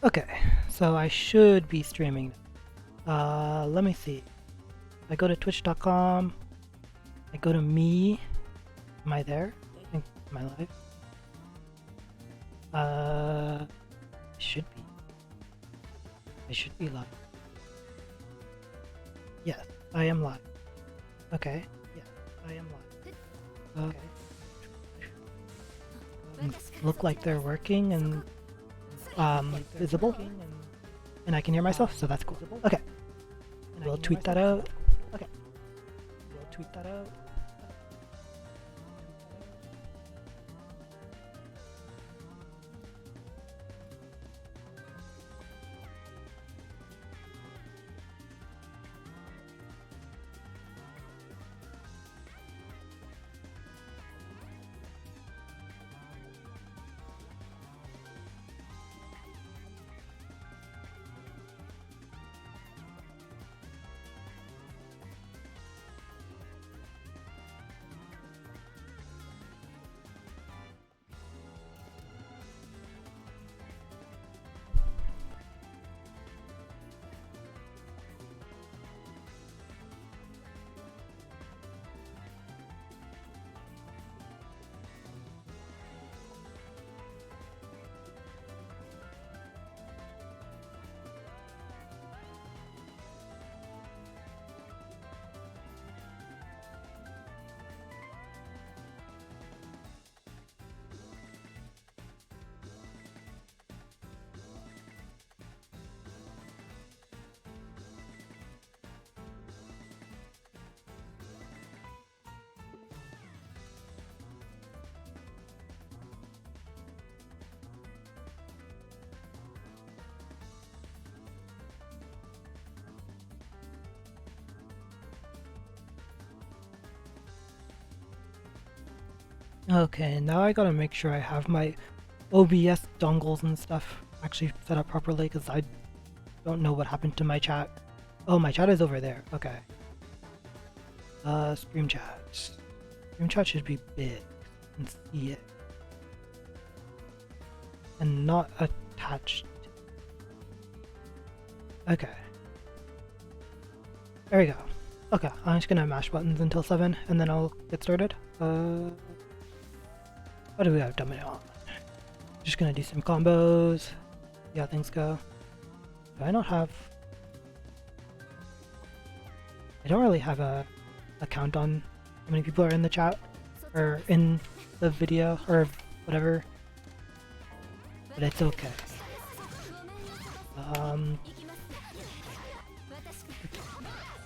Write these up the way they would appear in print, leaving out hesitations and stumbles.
Okay, so I should be streaming. Let me see. I go to twitch.com, I go to me. Am I there? I think, am I live? I should be. I should be live. Yes, I am live. Okay, yes, I am live. Okay. Look like they're working and visible, and I can hear myself, so that's cool. Okay, we'll tweet that out. Okay, we'll tweet that out. Okay, now I gotta make sure I have my OBS dongles and stuff actually set up properly, because I don't know what happened to my chat. Oh, my chat is over there. Okay. Stream chat. Stream chat should be big and see it. And not attached. Okay. There we go. Okay, I'm just gonna mash buttons until 7 and then I'll get started. What do we have done on? Just gonna do some combos. See how things go. Do I not have... I don't really have a count on how many people are in the chat or in the video or whatever, but it's okay.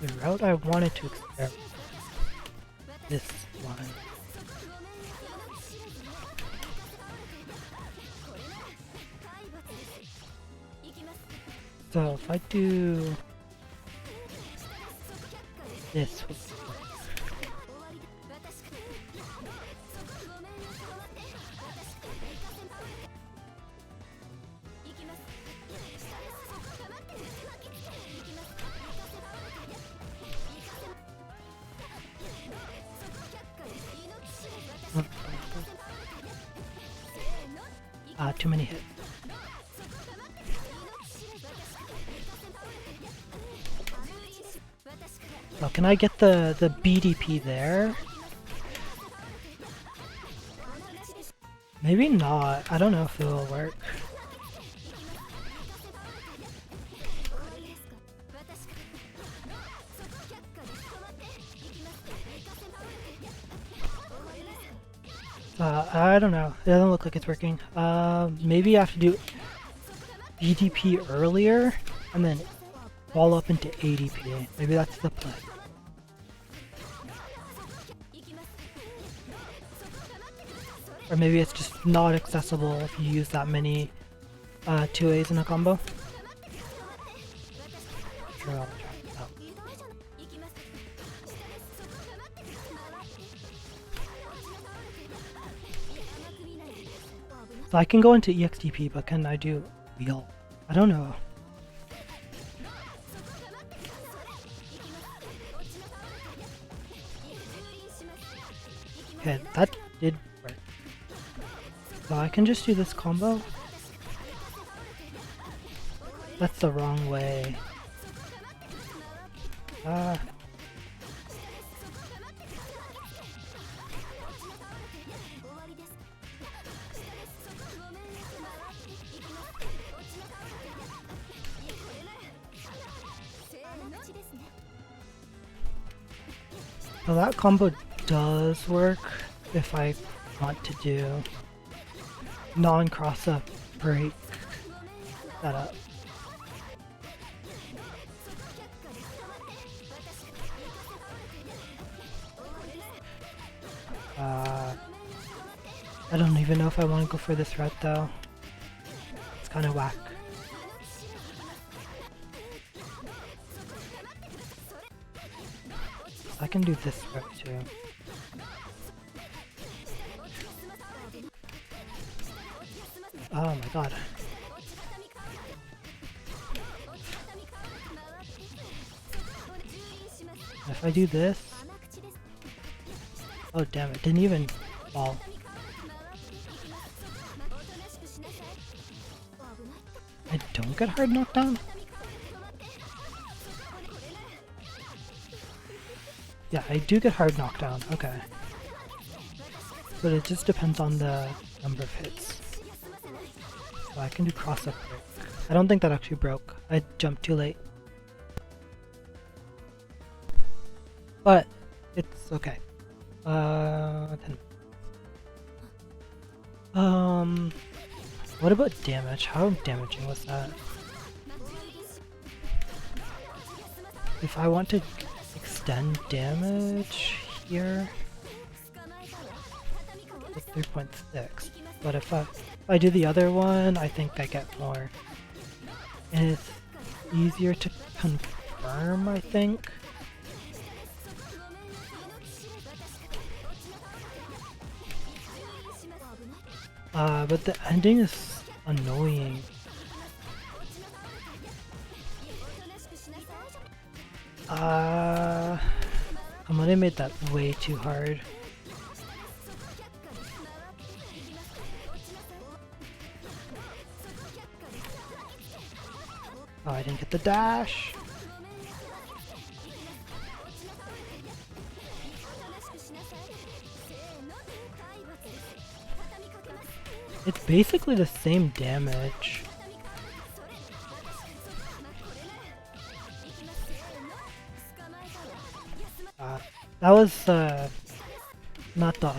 The route I wanted to experiment, this one. So if I do this, too many hits. So can I get the BDP there? Maybe not. I don't know if it will work. I don't know. It doesn't look like it's working. Maybe I have to do BDP earlier and then fall up into ADP. Maybe that's the play. Or maybe it's just not accessible if you use that many 2As in a combo. Sure, I'll try it out. So I can go into EXTP, but can I do wheel? I don't know. Okay, that did work. So I can just do this combo. That's the wrong way. Ah. Well, that combo does work if I want to do non-cross up break setup. I don't even know if I want to go for this route though. It's kind of whack. I can do this route too. Oh my god. If I do this... Oh damn it, didn't even fall. I don't get hard knockdown? Yeah, I do get hard knockdown, okay. But it just depends on the number of hits. So I can do cross up break. I don't think that actually broke. I jumped too late. But it's okay. 10. What about damage? How damaging was that? If I want to extend damage here, it's 3.6. But if I do the other one, I think I get more. And it's easier to confirm, I think. But the ending is annoying. I might have made that way too hard. Oh, I didn't get the dash. It's basically the same damage. That was not the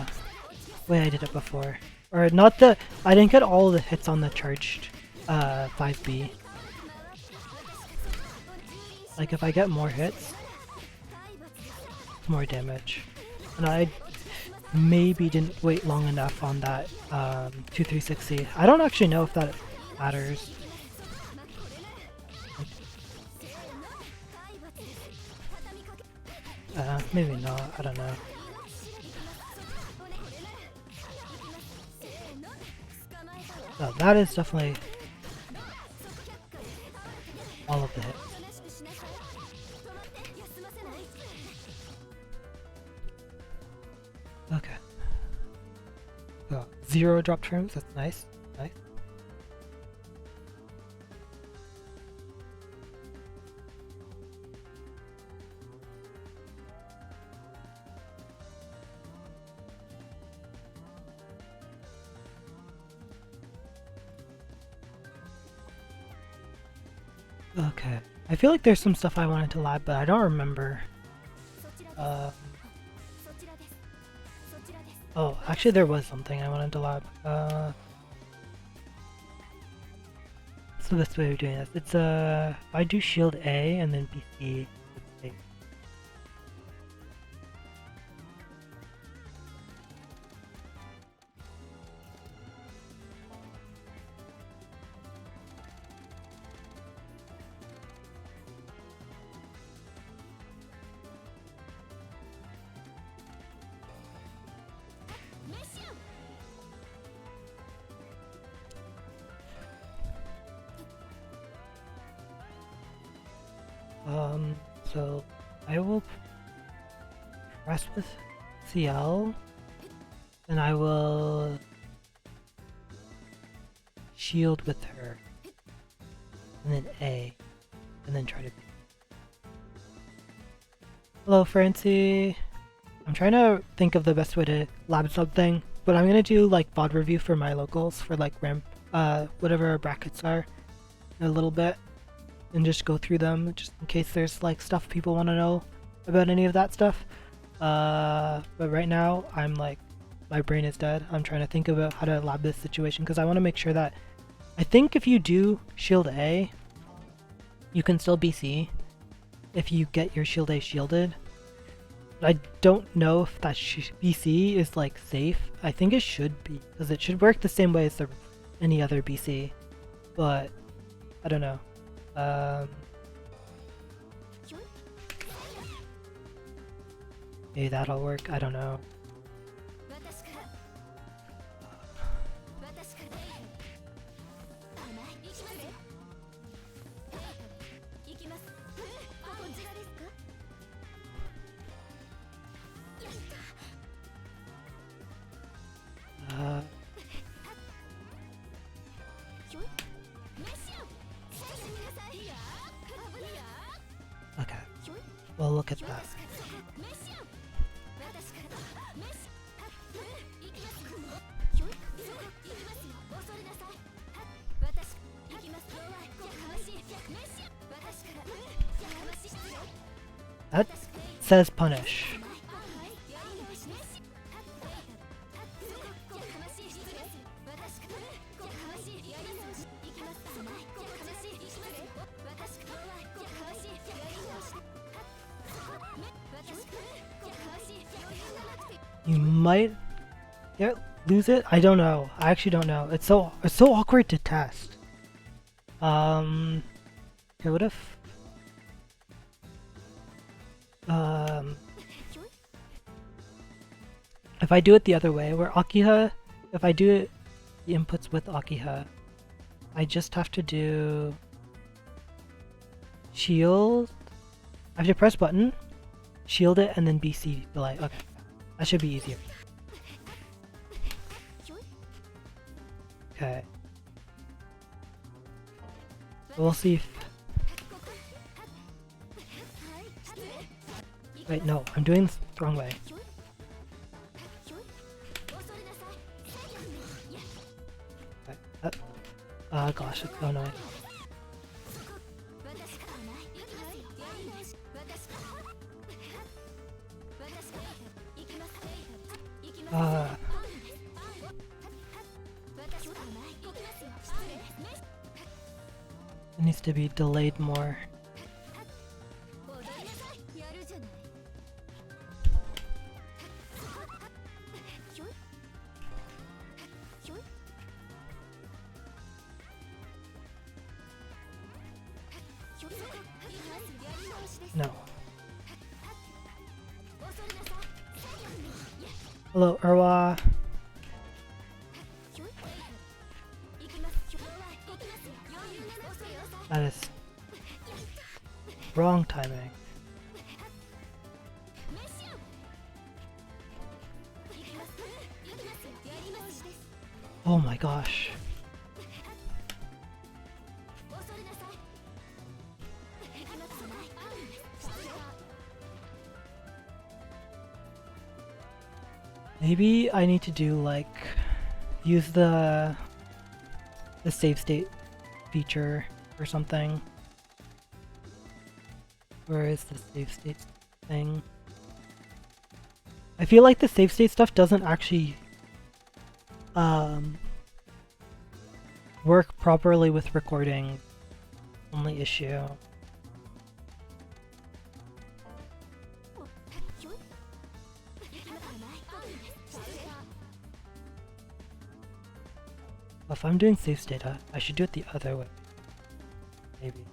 way I did it before. Or not the... I didn't get all the hits on the charged 5B. Like if I get more hits, more damage. And I maybe didn't wait long enough on that 2360. I don't actually know if that matters. Maybe not, I don't know. So that is definitely all of the hits. Okay. So 0 drop terms, that's nice. Nice. Okay. I feel like there's some stuff I wanted to lab, but I don't remember. Oh, actually there was something I wanted to lab. So this way of doing this. It's I do shield A and then BC. So I will press with CL, and I will shield with her. and then A, and then try to B. Hello, Francie. I'm trying to think of the best way to lab something, but I'm gonna do like VOD review for my locals for like ramp, whatever our brackets are, in a little bit, and just go through them just in case there's like stuff people want to know about any of that stuff. But right now I'm like, my brain is dead. I'm trying to think about how to lab this situation because I want to make sure that I think if you do shield A, you can still BC if you get your shield A shielded. I don't know if that BC is like safe. I think it should be because it should work the same way as any other BC, but I don't know. Maybe that'll work. I don't know. Okay. Well, look at that. That says punish. You might lose it. I don't know. I actually don't know. It's so awkward to test. Okay, what if if I do it the other way, where Akiha, if I do it the inputs with Akiha, I just have to do shield. I have to press button, shield it, and then BC delay. Okay, that should be easier. Okay. We'll see if... Wait, no, I'm doing this the wrong way. Okay. Gosh, it's so annoying. It needs to be delayed more. No. Hello, Urwa. That is wrong timing. Oh my gosh. Maybe I need to do like use the save state feature or something. Where is the save state thing? I feel like the save state stuff doesn't actually work properly with recording. Only issue. If I'm doing save data, I should do it the other way. Maybe.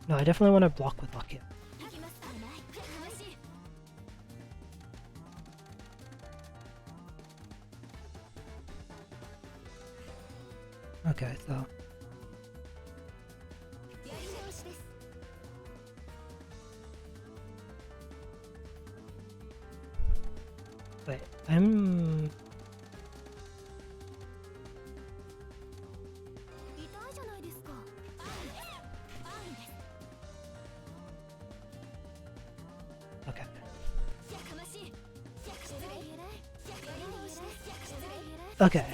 No, I definitely want to block with Akia. Okay, so... Wait, I'm... Okay.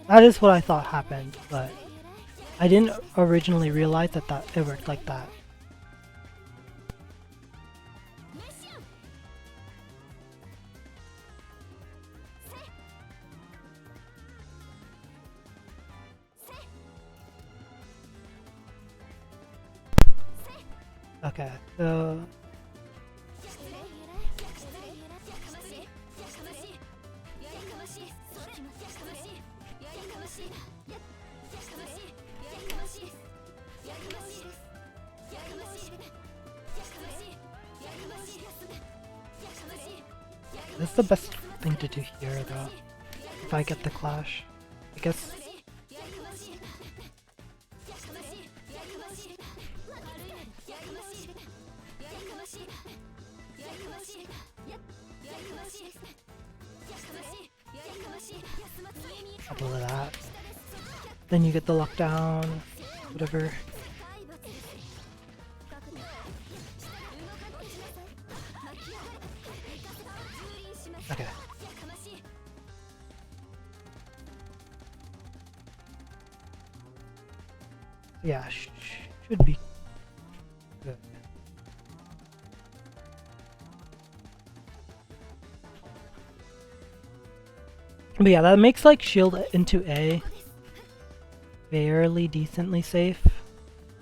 That is what I thought happened, but I didn't originally realize that it worked like that. Okay, so this is the best thing to do here, though. If I get the clash, I guess. Couple of that. Then you get the lockdown, whatever. Okay. Yeah, should be good. But yeah, that makes like shield into A fairly decently safe.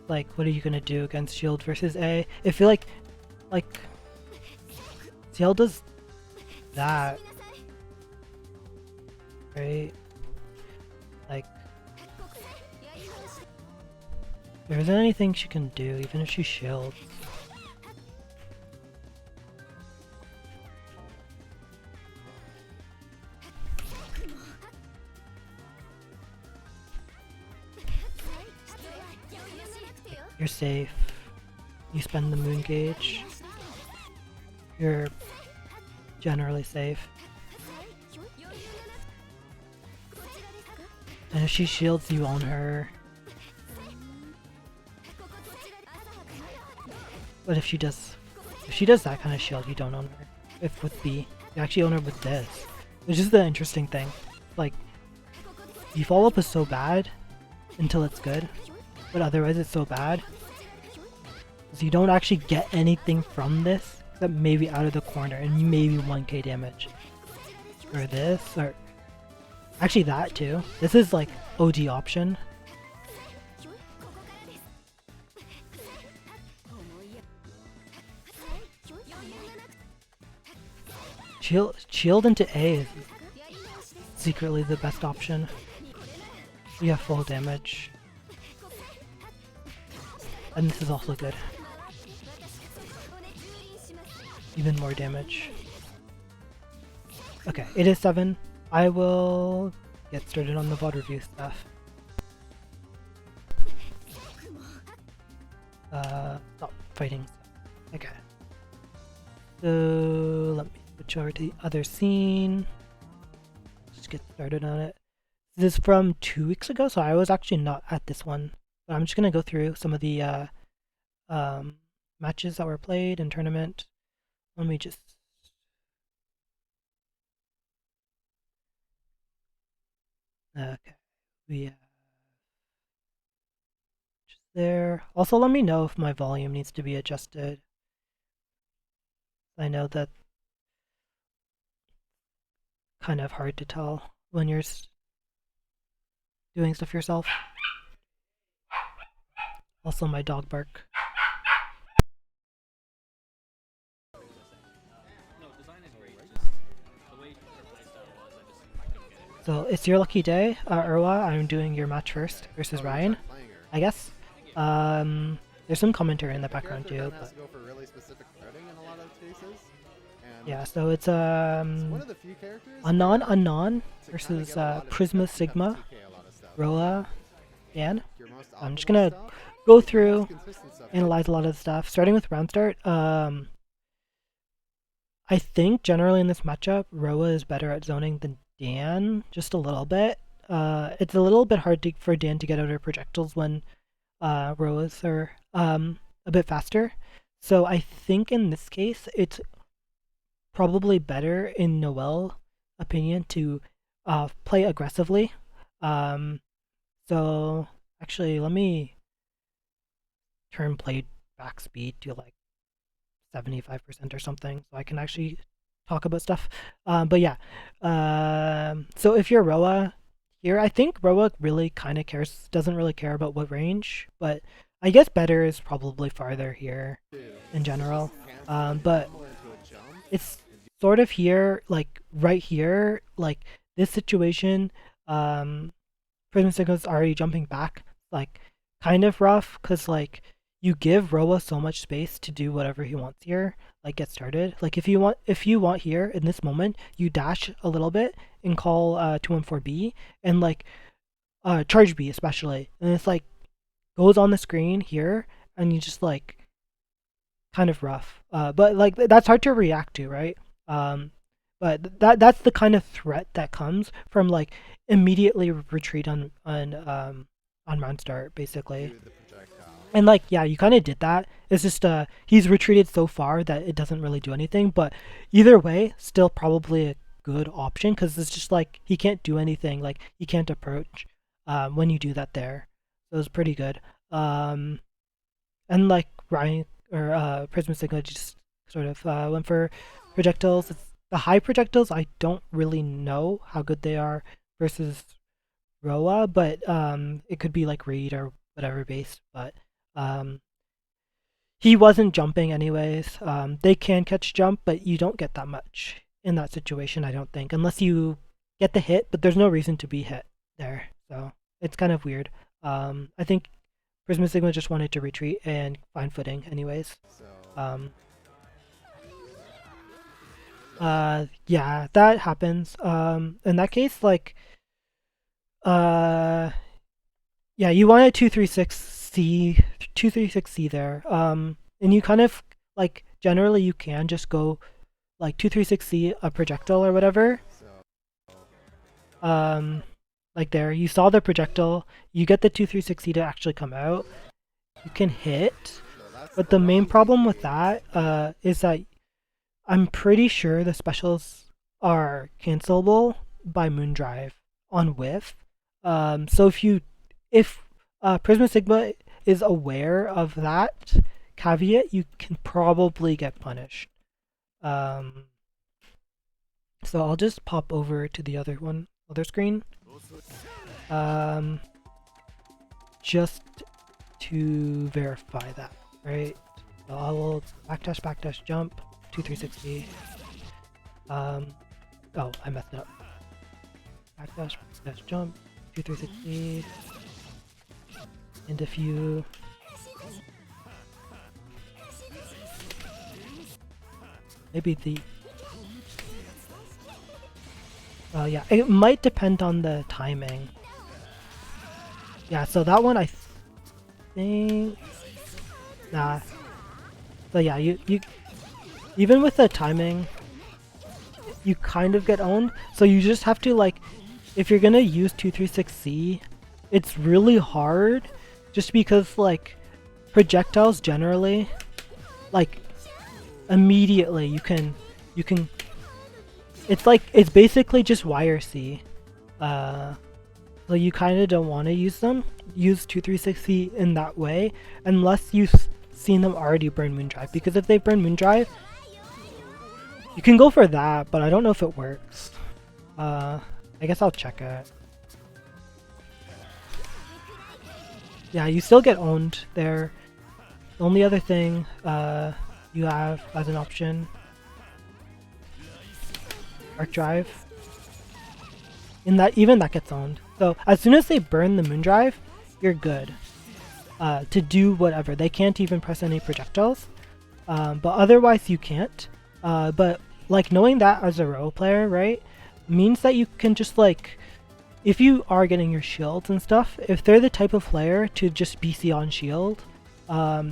Like, what are you gonna do against shield versus A? I feel like CL does that, right? Like, there isn't anything she can do, even if she shields. You're safe. You spend the moon gauge. You're generally safe. And if she shields, you own her. But if she does that kind of shield, you don't own her. If with B, you actually own her with this. Which is the interesting thing. Like, you follow up is so bad until it's good, but otherwise it's so bad. So you don't actually get anything from this except maybe out of the corner and maybe 1k damage. Or this, or actually that too. This is like OD option. Shield into A is secretly the best option. You have full damage. And this is also good. Even more damage. Okay, it is 7. I will get started on the VOD review stuff. Stop fighting. Okay. So let me switch over to the other scene. Just get started on it. This is from 2 weeks ago, so I was actually not at this one. But I'm just gonna go through some of the matches that were played in tournament. Let me just okay. We just there. Also, let me know if my volume needs to be adjusted. I know that kind of hard to tell when you're doing stuff yourself. Also, my dog bark. So it's your lucky day, Urwa. I'm doing your match first versus Ryan, I guess. There's some commentary in the background too. But yeah, so it's Anonanon versus PrismaSigma, Roa, Dan. I'm just gonna go through, analyze a lot of the stuff, starting with round start. I think generally in this matchup, Roa is better at zoning than Dan, just a little bit. It's a little bit hard for Dan to get out her projectiles when Roas are a bit faster. So I think in this case, it's probably better, in Noel's opinion, to play aggressively. So actually, let me turn playback speed to like 75% or something, so I can actually talk about stuff. But yeah, so if you're Roa here, I think Roa really kind of doesn't really care about what range, but I guess better is probably farther here in general. But it's sort of here, like right here, like this situation. PrismaSigma's already jumping back, like kind of rough, because like you give Roa so much space to do whatever he wants here, like get started. Like if you want here in this moment, you dash a little bit and call 214B and like charge B especially, and it's like goes on the screen here, and you just like kind of rough. But like that's hard to react to, right? But that's the kind of threat that comes from like immediately retreat on round start basically. And like yeah, you kind of did that. It's just he's retreated so far that it doesn't really do anything. But either way, still probably a good option because it's just like he can't do anything. Like he can't approach when you do that there. So it's pretty good. And like Ryan or PrismaSigma just sort of went for projectiles. The high projectiles, I don't really know how good they are versus Roa, but it could be like Reed or whatever base. But he wasn't jumping anyways. They can catch jump, but you don't get that much in that situation, I don't think, unless you get the hit. But there's no reason to be hit there, so it's kind of weird. I think PrismaSigma just wanted to retreat and find footing anyways. Yeah, that happens. In that case, like, yeah, you want a 236C there. And you kind of like generally you can just go like 236C a projectile or whatever. Like there, you saw the projectile, you get the 236C to actually come out. You can hit, but the main problem with that is that I'm pretty sure the specials are cancelable by Moondrive on whiff. So if PrismaSigma is aware of that caveat, you can probably get punished. So I'll just pop over to the other screen. Just to verify that, right? So I will backdash jump 2360. Oh, I messed up. Backdash jump 2360. And if you maybe the yeah, it might depend on the timing. Yeah, so that one I think nah. So yeah, you even with the timing, you kind of get owned. So you just have to like, if you're gonna use 236C, it's really hard, just because like projectiles generally, like immediately you can. It's like it's basically just YRC. So you kind of don't want to use 236C in that way unless you've seen them already burn Moondrive, because if they burn Moondrive, you can go for that, but I don't know if it works. I guess I'll check it. Yeah, you still get owned there. The only other thing you have as an option, Arc Drive. Even that gets owned. So as soon as they burn the Moondrive, you're good to do whatever. They can't even press any projectiles, but otherwise you can't. But like knowing that as a role player, right, means that you can just like, if you are getting your shields and stuff, if they're the type of player to just BC on shield,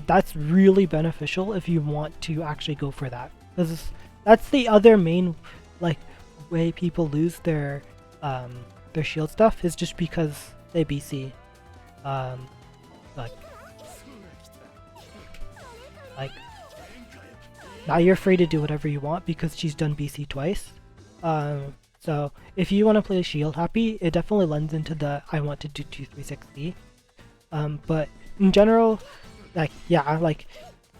that's really beneficial if you want to actually go for that. Because that's the other main like way people lose their shield stuff, is just because they BC. Like now you're free to do whatever you want because she's done BC twice. So if you want to play shield happy, it definitely lends into the I want to do 2360. But in general, like yeah, like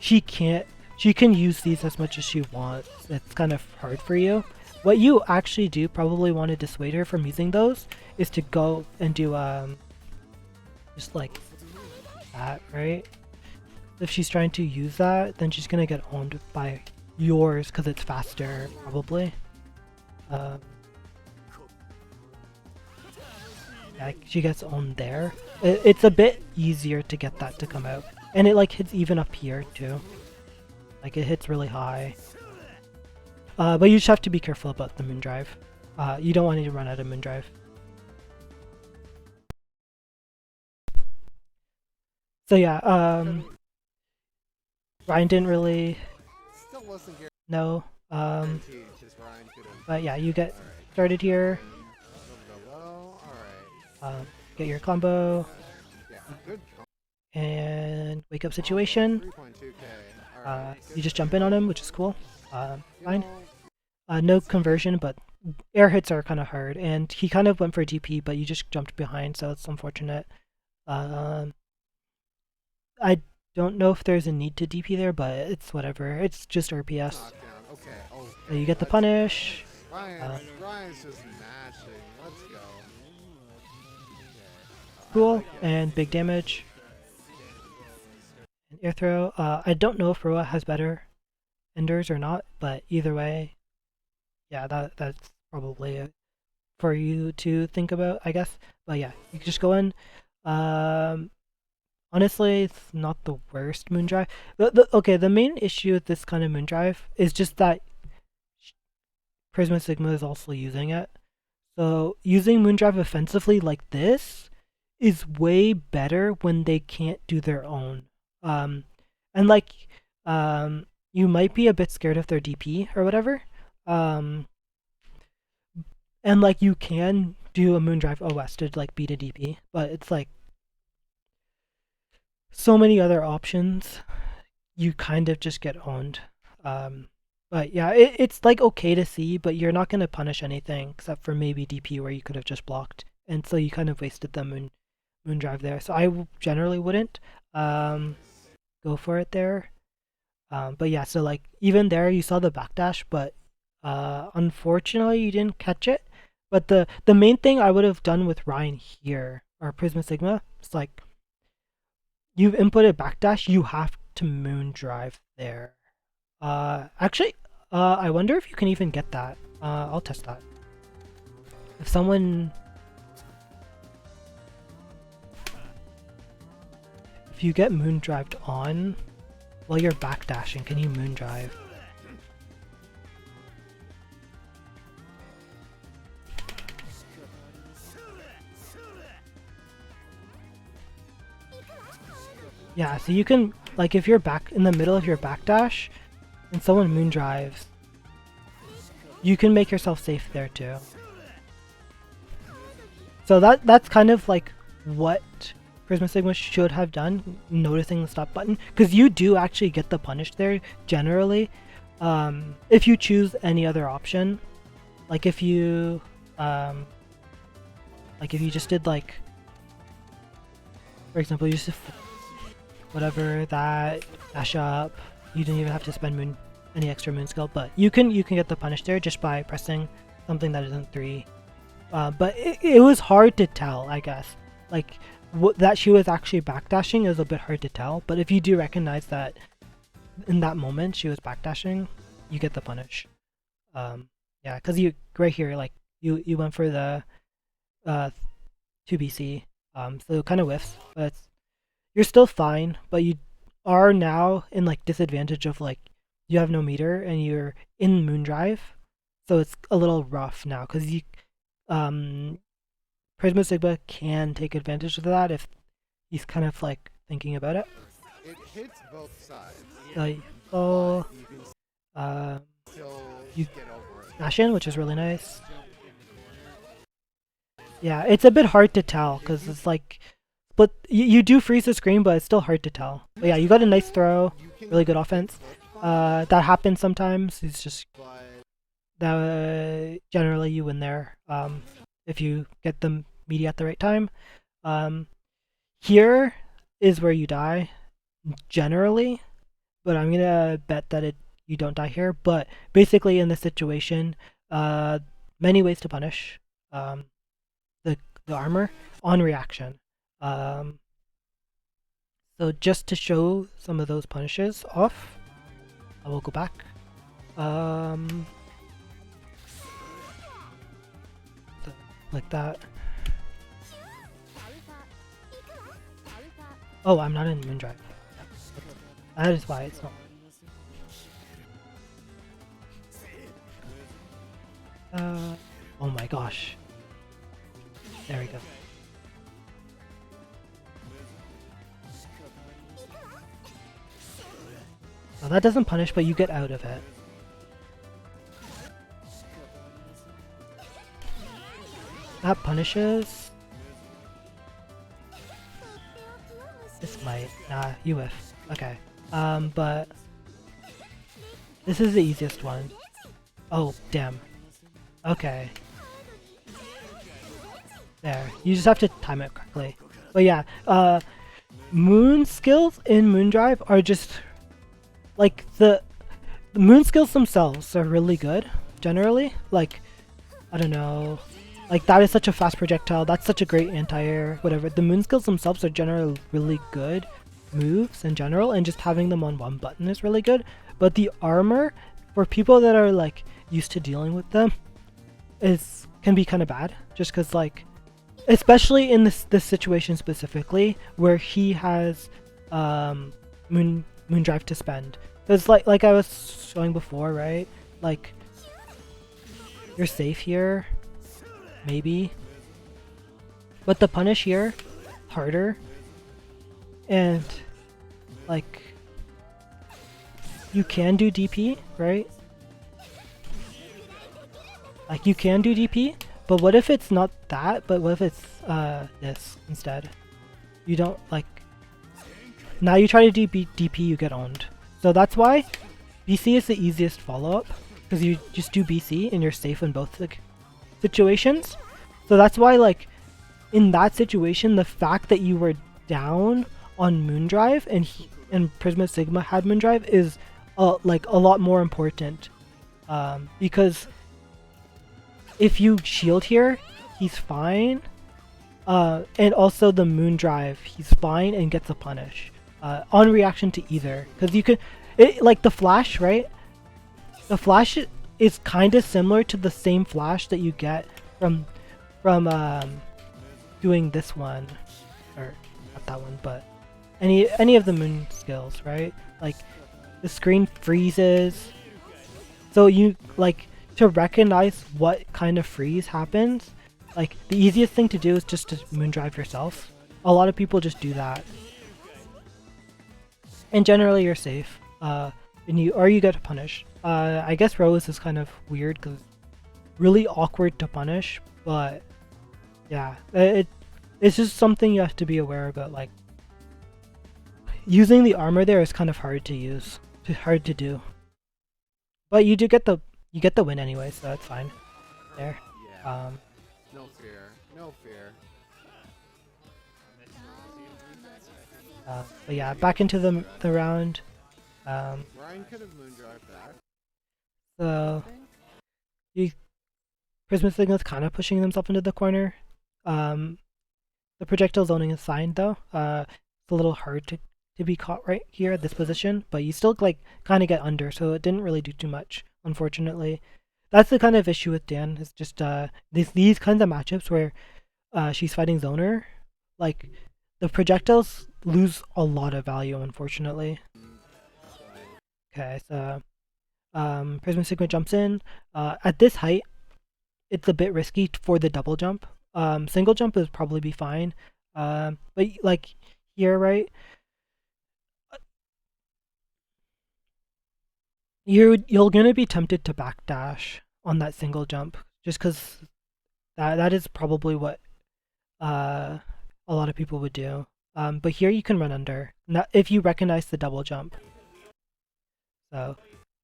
she can use these as much as she wants. It's kind of hard for you. What you actually do probably want to dissuade her from using those is to go and do just like that, right? If she's trying to use that, then she's gonna get owned by yours because it's faster, probably. Yeah, she gets owned there. It's a bit easier to get that to come out, and it like hits even up here too. Like it hits really high. But you just have to be careful about the moon drive. You don't want to run out of moon drive. So yeah, Ryan didn't really know. But yeah, you get started here. Get your combo. And wake up situation. You just jump in on him, which is cool. Fine. No conversion, but air hits are kind of hard. And he kind of went for DP, but you just jumped behind, so it's unfortunate. I don't know if there's a need to DP there, but it's whatever. It's just RPS. So you get the punish. Ryan's just matching. Let's go. Cool, and big damage. And air throw. I don't know if Roa has better enders or not, but either way, yeah, that's probably it for you to think about, I guess. But yeah, you can just go in. Honestly, it's not the worst moon drive. Okay, the main issue with this kind of moon drive is just that PrismaSigma is also using it. So using moon drive offensively like this is way better when they can't do their own. And like, you might be a bit scared of their DP or whatever. And like you can do a moon drive OS to like beat a DP, but it's like so many other options, you kind of just get owned. But yeah, it's like okay to see, but you're not going to punish anything except for maybe DP where you could have just blocked. And so you kind of wasted the moon drive there. So I generally wouldn't go for it there. But yeah, so like even there you saw the backdash, but unfortunately you didn't catch it. But the main thing I would have done with Ryan here, or PrismaSigma, is like you've inputted backdash, you have to moon drive there. Actually, I wonder if you can even get that. I'll test that. If you get moon drived on while you're backdashing, can you moon drive? Yeah, so you can, like, if you're back in the middle of your backdash and someone moon drives, you can make yourself safe there too. So that's kind of like what PrismaSigma should have done, noticing the stop button, because you do actually get the punish there generally. If you choose any other option, like if you just did like, for example, you just whatever that dash up, you didn't even have to spend any extra moon skill, but you can get the punish there just by pressing something that isn't 3. But it was hard to tell, I guess. Like that she was actually backdashing is a bit hard to tell, but if you do recognize that in that moment she was backdashing, you get the punish. Yeah, because you right here, like you went for the 2BC, so it kind of whiffs, but you're still fine, but you are now in like disadvantage of like you have no meter and you're in moon drive, so it's a little rough now because you PrismaSigma can take advantage of that if he's kind of like thinking about it. It hits both sides. You dash in, which is really nice. Yeah, it's a bit hard to tell because it's like, but you do freeze the screen, but it's still hard to tell. But yeah, you got a nice throw, really good offense. That happens sometimes. It's just but that generally you win there if you get the media at the right time. Here is where you die generally, but I'm gonna bet that you don't die here. But basically, in this situation, many ways to punish the armor on reaction. Um, so just to show some of those punishes off, I will go back. Like that. Oh, I'm not in Moondrive. That is why it's not. Oh my gosh. There we go. Well, that doesn't punish, but you get out of it. That punishes. This might. Nah, you whiff. Okay. But this is the easiest one. Oh, damn. Okay. There. You just have to time it correctly. But yeah, moon skills in Moondrive are just like the moon skills themselves are really good generally. Like, I don't know. Like, that is such a fast projectile. That's such a great anti-air. Whatever. The moon skills themselves are generally really good moves in general, and just having them on one button is really good. But the armor, for people that are like used to dealing with them, can be kind of bad. Just because, like, especially in this situation specifically, where he has Moondrive to spend. Because like I was showing before, right? Like, you're safe here. Maybe. But the punish here, harder. And, like, you can do DP, right? Like, you can do DP, but what if it's not that, but what if it's this instead? You don't, like... Now you try to DP, you get owned. So that's why BC is the easiest follow-up, because you just do BC and you're safe in both the situations. So that's why, like, in that situation, the fact that you were down on Moondrive and PrismaSigma had Moondrive is like a lot more important, because if you shield here, he's fine, and also the Moondrive, he's fine and gets a punish on reaction to either, because you could like the flash, right? The flash is kind of similar to the same flash that you get from doing this one, or not that one, but any of the moon skills, right? Like, the screen freezes, so you, like, to recognize what kind of freeze happens, like, the easiest thing to do is just to Moondrive yourself. A lot of people just do that, and generally you're safe, and you get punished. I guess Rose is kind of weird because really awkward to punish, but yeah, it's just something you have to be aware about. Like, using the armor there is kind of hard to use, hard to do, but you do get the win anyway, so that's fine. There. yeah. No fear. No fear. But yeah, back into the round. Ryan could have Moondrive back. So PrismaSigma's kind of pushing themselves into the corner. The projectile zoning is fine though. It's a little hard to be caught right here at this position, but you still, like, kind of get under, so it didn't really do too much, unfortunately. That's the kind of issue with Dan. It's just these kinds of matchups where she's fighting zoner, like, the projectiles lose a lot of value, unfortunately. Okay, so PrismaSigma jumps in. At this height, it's a bit risky for the double jump. Single jump would probably be fine. But, like, here, right? You're gonna be tempted to backdash on that single jump, just because that is probably what a lot of people would do. But here you can run under, not if you recognize the double jump. So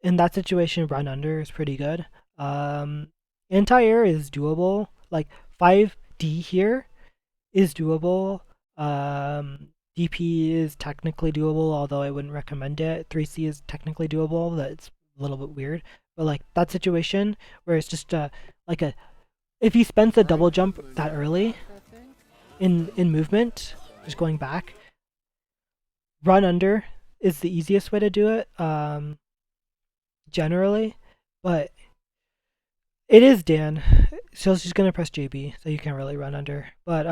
in that situation, run under is pretty good. Anti-air is doable. Like 5D here is doable. DP is technically doable, although I wouldn't recommend it. 3C is technically doable. That's a little bit weird. But like that situation where it's just like a if he spends the double jump that early in movement, just going back, run under is the easiest way to do it. Generally, but it is Dan, so she's gonna press JB, so you can't really run under. But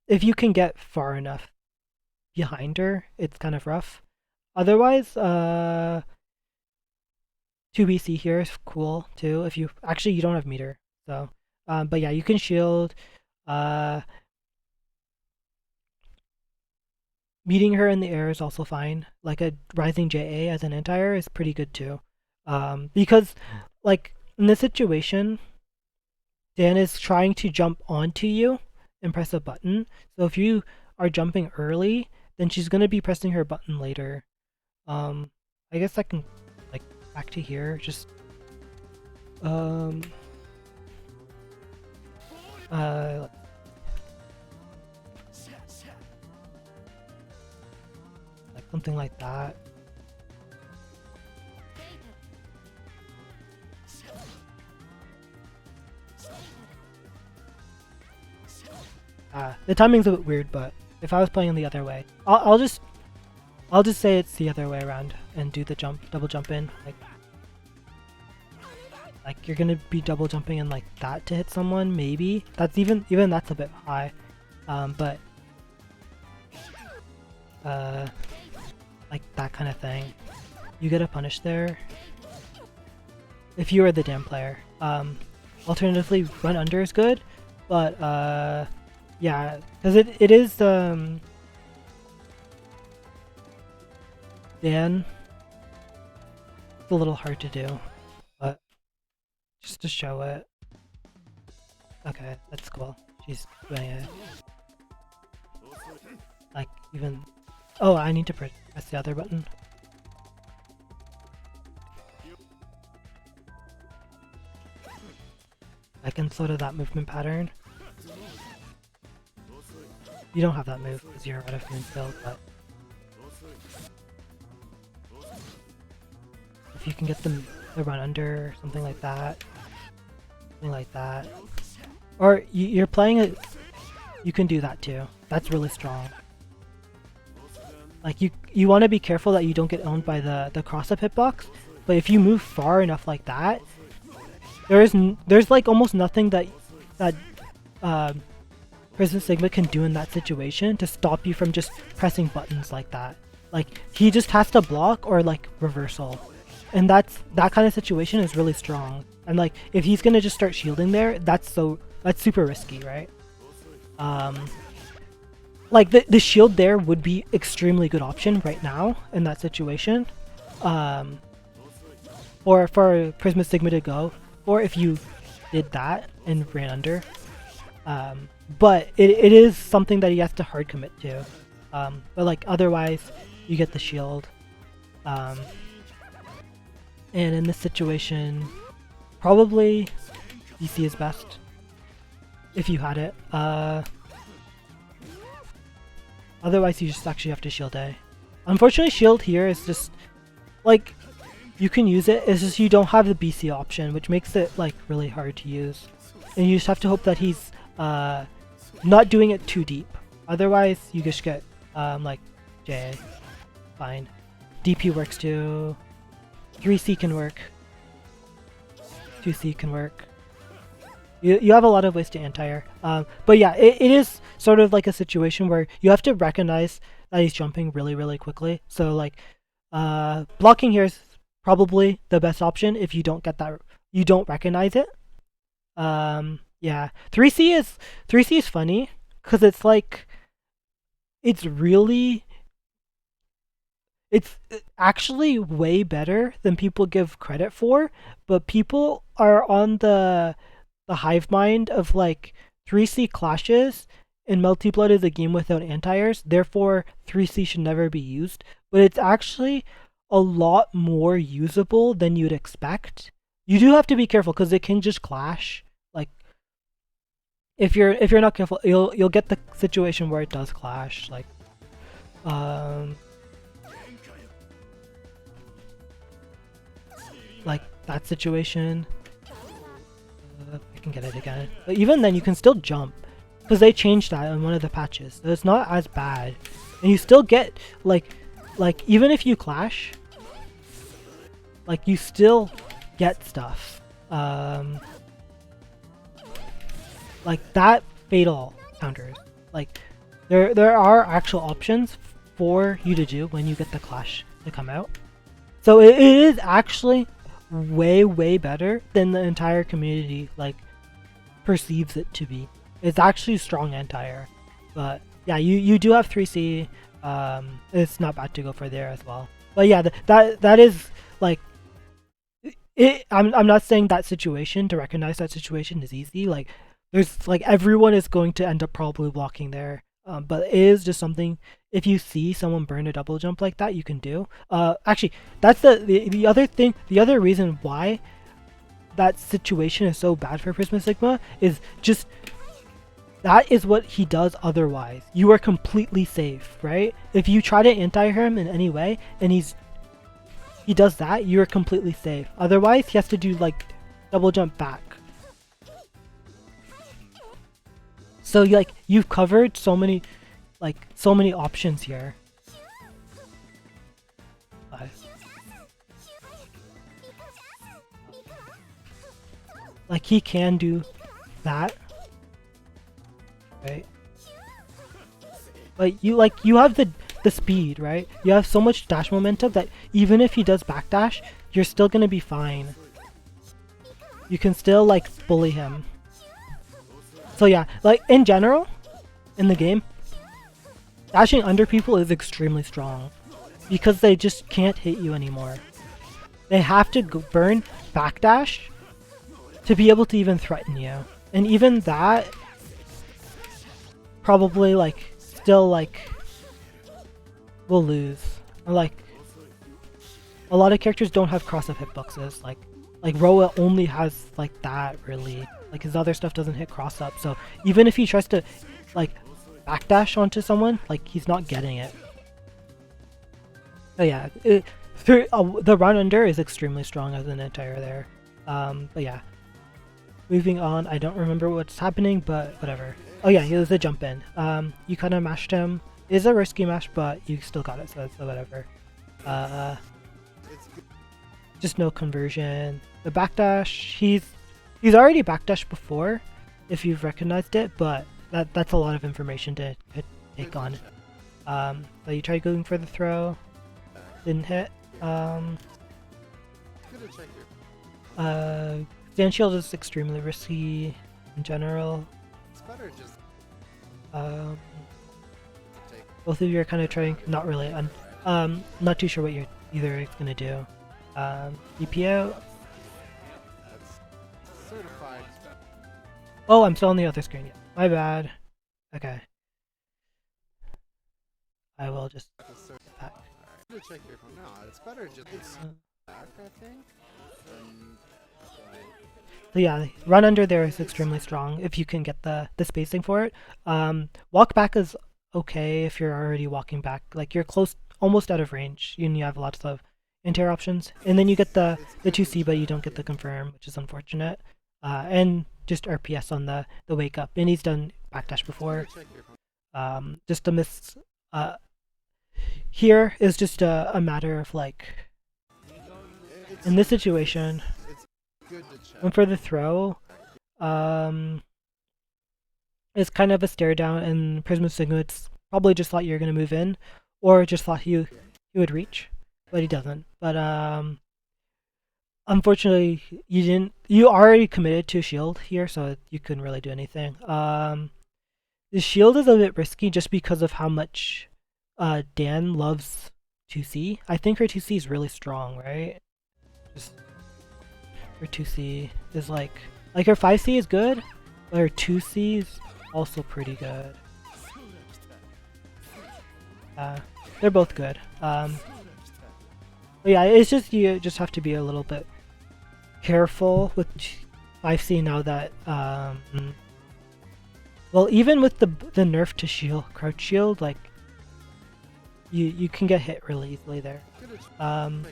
if you can get far enough behind her, it's kind of rough. Otherwise, 2BC here is cool too. If you actually you don't have meter, so but yeah, you can shield. Meeting her in the air is also fine. Like a rising JA as an anti-air is pretty good too. Because like in this situation, Dan is trying to jump onto you and press a button. So if you are jumping early, then she's gonna be pressing her button later. I guess I can like back to here, just like something like that. The timing's a bit weird, but if I was playing the other way, I'll just say it's the other way around and do the double jump in, like you're gonna be double jumping in like that to hit someone. Maybe that's even that's a bit high, but like that kind of thing. You get a punish there if you are the damn player. Alternatively, run under is good, but yeah, because it is Dan. It's a little hard to do, but just to show it. Okay, that's cool. She's doing it. Like even. Oh, I need to press the other button. I can slow to that movement pattern. You don't have that move because you're out of Moonfield, but if you can get the run under or something like that, or you're playing it, you can do that too. That's really strong. Like you want to be careful that you don't get owned by the cross-up hitbox, but if you move far enough like that, there's like almost nothing that PrismaSigma can do in that situation to stop you from just pressing buttons like that. Like he just has to block or like reversal, and that kind of situation is really strong. And like if he's gonna just start shielding there, that's super risky, right? Like the shield there would be extremely good option right now in that situation, or for PrismaSigma to go, or if you did that and ran under. But it is something that he has to hard commit to. But like otherwise, you get the shield. And in this situation, probably DC is best if you had it. Otherwise, you just actually have to shield A. Unfortunately, shield here is just like you can use it. It's just you don't have the BC option, which makes it like really hard to use. And you just have to hope that he's not doing it too deep. Otherwise, you just get like JA. Fine. DP works too. 3C can work. 2C can work. You have a lot of ways to anti-air. But yeah, it is sort of like a situation where you have to recognize that he's jumping really, really quickly. So like blocking here is probably the best option if you don't get that, you don't recognize it. Yeah, 3C is funny because it's like it's actually way better than people give credit for, but people are on the hive mind of like 3C clashes and Melty Blood is a game without anti-airs, therefore 3C should never be used. But it's actually a lot more usable than you'd expect. You do have to be careful because it can just clash. Like if you're not careful, you'll get the situation where it does clash. Like that situation. I can get it again. But even then, you can still jump because they changed that in one of the patches, so it's not as bad. And you still get like even if you clash, like you still get stuff. Like that fatal counters. Like there are actual options for you to do when you get the clash to come out. So it is actually way better than the entire community like perceives it to be. It's actually strong anti-air. But yeah, you do have 3C. It's not bad to go for there as well. But yeah, that is like it. I'm not saying that situation, to recognize that situation is easy. Like there's like everyone is going to end up probably blocking there. But it is just something, if you see someone burn a double jump like that, you can do. Actually, that's the other thing. The other reason why that situation is so bad for PrismaSigma is just that is what he does otherwise. You are completely safe, right? If you try to anti him in any way and he does that, you are completely safe. Otherwise, he has to do like double jump back. So like you've covered so many options here. Like he can do that, right? But you have the speed, right? You have so much dash momentum that even if he does backdash, you're still gonna be fine. You can still like bully him. So yeah, like in general, in the game, dashing under people is extremely strong because they just can't hit you anymore. They have to burn backdash to be able to even threaten you, and even that probably like still like will lose. Like a lot of characters don't have cross-up hitboxes. Like Roa only has like that really. Like his other stuff doesn't hit cross up, so even if he tries to like backdash onto someone, like he's not getting it. So yeah, the run under is extremely strong as an anti-air there. But yeah, moving on. I don't remember what's happening, but whatever. Oh yeah, he was a jump in. You kind of mashed him. It is a risky mash, but you still got it, so whatever. Just no conversion. The backdash, he's already backdashed before, if you've recognized it, but that's a lot of information to take on. So you tried going for the throw, didn't hit. Stand shield is extremely risky in general. Both of you are kind of trying, not really. Not too sure what either is gonna do. DPO. Oh, I'm still on the other screen. Yeah. My bad. Okay. I will just get back. Check your phone. No, it's better just back, I think. So yeah, run under there is extremely strong if you can get the spacing for it. Walk back is okay if you're already walking back. Like you're close, almost out of range, and you have lots of anti-air options. And then you get the 2C, but you don't get the confirm, which is unfortunate. And just RPS on the wake up, and he's done backdash before. Just a miss. Here is just a matter of like, in this situation, went for the throw. It's kind of a stare down, and PrismaSigma it's probably just thought you're gonna move in, or just thought he would reach, but he doesn't. But unfortunately, you didn't. You already committed to shield here, so you couldn't really do anything. The shield is a bit risky just because of how much Dan loves 2C. I think her 2C is really strong, right? Just her 2C is like her 5C is good, but her 2C is also pretty good. They're both good. But yeah, it's just you just have to be a little bit careful with. I've seen now that well, even with the nerf to shield, crouch shield, like you can get hit really easily there. But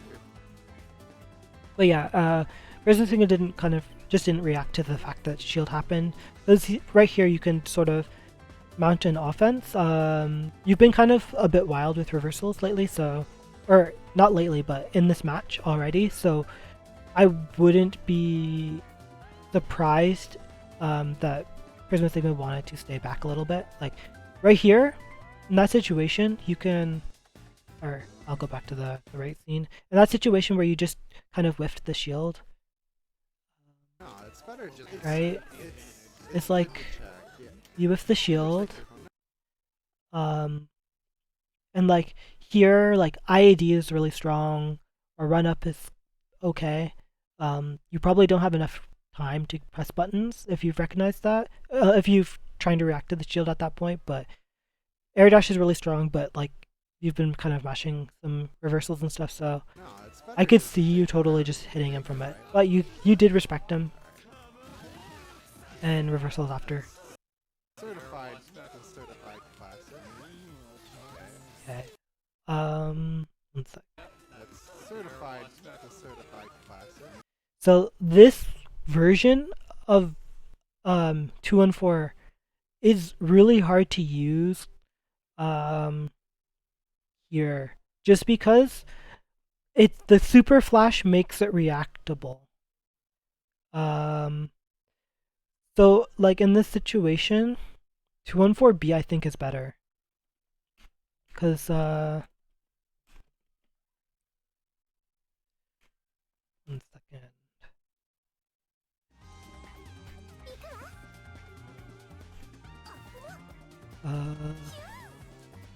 yeah, PrismaSigma didn't react to the fact that shield happened. Because right here you can sort of mount an offense. You've been kind of a bit wild with reversals lately, so, or not lately, but in this match already. So I wouldn't be surprised that PrismaSigma wanted to stay back a little bit. Like right here, in that situation, you can, or I'll go back to the right scene. In that situation where you just kind of whiffed the shield, No, it's better just right? It's like you whiff the shield, and like here, like IAD is really strong, or run up is okay. You probably don't have enough time to press buttons if you've recognized that, if you've trying to react to the shield at that point. But air dash is really strong, but like you've been kind of mashing some reversals and stuff, so no, it's better I could see you totally just hitting him from it. But you did respect him, and reversals after. certified classic. Okay. One sec. That's certified classic. So this version of 214 is really hard to use here, just because the super flash makes it reactable. So like in this situation, 214B I think is better, because one second.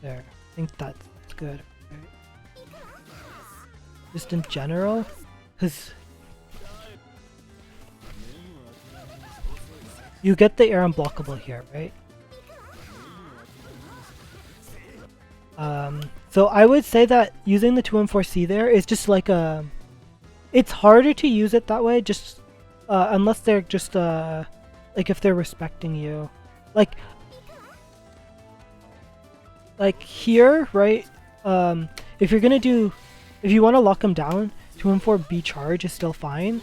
There. I think that's good. Right. Just in general, because you get the air unblockable here, right? So I would say that using the 214C there is just like a... It's harder to use it that way, just unless they're just like if they're respecting you. Like here, right? If you want to lock them down, 214B charge is still fine.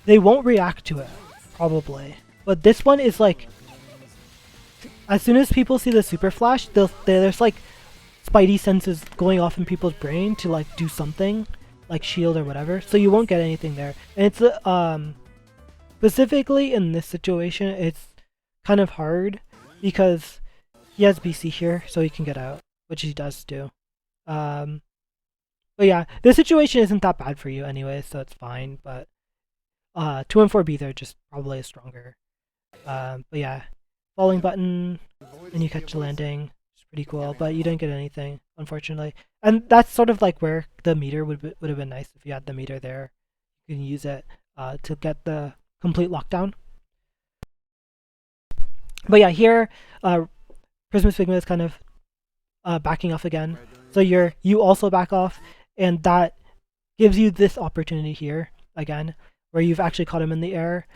They won't react to it, probably. But this one is like, as soon as people see the super flash, there's like spidey senses going off in people's brain to like do something, like shield or whatever. So you won't get anything there. And it's specifically in this situation, it's kind of hard because he has BC here, so he can get out, which he does do. But yeah, this situation isn't that bad for you anyway, so it's fine. But 214B they're just probably stronger. But yeah, falling button, and you catch the landing. It's pretty cool, but you didn't get anything, unfortunately. And that's sort of like where the meter would have been nice if you had the meter there. You can use it to get the complete lockdown. But yeah, here, PrismaSigma is kind of backing off again. So you also back off, and that gives you this opportunity here again, where you've actually caught him in the air.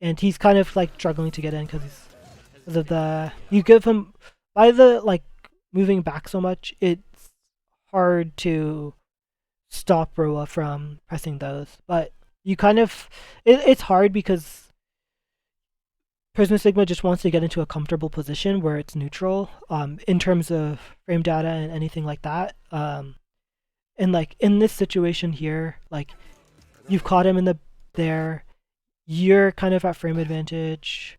And he's kind of like struggling to get in because of the... You give him... By the like moving back so much, it's hard to stop Roa from pressing those. But you kind of... It's hard because PrismaSigma just wants to get into a comfortable position where it's neutral in terms of frame data and anything like that. And like in this situation here, like you've caught him in there. You're kind of at frame advantage,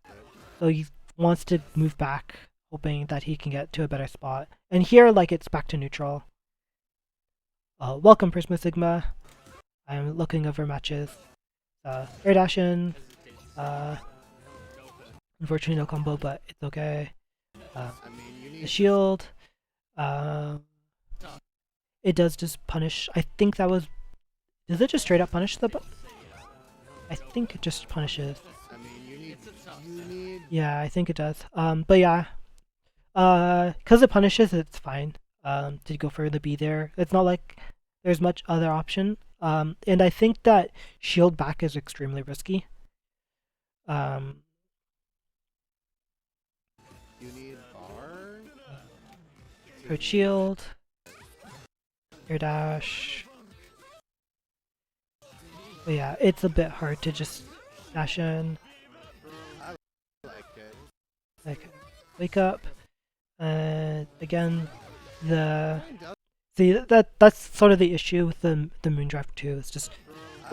so he wants to move back, hoping that he can get to a better spot. And here, like, it's back to neutral. Welcome, PrismaSigma. I'm looking over matches. Air dash in. Unfortunately, no combo, but it's okay. The shield. It does just punish. I think that was... Does it just straight up punish the... I think it just punishes. Yeah, I think it does. But yeah, because it punishes, it's fine. to go for the B there. It's not like there's much other option. And I think that shield back is extremely risky. You need bar. Code shield. Air dash. But yeah, it's a bit hard to just dash in. I like it. Like, wake up. Again, the Mine does see that's sort of the issue with the Moondrive too. It's just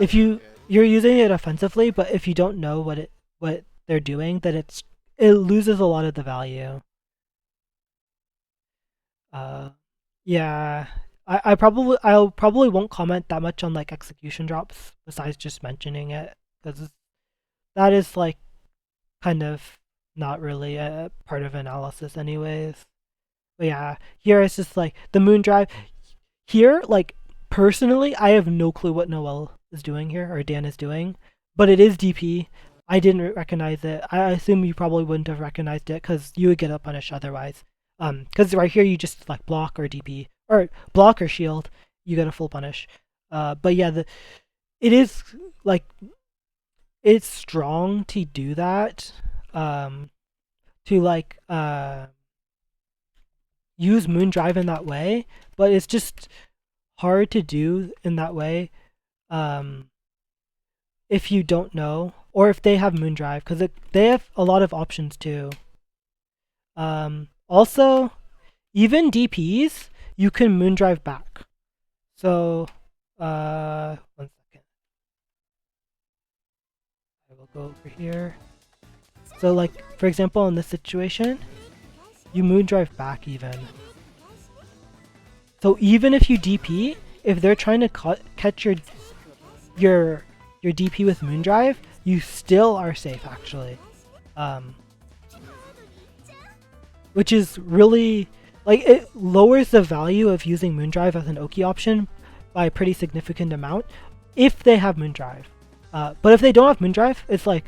if like you it. you're using it offensively, but if you don't know what they're doing, then it loses a lot of the value. Yeah, I'll probably won't comment that much on like execution drops besides just mentioning it because that is like kind of not really a part of analysis anyways. But yeah, here it's just like the Moondrive. Here, like personally, I have no clue what Noel is doing here or Dan is doing, but it is DP. I didn't recognize it. I assume you probably wouldn't have recognized it because you would get a punish otherwise. Because right here you just like block or DP or block or shield, you get a full punish. But yeah, it is like it's strong to do that. To like use Moondrive in that way, but it's just hard to do in that way if you don't know or if they have Moondrive because they have a lot of options too. Also, even DPs you can Moondrive back. So 1 second. I will go over here. So like for example in this situation, you Moondrive back even. So even if you DP, if they're trying to catch your DP with Moondrive, you still are safe actually. Which is really like it lowers the value of using Moondrive as an Oki option by a pretty significant amount if they have Moondrive. But if they don't have Moondrive, it's like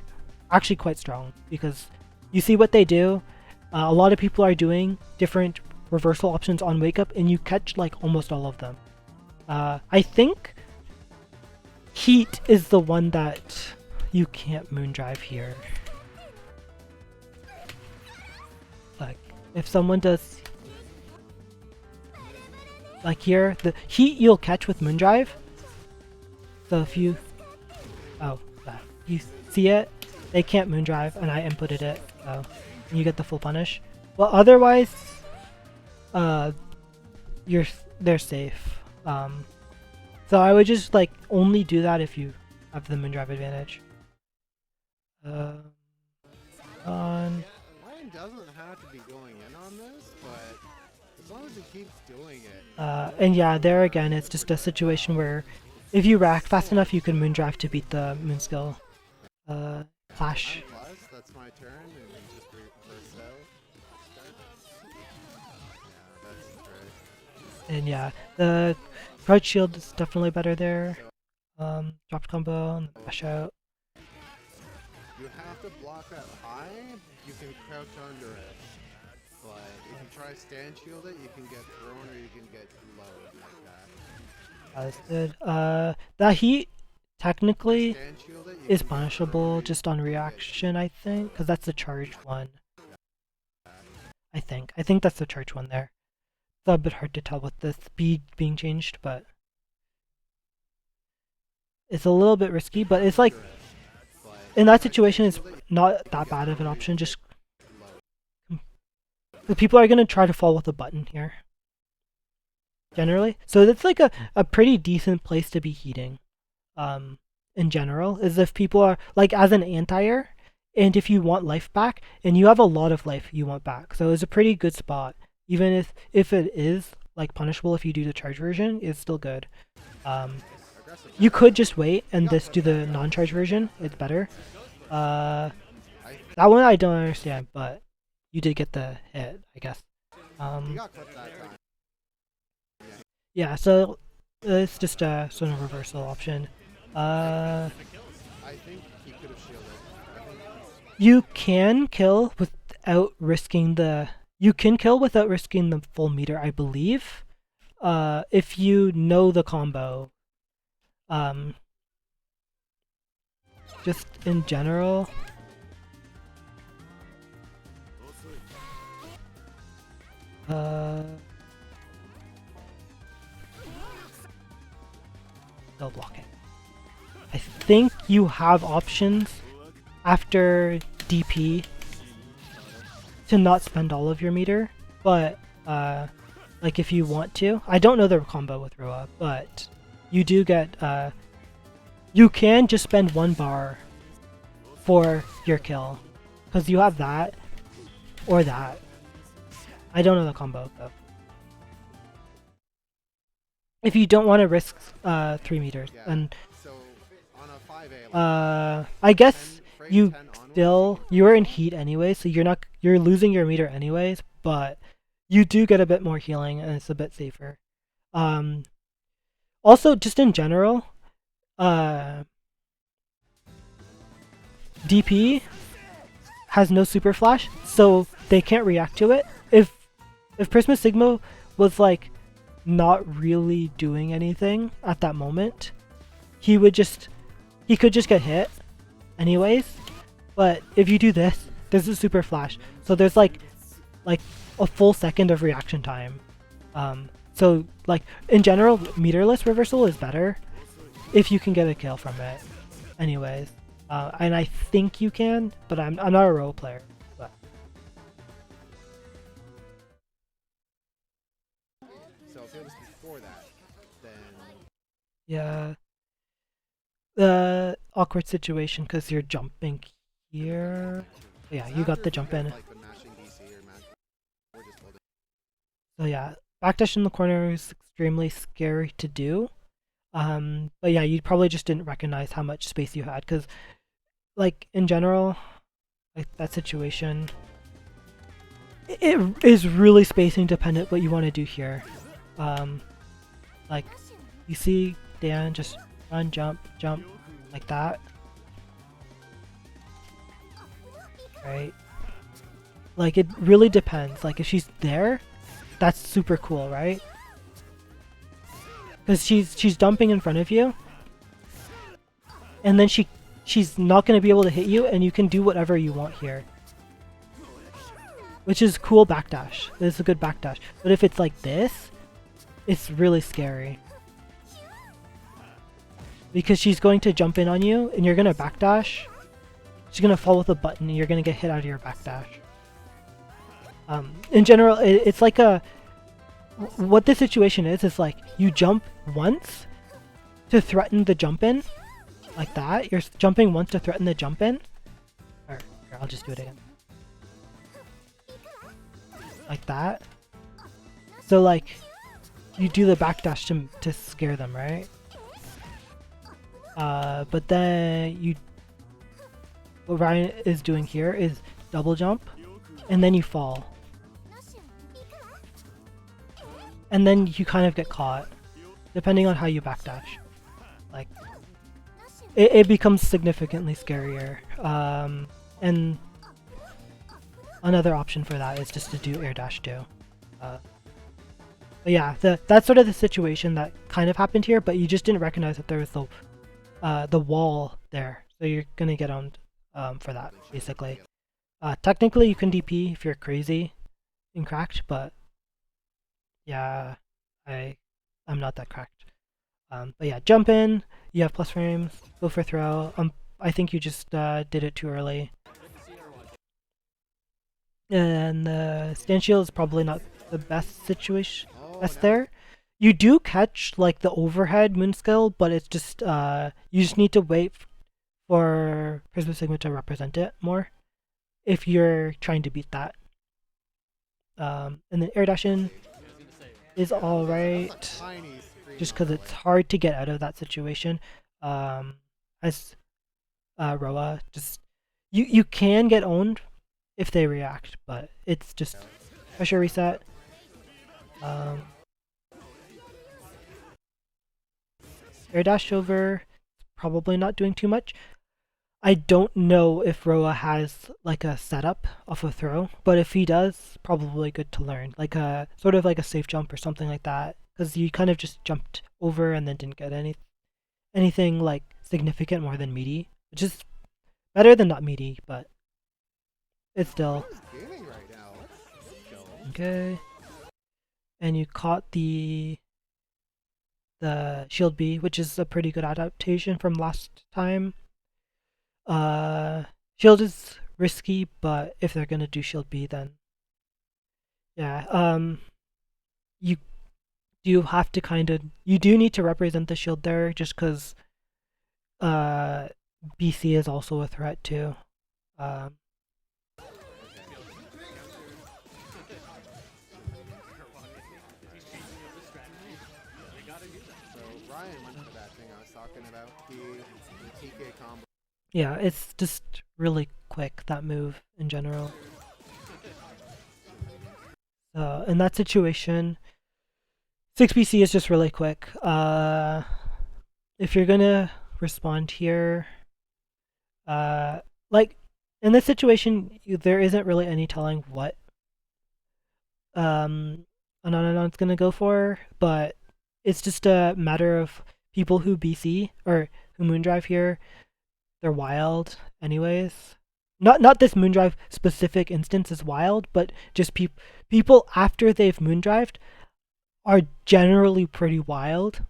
actually quite strong because you see what they do. A lot of people are doing different reversal options on wake up and you catch like almost all of them. I think Heat is the one that you can't Moondrive here. Like if someone does like here, the Heat you'll catch with Moondrive. So if you you see it, they can't Moondrive and I inputted it, so you get the full punish. Well, otherwise, they're safe. So I would just like only do that if you have the Moondrive advantage. Mine doesn't have to be going in on this, but as long as it keeps doing it. And yeah, there again, it's just a situation where if you rack fast enough, you can Moondrive to beat the Moon skill. Clash. Plus, that's my turn, and then just reverse out. Yeah, that's great. And yeah, the Crouch Shield is definitely better there. Dropped combo and dash out. You have to block up high, you can crouch under it. But if you try stand shield it, you can get thrown or you can get low like that. That's good. That Heat technically Stand shield it, you is can get punishable thrown, just on reaction, I think, because that's the charge one. I think that's the charge one there. It's a bit hard to tell with the speed being changed, but it's a little bit risky. But it's like in that situation, it's not that bad of an option. Just the people are gonna try to follow the button here, generally. So that's like a pretty decent place to be heating. In general, is if people are like as an anti-air, and if you want life back, and you have a lot of life you want back, so it's a pretty good spot. Even if it is like punishable if you do the charge version, it's still good. You could just wait and just do the non-charge version. It's better. That one I don't understand, but you did get the hit, I guess. You got clipped that time. Yeah, so it's just a sort of reversal option. I think he could have shielded. You can kill without risking the You can kill without risking the full meter, I believe. If you know the combo. Just in general. No blocking. I think you have options after DP to not spend all of your meter, but like if you want to. I don't know the combo with Roa, but you do get you can just spend 1 bar for your kill, because you have that or that. I don't know the combo though. If you don't want to risk 3 meters, Yeah. and So on a 5A, I guess frame you 10 onwards, still, you're in heat anyway, so you're losing your meter anyways, but you do get a bit more healing and it's a bit safer. Also, just in general, DP has no super flash, so they can't react to it. If PrismaSigma was like not really doing anything at that moment, he could just get hit anyways. But if you do this, there's a super flash, so there's like a full second of reaction time. So like in general, meterless reversal is better if you can get a kill from it anyways. And I think you can, but I'm not a role player. But so if it was before that, then yeah, the awkward situation because you're jumping here. Yeah, you got the jump in. like the mashing DC or mashing, we're just holding. So yeah, backdash in the corner is extremely scary to do. But yeah, you probably just didn't recognize how much space you had, because like in general, like that situation, it is really spacing dependent what you want to do here. Like you see Dan just run, jump, jump like that, right? Like it really depends. Like if she's there, that's super cool, right? Because she's dumping in front of you, and then she's not going to be able to hit you, and you can do whatever you want here, which is cool backdash. It's a good backdash. But if it's like this, it's really scary, because she's going to jump in on you, and you're going to backdash. She's going to fall with a button, and you're going to get hit out of your backdash. In general, it's like a... What the situation is like you jump once to threaten the jump in, like that. You're jumping once to threaten the jump in. Or here, I'll just do it again. Like that. So like you do the backdash to scare them, right? But then what Ryan is doing here is double jump, and then you fall. And then you kind of get caught, depending on how you backdash. Like, it becomes significantly scarier. And another option for that is just to do air dash too. But yeah, that's sort of the situation that kind of happened here, but you just didn't recognize that there was the wall there, so you're gonna get owned for that basically. Technically, you can DP if you're crazy and cracked, but yeah, I'm not that cracked. But yeah, jump in, you have plus frames, go for throw. I think you just did it too early. And the stand shield is probably not the best situation there. You do catch like the overhead moon skill, but it's just you just need to wait for PrismaSigma to represent it more if you're trying to beat that. And then air dash in is alright, just because it's hard to get out of that situation. As Roa, just you can get owned if they react, but it's just pressure reset. Air dash over, probably not doing too much. I don't know if Roa has like a setup off a throw, but if he does, probably good to learn. Like a sort of like a safe jump or something like that, because you kind of just jumped over and then didn't get anything like significant more than meaty, which is better than not meaty, but it's still Gaming right now. Let's go. okay. And you caught the shield B, which is a pretty good adaptation from last time. Shield is risky, but if they're gonna do shield B, then yeah. You do have to you do need to represent the shield there, just because BC is also a threat too. Um, So Ryan went for that thing I was talking about, the TK combo. yeah, it's just really quick, that move in general. In that situation, 6BC is just really quick. If you're gonna respond here, like in this situation, there isn't really any telling what Anononon's gonna go for, but it's just a matter of people who BC or who Moondrive here. They're wild, anyways. Not this Moondrive specific instance is wild, but just people after they've Moondrived are generally pretty wild.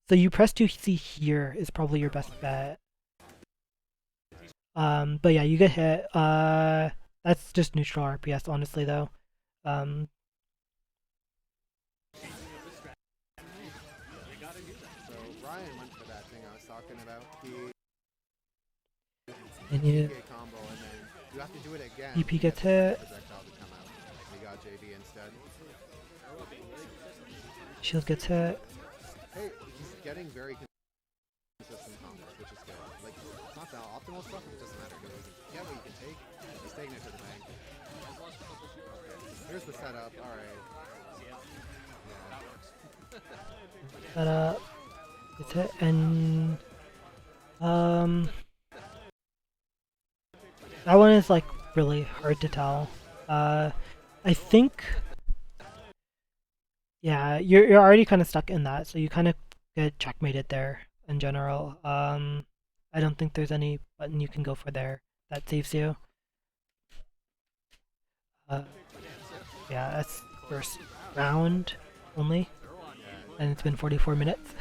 So you press 2C here is probably your best bet. But yeah, you get hit. That's just neutral RPS, honestly, though. So Ryan went for that thing I was talking about, the And you TK combo, and then you have to do it again. EP to gets get the hit. projectile to come out. We got JB instead. Shield gets hit. Hey, he's getting very consistent combos, which is good. Like, it's not the optimal stuff, it doesn't matter. You get what you can take. He's taking it to the bank. Here's the setup. Alright. Setup. Gets hit. And that one is like really hard to tell. I think, yeah, you're already kind of stuck in that, so you kind of get checkmated there in general. I don't think there's any button you can go for there that saves you. Yeah, that's first round only, and it's been 44 minutes.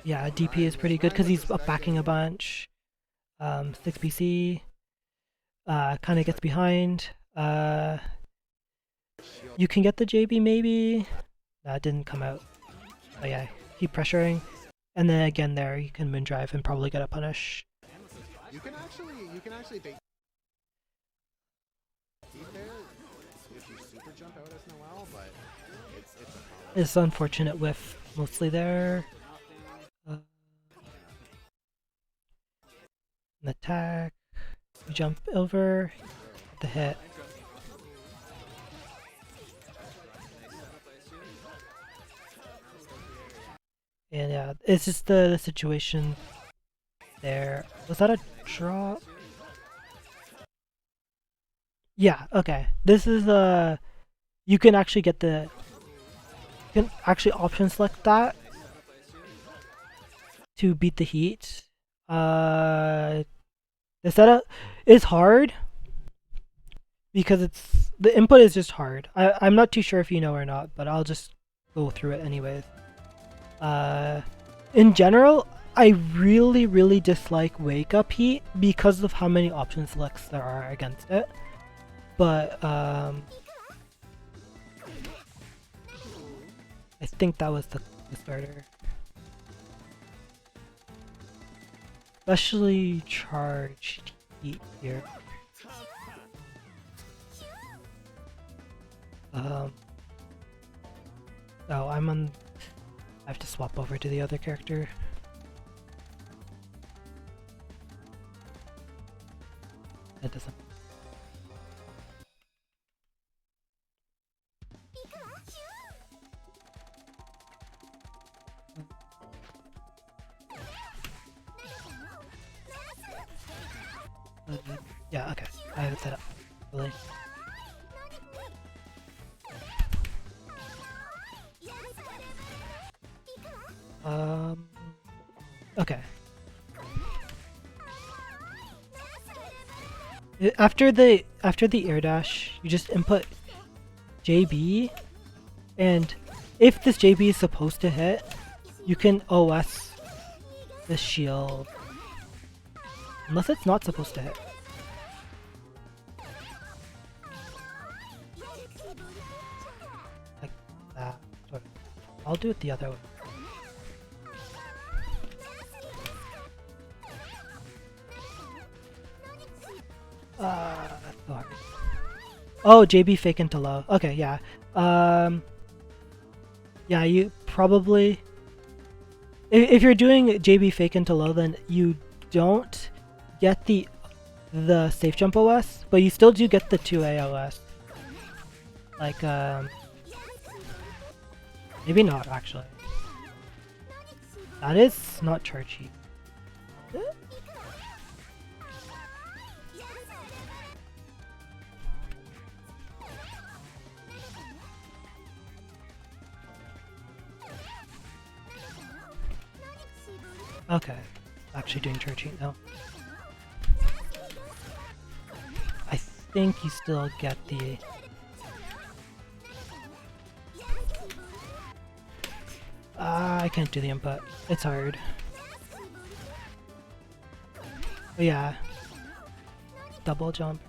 Yeah, DP is pretty good because he's up backing a bunch. 6BC kind of gets behind. You can get the JB maybe. That didn't come out. But yeah, keep pressuring. And then again there, you can Moondrive and probably get a punish. You can actually bait there if you super jump out as Noel, but it's a problem. It's unfortunate whiff mostly there. An attack. You jump over. Get the hit. And yeah, it's just the situation there. Was that a drop? Yeah, okay. This is you can actually get you can actually option select that to beat the heat. The setup is hard because the input is just hard. I'm not too sure if you know or not, but I'll just go through it anyways. In general, I really dislike Wake Up Heat because of how many option selects there are against it. But I think that was the starter. Especially charged heat here. Oh, I'm on. I have to swap over to the other character. That doesn't. Yeah, okay. I have it set up. Really. Okay. After the air dash, you just input JB, and if this JB is supposed to hit, you can OS the shield. Unless it's not supposed to hit. Like that. Sort of. I'll do it the other way. Sorry. Oh, JB fake into low. Okay, yeah. Yeah, you probably... If you're doing JB fake into low, then you don't get the safe jump OS, but you still do get the 2A OS. Like, maybe not, actually. That is not chargey. Okay, actually doing chargey now. I think you still get the... I can't do the input. It's hard. But yeah. Double jump.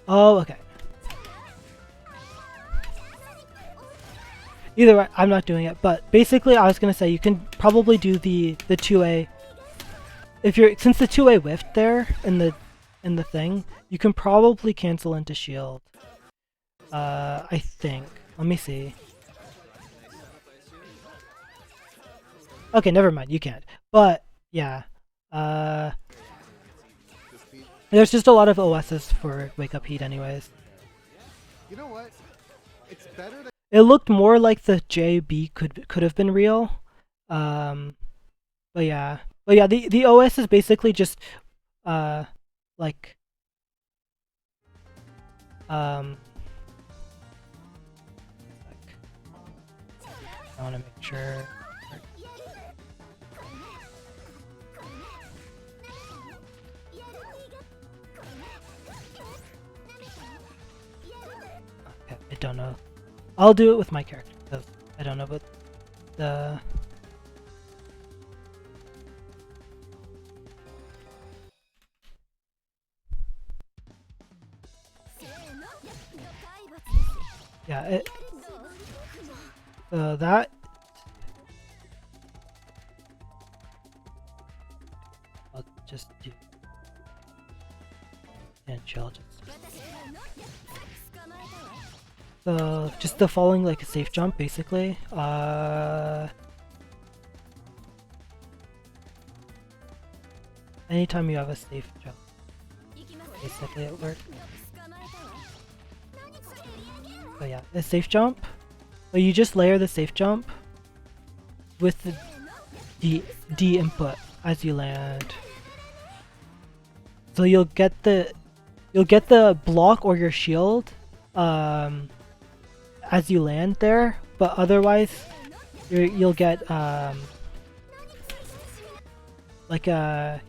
Oh, okay. Either way, I'm not doing it, but basically I was gonna say you can probably do the 2A. If you're, since the 2A whiffed there in the thing, you can probably cancel into shield. I think. Let me see. Okay, never mind, you can't. But yeah. There's just a lot of OSs for Wake Up Heat anyways. You know what? It's better to... It looked more like the JB could have been real. But yeah. But yeah, the OS is basically just like I want to make sure. Okay, I don't know. I'll do it with my character because I don't know about the... Yeah, it... that... I'll just do... And chill, just... just the falling like a safe jump, basically. Anytime you have a safe jump, basically it works. But yeah, the safe jump. But you just layer the safe jump with the D input as you land. So you'll get the block or your shield as you land there, but otherwise you'll get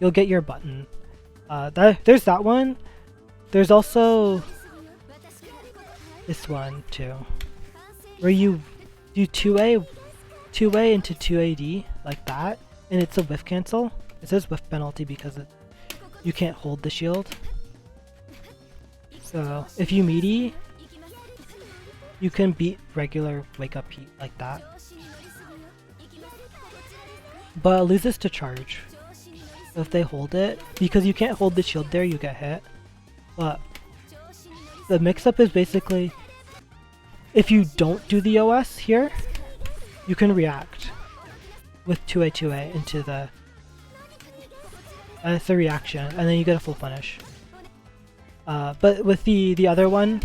you'll get your button. There's that one. There's also this one too, where you do 2A into 2AD like that, and it's a whiff cancel. It says whiff penalty because you can't hold the shield. So if you meaty, you can beat regular Wake Up Heat like that. But it loses to charge. So if they hold it, because you can't hold the shield there, you get hit. But the mix-up is basically, if you don't do the OS here, you can react with 2A into the... it's a reaction, and then you get a full punish. But with the other one,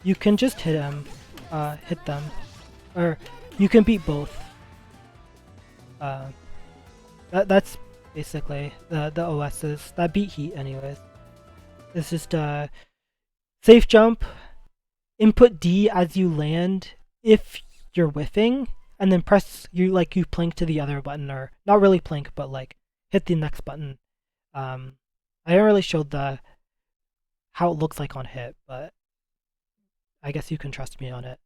you can just hit them, or you can beat both. That's basically the OSs that beat heat anyways. It's just safe jump, input D as you land if you're whiffing, and then press you plank to the other button, or not really plank, but like hit the next button. I didn't really show the how it looks like on hit, but I guess you can trust me on it.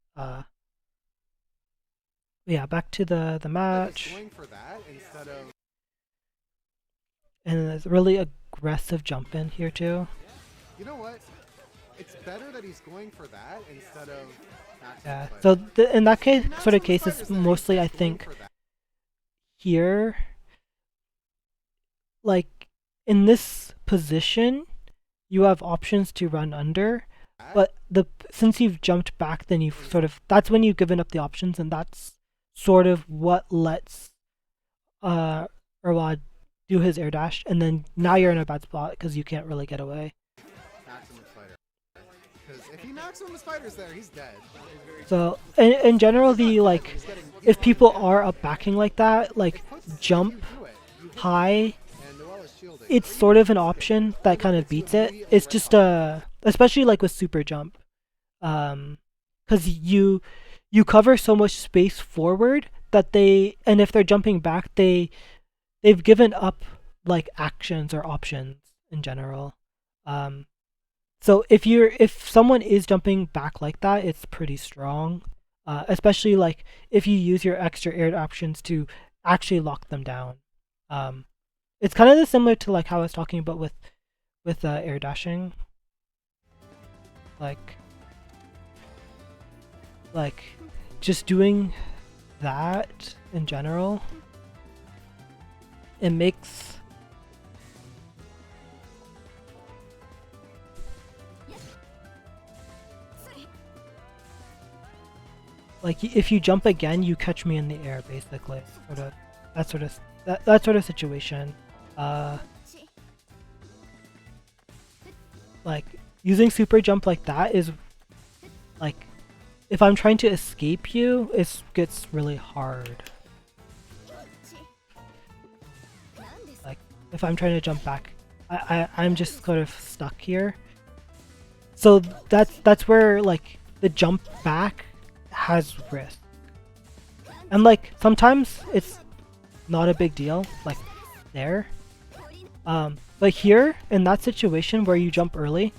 Yeah, back to the match. Going for that instead of... And there's really aggressive jump in here too. You know what? It's better that he's going for that instead of... Yeah. So in that case, sort of case, it's mostly I think here, like in this position, you have options to run under, but since you've jumped back, then you've that's when you've given up the options, and that's sort of what lets Irwad do his air dash, and then now you're in a bad spot because you can't really get away. Maximum spider. Because if he maximum spiders there, he's dead. So in general, if people are up backing like that, like jump high, it's sort of an option that kind of beats it. It's just especially like with super jump, because you cover so much space forward that and if they're jumping back, they've given up like actions or options in general. So if someone is jumping back like that, it's pretty strong. Especially like if you use your extra air options to actually lock them down. It's kind of similar to like how I was talking about with air dashing. Like just doing that in general, it makes like if you jump again, you catch me in the air, basically. That sort of situation. Like using super jump like that is like if I'm trying to escape you, it gets really hard. Like if I'm trying to jump back, I'm just sort of stuck here. So that's where like the jump back has risk, and like sometimes it's not a big deal, like there. But here in that situation where you jump early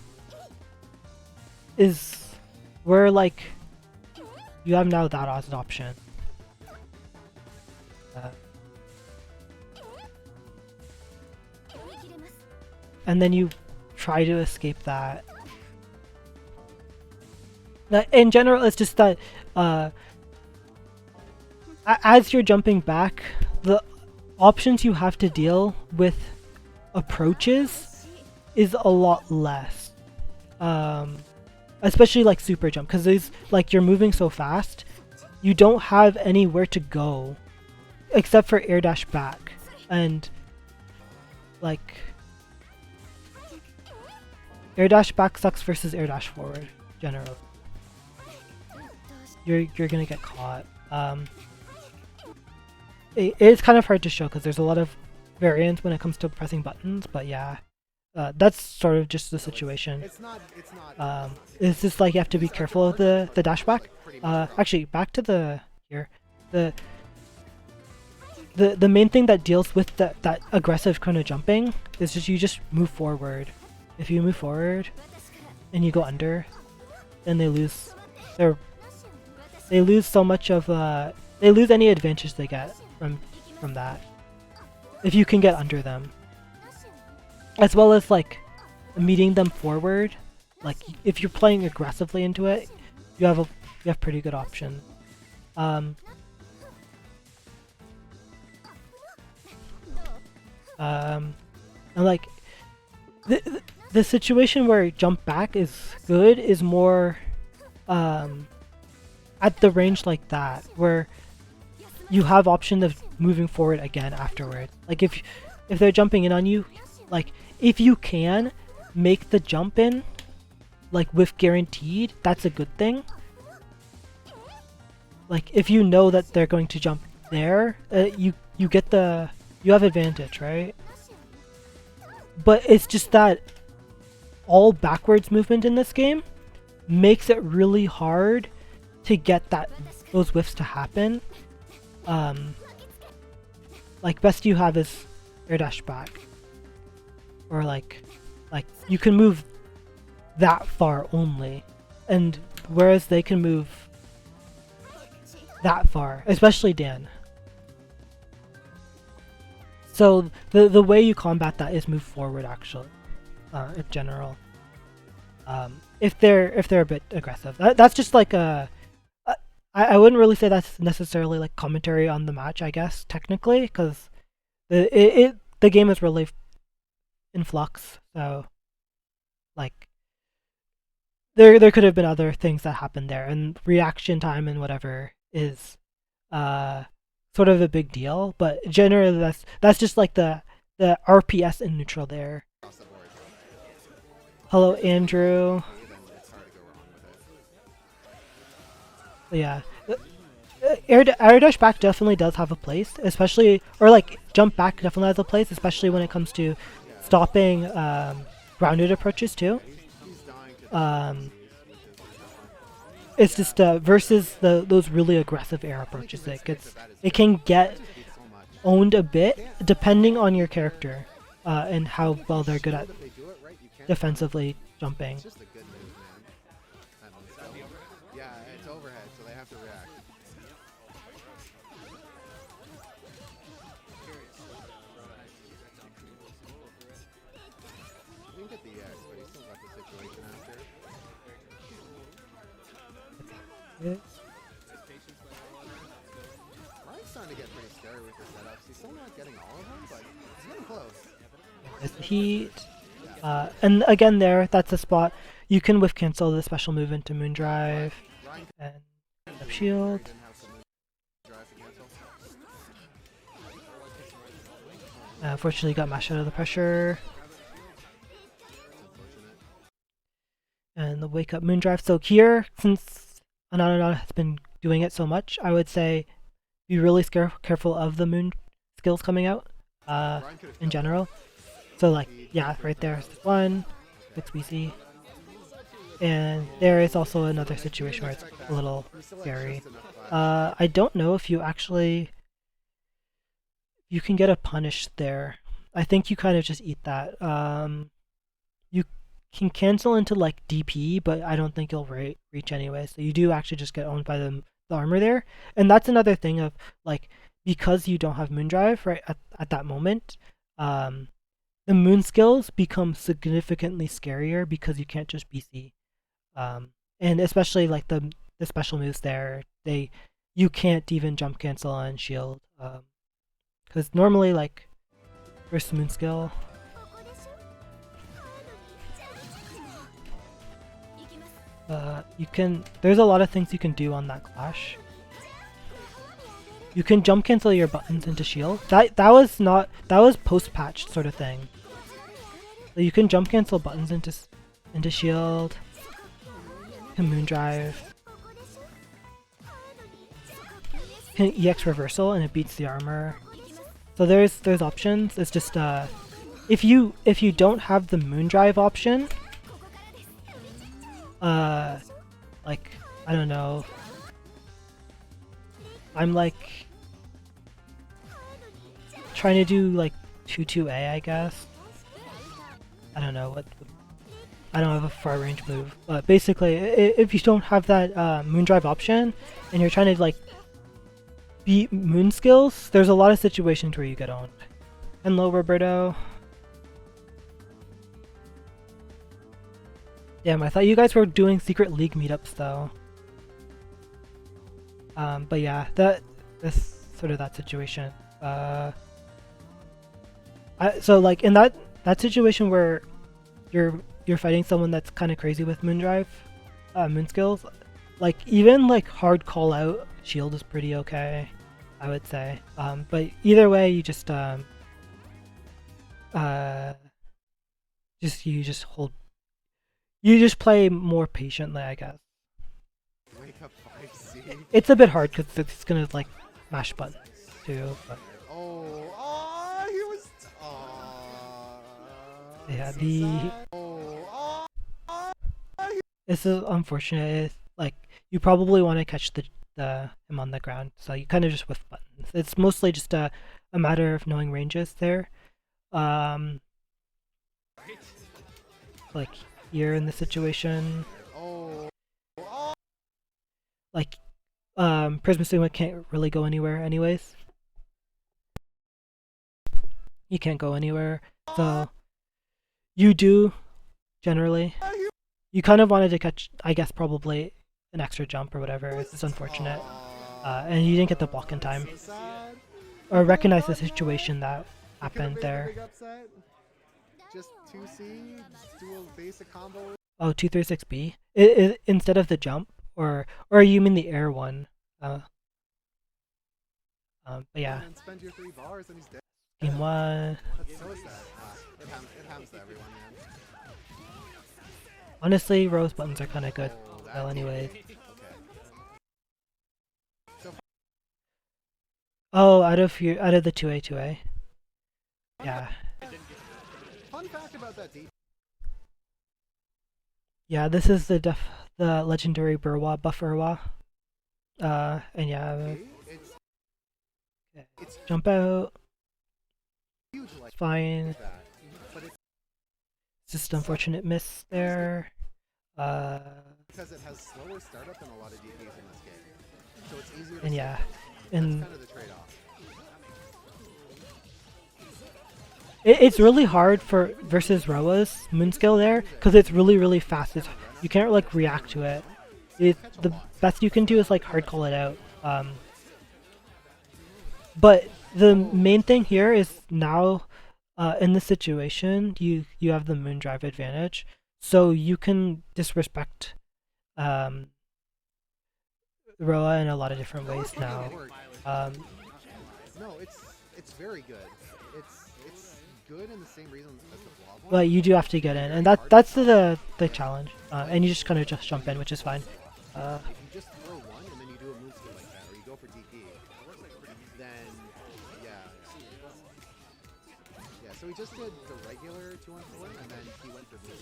is where like you have now that as an option. And then you try to escape that. In general, it's just that as you're jumping back, the options you have to deal with approaches is a lot less. Especially like super jump, because like you're moving so fast, you don't have anywhere to go except for air dash back, and like air dash back sucks versus air dash forward generally. You're gonna get caught. It's kind of hard to show because there's a lot of variance when it comes to pressing buttons, but yeah, that's sort of just the situation. It's just like you have to be careful of the dash back. Actually, back to the main thing that deals with that aggressive kind of jumping is just you just move forward. If you move forward and you go under, then they lose so much of they lose any advantage they get from that. If you can get under them, as well as like meeting them forward, like if you're playing aggressively into it, you have pretty good options. And like the situation where jump back is good is more at the range like that, where you have option of moving forward again afterward. Like if they're jumping in on you, like if you can make the jump in like with guaranteed, that's a good thing. Like if you know that they're going to jump there, you get the you have advantage, right? But it's just that all backwards movement in this game makes it really hard to get those whiffs to happen. Like best you have is air dash back, or like you can move that far only, and whereas they can move that far, especially Dan. So the way you combat that is move forward actually, in general. If they're a bit aggressive, that's just like I wouldn't really say that's necessarily like commentary on the match, I guess technically, because the game is really in flux. So like there could have been other things that happened there, and reaction time and whatever is sort of a big deal. But generally that's just like the RPS in neutral there. Hello, Andrew. Yeah, air dash back definitely does have a place, especially, or like jump back definitely has a place, especially when it comes to stopping grounded approaches too. It's just versus those really aggressive air approaches, it can get owned a bit depending on your character and how well they're good at defensively jumping. Yeah, it's overhead, so they have to react. You didn't get the X, but he still got the situation after. Ryan's starting to get pretty scary with his setups. He's still not getting all of them, but he's getting close. There's the heat. And again that's a spot you can whiff cancel the special move into Moondrive and up shield. Unfortunately got mashed out of the pressure. And the wake up Moondrive. So here, since Anonanon has been doing it so much, I would say be really careful of the moon skills coming out in general. So like, yeah, right there's one, it's BC. And there is also another situation where it's a little scary. I don't know if you can get a punish there. I think you kind of just eat that. You can cancel into like DP, but I don't think you'll reach anyway. So you do actually just get owned by the armor there. And that's another thing of like, because you don't have Moondrive right at that moment, the moon skills become significantly scarier because you can't just BC. And especially like the special moves there, you can't even jump cancel and shield. Because normally like first moon skill, there's a lot of things you can do on that clash. You can jump cancel your buttons into shield. That was post patch sort of thing. So you can jump cancel buttons into shield, to Moondrive, can EX reversal and it beats the armor. So there's options. It's just if you don't have the Moondrive option, like I don't know. I'm like trying to do like 2-2A, I guess. I don't know what. I don't have a far range move, but basically, if you don't have that Moondrive option and you're trying to like beat moon skills, there's a lot of situations where you get owned. Hello, Roberto. Damn, I thought you guys were doing Secret League meetups though. But yeah, that's sort of that situation. So like in that situation where you're fighting someone that's kind of crazy with Moondrive, moon skills, like even like hard call out shield is pretty okay, I would say. But either way, you just you just play more patiently, I guess. Wake up 5C. It's a bit hard because it's gonna like mash buttons too. But. Oh, Yeah, this is unfortunate. Like, you probably want to catch the him on the ground, so you kind of just whiff buttons. It's mostly just a matter of knowing ranges there. Um, like here in the situation, like PrismaSigma can't really go anywhere anyways. You can't go anywhere, so you do generally. You kind of wanted to catch, I guess, probably an extra jump or whatever. It's unfortunate, and you didn't get the block in time, or recognize the situation that happened there. Just 2C, do a basic combo. Oh, 236B. Instead of the jump, or you mean the air one? But yeah. And spend your 3 bars and he's dead. Game 1. That's so sad. It happens to everyone, man. Honestly, rose buttons are kind of good. Well, anyway. Okay. Oh, out of the 2A. Yeah. Fun fact about that deep. Yeah, this is the legendary Burwa buff Urwa. And yeah, It's jump out. huge like Fine. that. But it's Just unfortunate miss there. because it has slower startup than a lot of DPs in this game. So it's easier to And yeah, that's and kind of the trade-off. it's really hard for versus Roa's Moonscale there because it's really fast. You can't like react to it. The best you can do is like hard call it out. But the main thing here is now in this situation you have the Moondrive advantage, so you can disrespect Roa in a lot of different ways now. No, it's very good. It's good in the same reasons as the blob one. But you do have to get in, and that's the challenge. And you just kind of just jump in, which is fine. If you just throw one and then you do a move skill like that, or you go for DP, then yeah. So he just did the regular 2-1-4, and then he went for blue.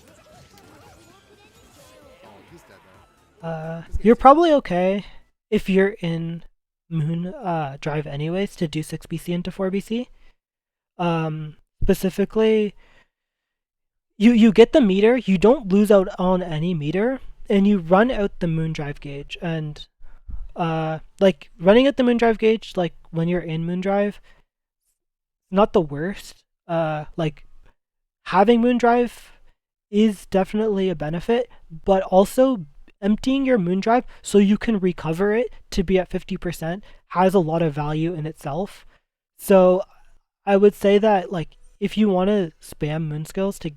Oh, he's dead though. You're probably okay if you're in Moon Drive anyways to do 6BC into 4BC. Specifically, you get the meter, you don't lose out on any meter, and you run out the Moondrive gauge. And like running out the Moondrive gauge, like when you're in Moondrive, not the worst. Like having Moondrive is definitely a benefit, but also emptying your Moondrive so you can recover it to be at 50% has a lot of value in itself. So I would say that like if you want to spam moon skills to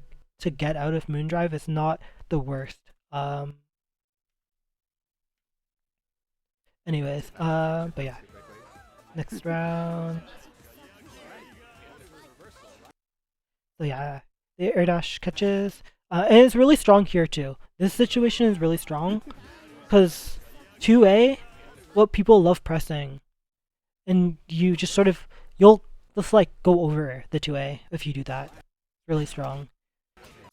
get out of Moondrive, it's not the worst. Anyways, but yeah, next round. So yeah, the air dash catches, and it's really strong here too. This situation is really strong because 2A, what people love pressing, and you just sort of you'll just like go over the 2A if you do that. Really strong.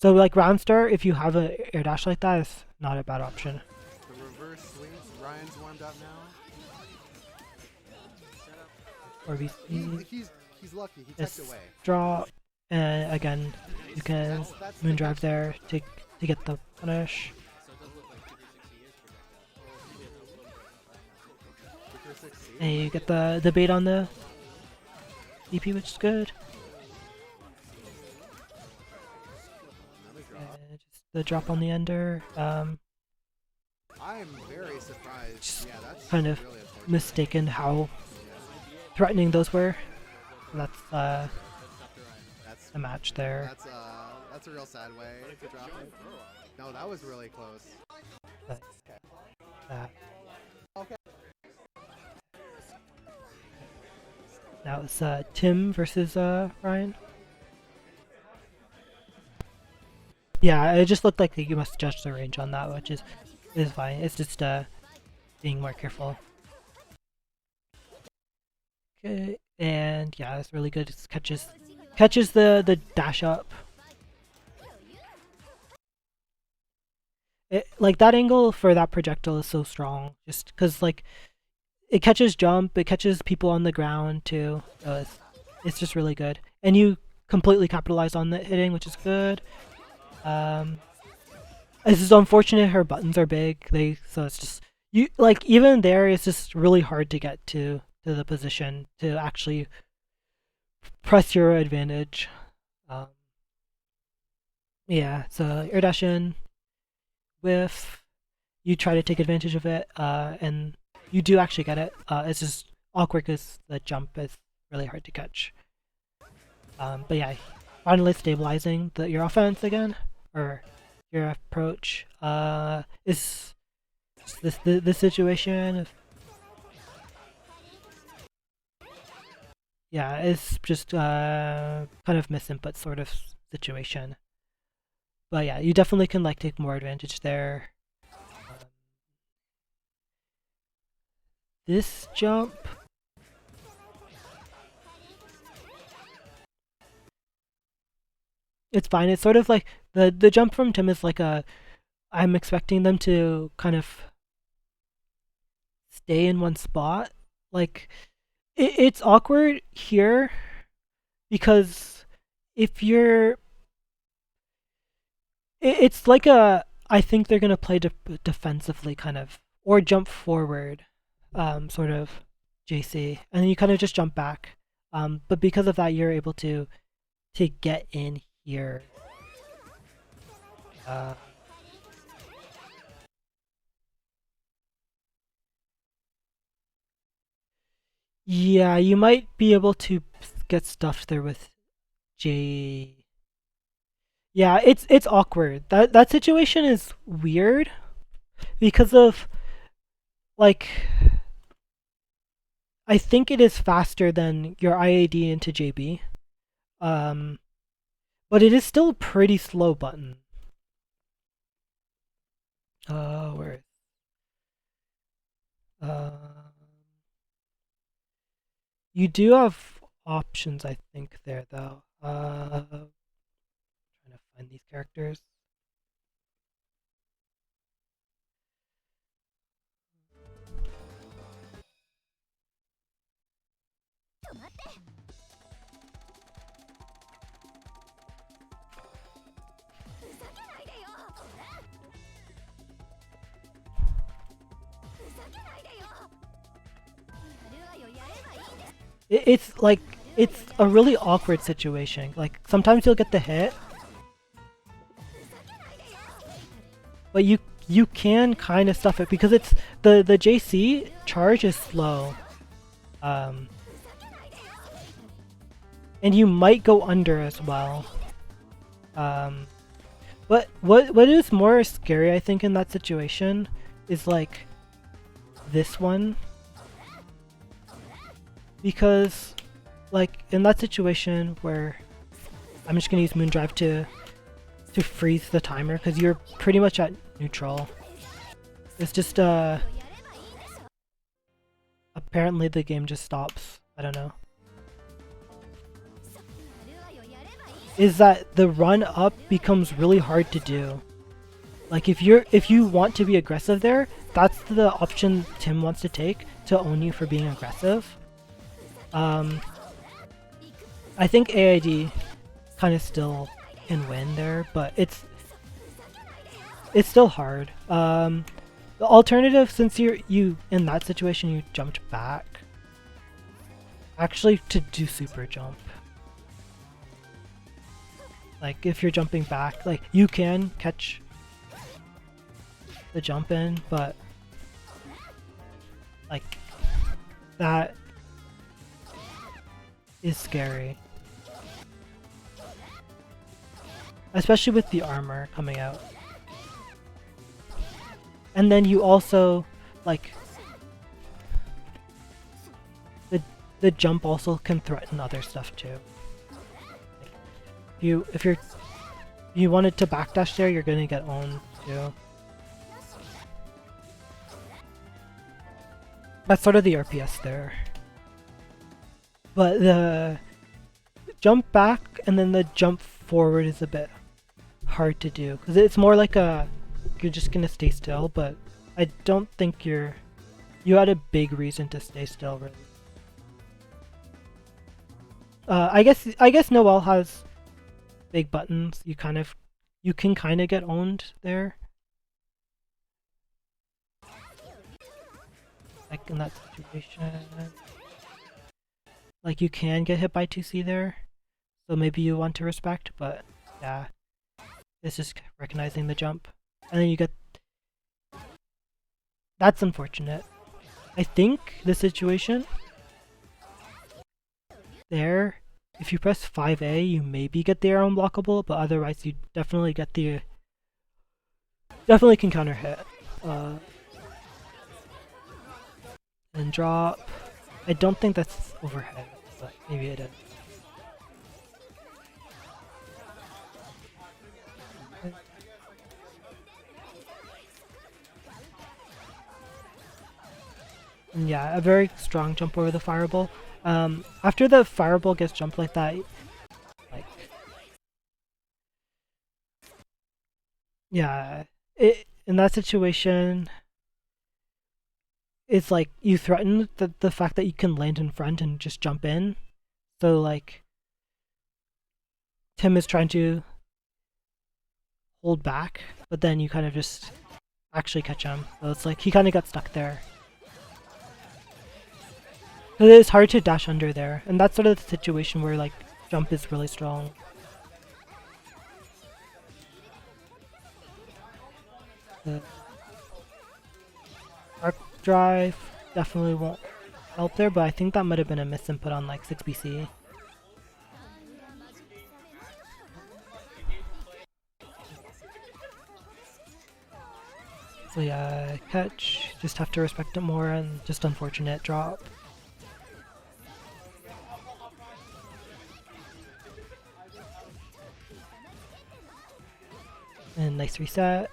So like round start, if you have an air dash like that, it's not a bad option. The reverse swings. Ryan's warmed up now. Or He's lucky. He tucked away. Drop, and again you can Moondrive there to get the punish. And you get the bait on the DP, which is good. Just the drop on the ender. I'm very surprised. Just Yeah, that's kind of really unfortunate. mistaken how threatening those were. That's a match there. That's a real sad way to drop it. No, that was really close. But, Okay. now it's Tim versus Ryan. Yeah, it just looked like you must judge the range on that, which is fine. It's just being more careful. Okay, and yeah, that's really good. It catches the dash up. like that angle for that projectile is so strong, just because like it catches jump, it catches people on the ground too. So it's just really good, and you completely capitalize on the hitting, which is good. It's just unfortunate her buttons are big. So it's just you like even there it's just really hard to get to the position to actually press your advantage. Um, yeah, so air dash in, whiff, you try to take advantage of it, and you do actually get it. It's just awkward because the jump is really hard to catch. But yeah, finally stabilizing your offense again, or your approach. Is this situation? Yeah, it's just kind of misinput sort of situation. But yeah, you definitely can like take more advantage there. This jump, it's fine. It's sort of like the jump from Tim is like I'm expecting them to kind of stay in one spot. Like it's awkward here because if you're it's like I think they're gonna play defensively kind of or jump forward, sort of JC, and then you kind of just jump back. But because of that, you're able to get in here. Yeah, you might be able to get stuffed there with J. Yeah, it's awkward. That situation is weird because of like I think it is faster than your IAD into JB. But it is still a pretty slow button. Where? You do have options, I think, there though. Trying to find these characters. It's like it's a really awkward situation. Like sometimes you'll get the hit, but you can kind of stuff it because it's the JC charge is slow, and you might go under as well. But what is more scary, I think, in that situation is like this one. Because, like, in that situation where I'm just gonna use Moondrive to freeze the timer, because you're pretty much at neutral. It's just, apparently the game just stops. I don't know. Is that the run up becomes really hard to do. Like, if you want to be aggressive there, that's the option Tim wants to take to own you for being aggressive. I think AID kind of still can win there, but it's still hard. The alternative, since you in that situation you jumped back, actually to do super jump. Like if you're jumping back, like you can catch the jump in, but like that is scary. Especially with the armor coming out. And then you also, like, the jump also can threaten other stuff too. If you wanted to backdash there, you're gonna get owned too. That's sort of the RPS there. But the jump back and then the jump forward is a bit hard to do because it's more like a you're just gonna stay still, but I don't think you had a big reason to stay still, really. I guess Noel has big buttons. You can kind of get owned there. Like in that situation, like you can get hit by 2C there, so maybe you want to respect, but yeah, it's just recognizing the jump, and then you get. That's unfortunate. I think the situation there, if you press 5A, you maybe get the air unblockable, but otherwise you definitely get the definitely can counter hit. And drop. I don't think that's overhead, but maybe it is. And yeah, a very strong jump over the fireball. After the fireball gets jumped like that, like, yeah, in that situation, it's like you threaten the fact that you can land in front and just jump in. So like, Tim is trying to hold back, but then you kind of just actually catch him. So it's like he kind of got stuck there. It is hard to dash under there, and that's sort of the situation where like jump is really strong. The arc drive definitely won't help there, but I think that might have been a misinput on like 6BC. So yeah, catch, just have to respect it more, and just unfortunate drop. And nice reset.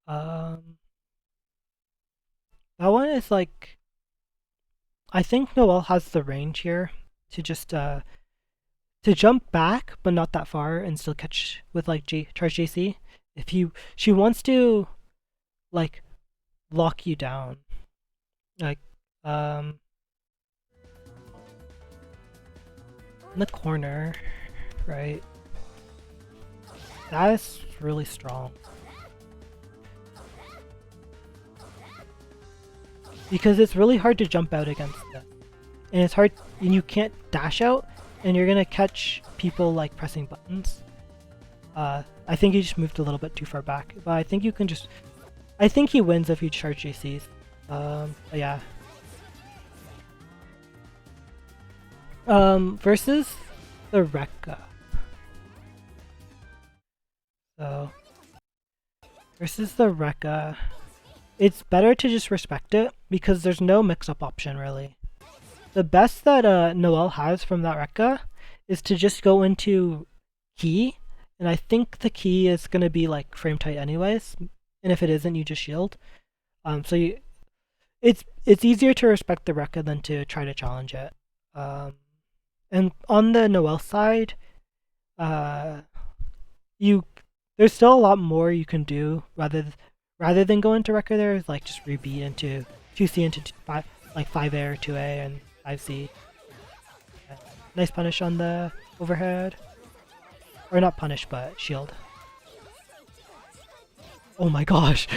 That one is like, I think Noel has the range here to just to jump back, but not that far, and still catch with like charge JC. If she wants to like lock you down, like in the corner, right? That's really strong. Because it's really hard to jump out against this. And it's hard, and you can't dash out, and you're gonna catch people like pressing buttons. I think he just moved a little bit too far back, but I think you can just, I think he wins if you charge JCs. But yeah. Versus the Rekka. So, versus the Rekka, it's better to just respect it because there's no mix-up option really. The best that Noel has from that Rekka is to just go into key, and I think the key is gonna be like frame tight anyways, and if it isn't, you just shield. So it's easier to respect the Rekka than to try to challenge it. And on the Noel side, there's still a lot more you can do rather than go into Rekka there, like just rebeat into 2C into 5A or 2A and 5C. Nice punish on the overhead. Or not punish, but shield. Oh my gosh!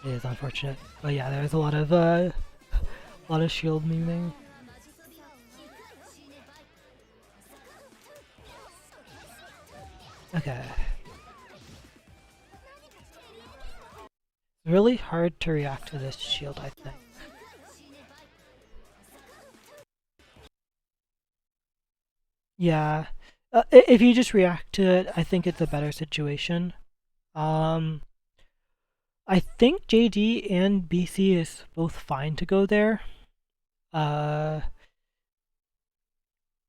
It is unfortunate, but yeah, there's a lot of shield memeing. Okay. Really hard to react to this shield, I think. Yeah, if you just react to it, I think it's a better situation. I think JD and BC is both fine to go there.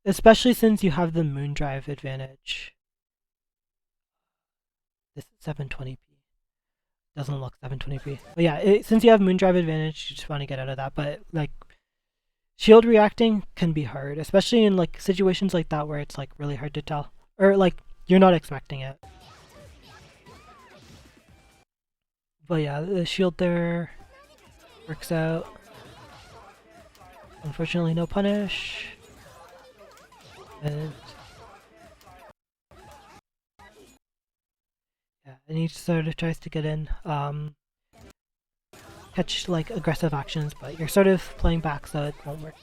Especially since you have the moon drive advantage. This is 720p. doesn't look 720p. But yeah, since you have Moondrive advantage, you just want to get out of that. But like, shield reacting can be hard, especially in like situations like that where it's like really hard to tell, or like you're not expecting it. But yeah, the shield there works out. Unfortunately, no punish. And yeah, and he sort of tries to get in, catch like aggressive actions, but you're sort of playing back, so it won't work.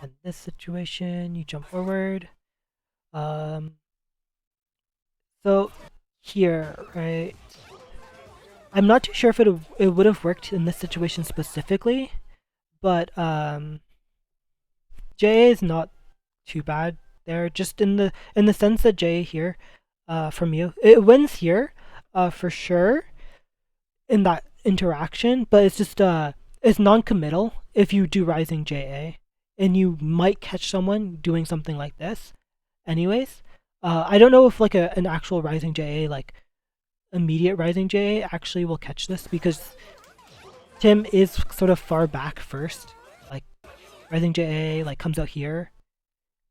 In this situation, you jump forward. So here, right? I'm not too sure if it would have worked in this situation specifically, but JA is not too bad there. Just in the sense that JA here, from you, it wins here, for sure, in that interaction. But it's just it's non-committal if you do rising JA, and you might catch someone doing something like this. Anyways, I don't know if like an actual rising JA, like immediate rising JA, actually will catch this, because Tim is sort of far back first. Like rising JA like comes out here,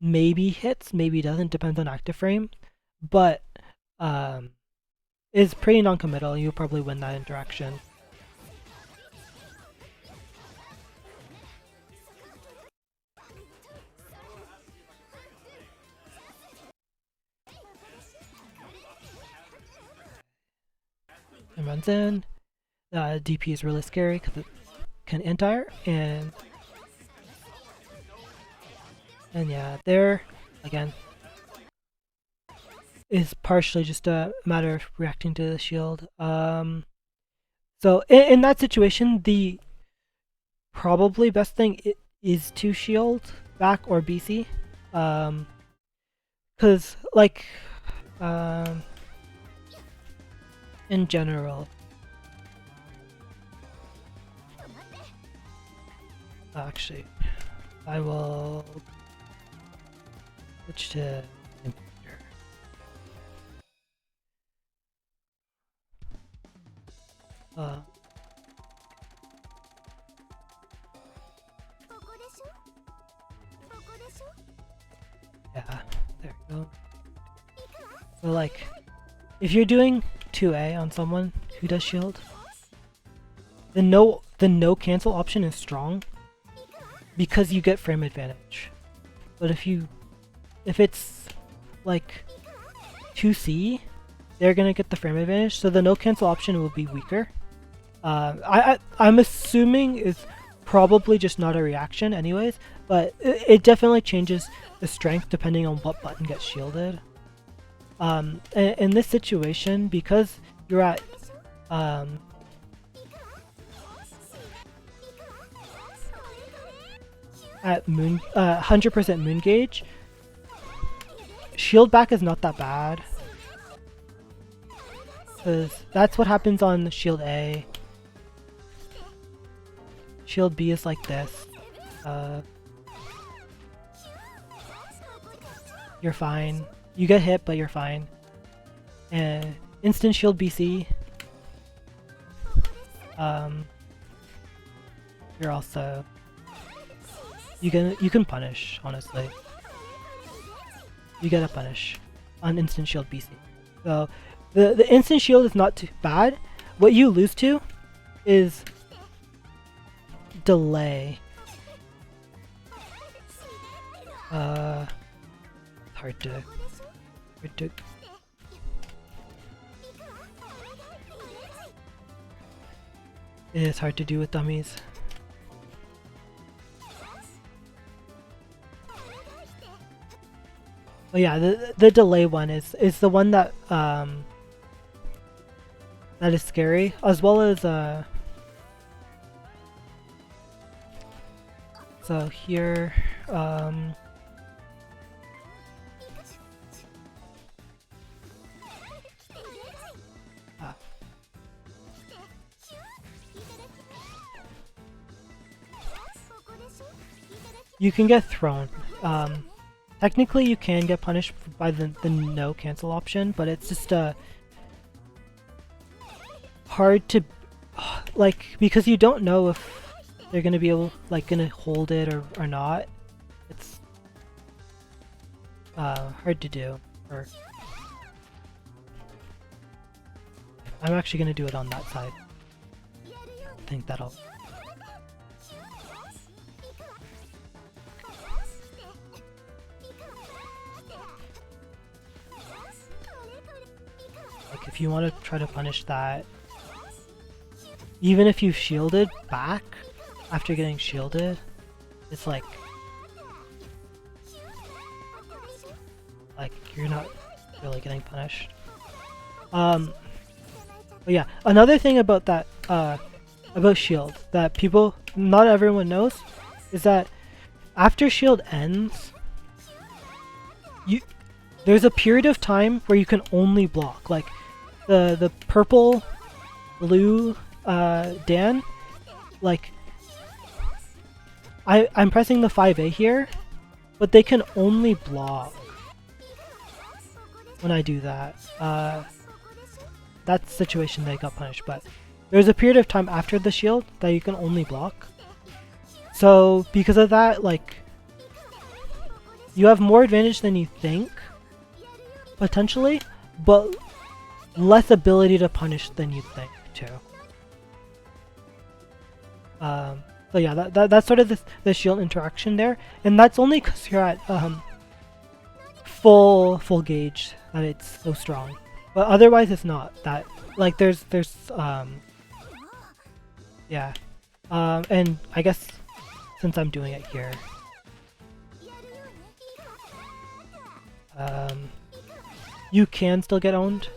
maybe hits, maybe doesn't, depends on active frame, but is pretty non-committal. You'll probably win that interaction. And runs in. DP is really scary because it can anti-air, and yeah, there again is partially just a matter of reacting to the shield. So in that situation, the probably best thing is to shield back or BC, because like in general, actually, I will switch to Impactor. Yeah, there we go. So like, if you're doing 2A on someone who does shield, the no cancel option is strong because you get frame advantage. But if it's like 2C, they're gonna get the frame advantage, so the no cancel option will be weaker. I'm assuming it's probably just not a reaction anyways, but it definitely changes the strength depending on what button gets shielded. In this situation, because you're at moon 100% moon gauge, shield back is not that bad, because that's what happens on shield A. Shield B is like this. You're fine. You get hit, but you're fine. And instant shield BC. You're also you can punish, honestly. You get a punish on instant shield BC. So the instant shield is not too bad. What you lose to is delay. Hard to it is hard to do with dummies. Oh yeah, the delay one is the one that that is scary, as well as so here you can get thrown. technically you can get punished by the no cancel option, but it's just hard to like, because you don't know if they're gonna be able gonna hold it or not. It's hard to do. Or I'm actually gonna do it on that side. I think that'll. Like if you want to try to punish that, even if you shielded back after getting shielded, it's like you're not really getting punished. But yeah, another thing about that about shield that not everyone knows is that after shield ends, there's a period of time where you can only block. Like the purple, blue Dan, like I'm pressing the 5A here, but they can only block when I do that. That's the situation they got punished, but there's a period of time after the shield that you can only block. So because of that, like, you have more advantage than you think, potentially, but less ability to punish than you think too. So yeah, that's sort of the shield interaction there, and that's only because you're at full gauge that it's so strong. But otherwise it's not that, like there's yeah. And I guess since I'm doing it here, you can still get owned.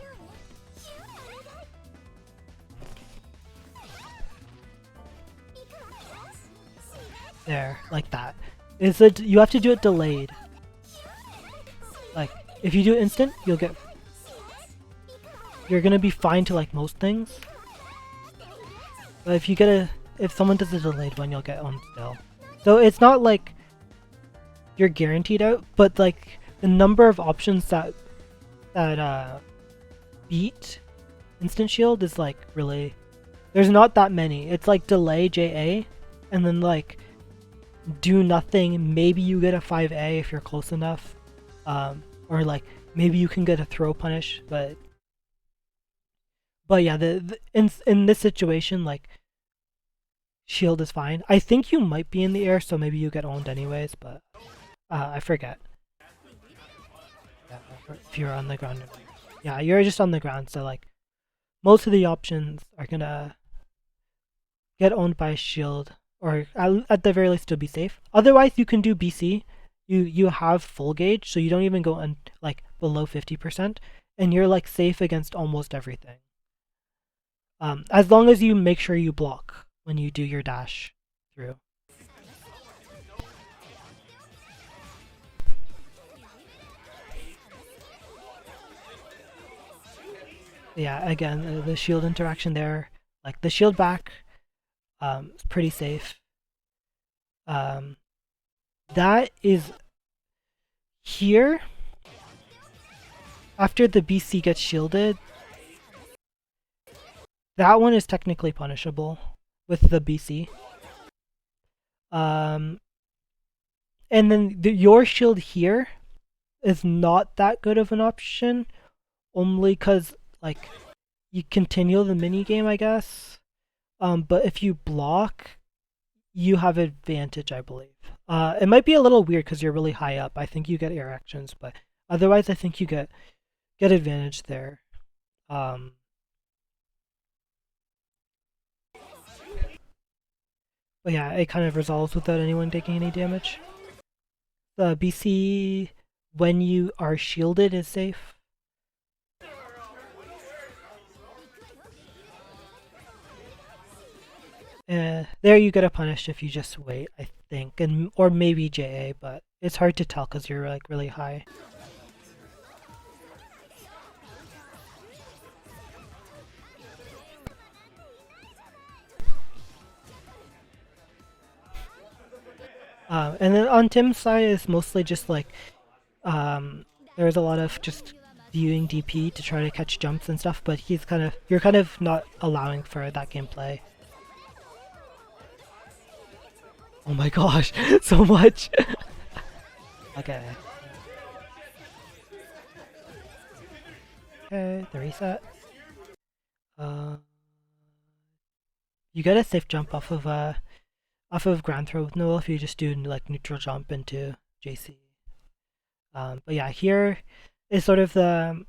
There, like that. You have to do it delayed. Like, if you do it instant, you're gonna be fine to like most things. But if someone does a delayed one, you'll get owned still. So it's not like you're guaranteed out, but like the number of options that beat instant shield is like really, there's not that many. It's like delay JA, and then like do nothing. Maybe you get a 5A if you're close enough, or like maybe you can get a throw punish, but yeah, in this situation, like shield is fine. I think you might be in the air, so maybe you get owned anyways, but I forget. Yeah, if you're on the ground, yeah, you're just on the ground, so like most of the options are gonna get owned by shield, or at the very least to be safe. Otherwise, you can do BC. You have full gauge, so you don't even go like below 50%, and you're like safe against almost everything. As long as you make sure you block when you do your dash through. Yeah, again, the shield interaction there, like the shield back, is pretty safe. That is here. After the BC gets shielded, that one is technically punishable with the BC. And then your shield here is not that good of an option, only because like you continue the mini game, I guess. But if you block, you have advantage, I believe. It might be a little weird because you're really high up. I think you get air actions, but otherwise, I think you get advantage there. But yeah, it kind of resolves without anyone taking any damage. The BC, when you are shielded, is safe. There you get a punish if you just wait, I think, or maybe JA, but it's hard to tell because you're like really high. And then on Tim's side, it's mostly just like there's a lot of just viewing DP to try to catch jumps and stuff, but you're kind of not allowing for that gameplay. Oh my gosh, so much! Okay. Okay, the reset. You get a safe jump off of ground throw with Noel if you just do like neutral jump into JC. But yeah, here is sort of the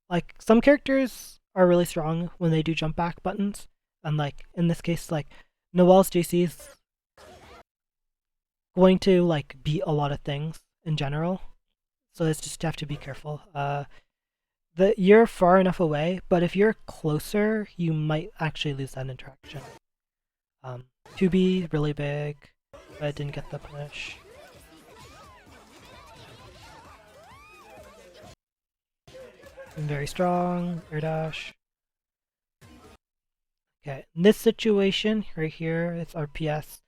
like some characters are really strong when they do jump back buttons, and like in this case, like Noel's JC is going to like beat a lot of things in general, so it's just you have to be careful. You're far enough away, but if you're closer, you might actually lose that interaction. 2B really big, but I didn't get the punish. I'm very strong, air dash. Okay, in this situation right here, it's RPS.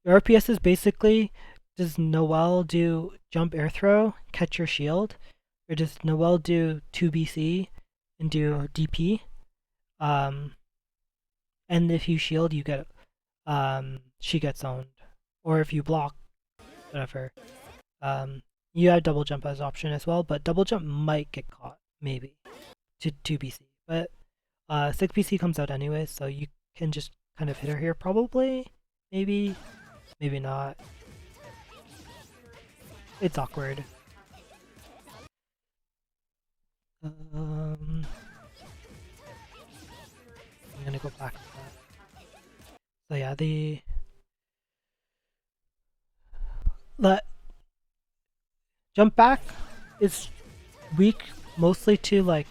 The RPS is basically, does Noel do jump air throw, catch your shield, or does Noel do 2BC and do DP? And if you shield, you get she gets owned, or if you block, whatever. You have double jump as option as well, but double jump might get caught, maybe, to 2BC. But 6BC comes out anyway, so you can just kind of hit her here, probably, maybe not. It's awkward. I'm gonna go back to that. So yeah, the jump back is weak mostly to like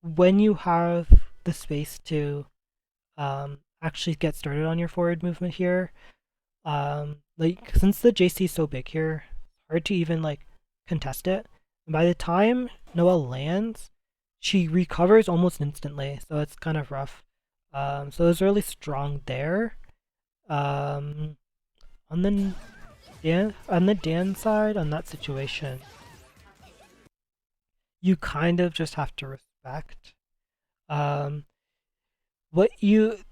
when you have the space to actually get started on your forward movement here. Like since the JC is so big here, it's hard to even like contest it. And by the time Noel lands, she recovers almost instantly, so it's kind of rough. So it's really strong there. On the Dan side, on that situation, you kind of just have to respect. The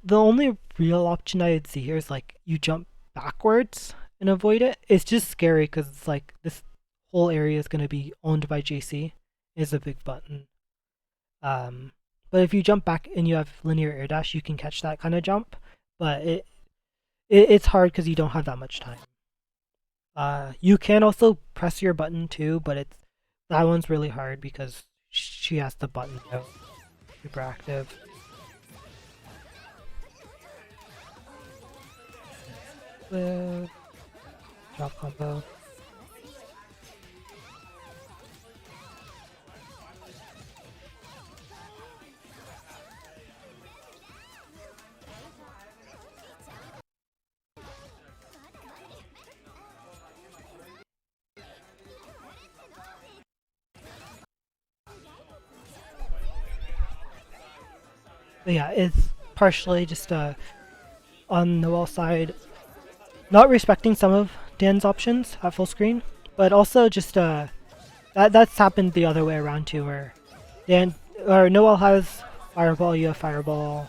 only real option I'd see here is like you jump backwards and avoid it. It's just scary because it's like this whole area is going to be owned by JC. Is a big button. But if you jump back and you have linear air dash, you can catch that kind of jump. But it's hard because you don't have that much time. You can also press your button too, but that one's really hard because she has the button out. Super active. Drop combo. But yeah, it's partially just on Noel's side, not respecting some of Dan's options at full screen, but also just that's happened the other way around too, where Noel has fireball, you have fireball,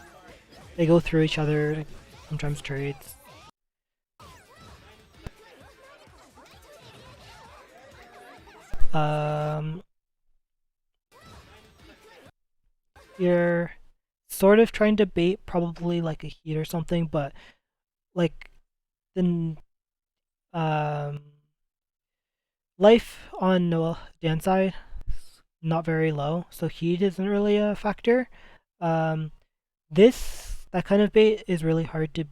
they go through each other, sometimes trades. You're sort of trying to bait probably like a heat or something, but like the life on Dan's side is not very low, so heat isn't really a factor. That kind of bait is really hard to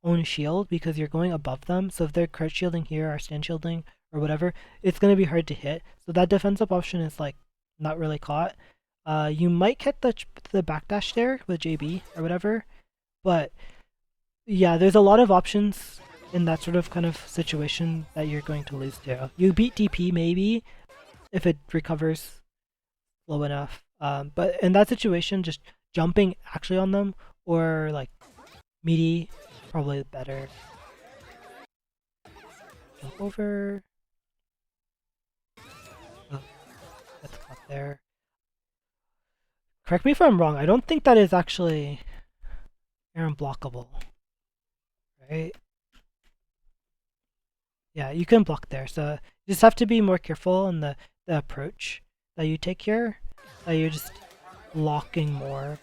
own shield because you're going above them, so if they're crit shielding here or stand shielding or whatever, it's going to be hard to hit. So that defensive option is like not really caught. You might get the backdash there with JB or whatever, but yeah, there's a lot of options in that sort of kind of situation that you're going to lose to. You beat DP maybe if it recovers low enough, but in that situation, just jumping actually on them or like meaty probably better. jump over. Oh, that's not there. Correct me if I'm wrong, I don't think that is actually air unblockable. Right? Yeah, you can block there, so you just have to be more careful in the approach that you take here. That you're just blocking more.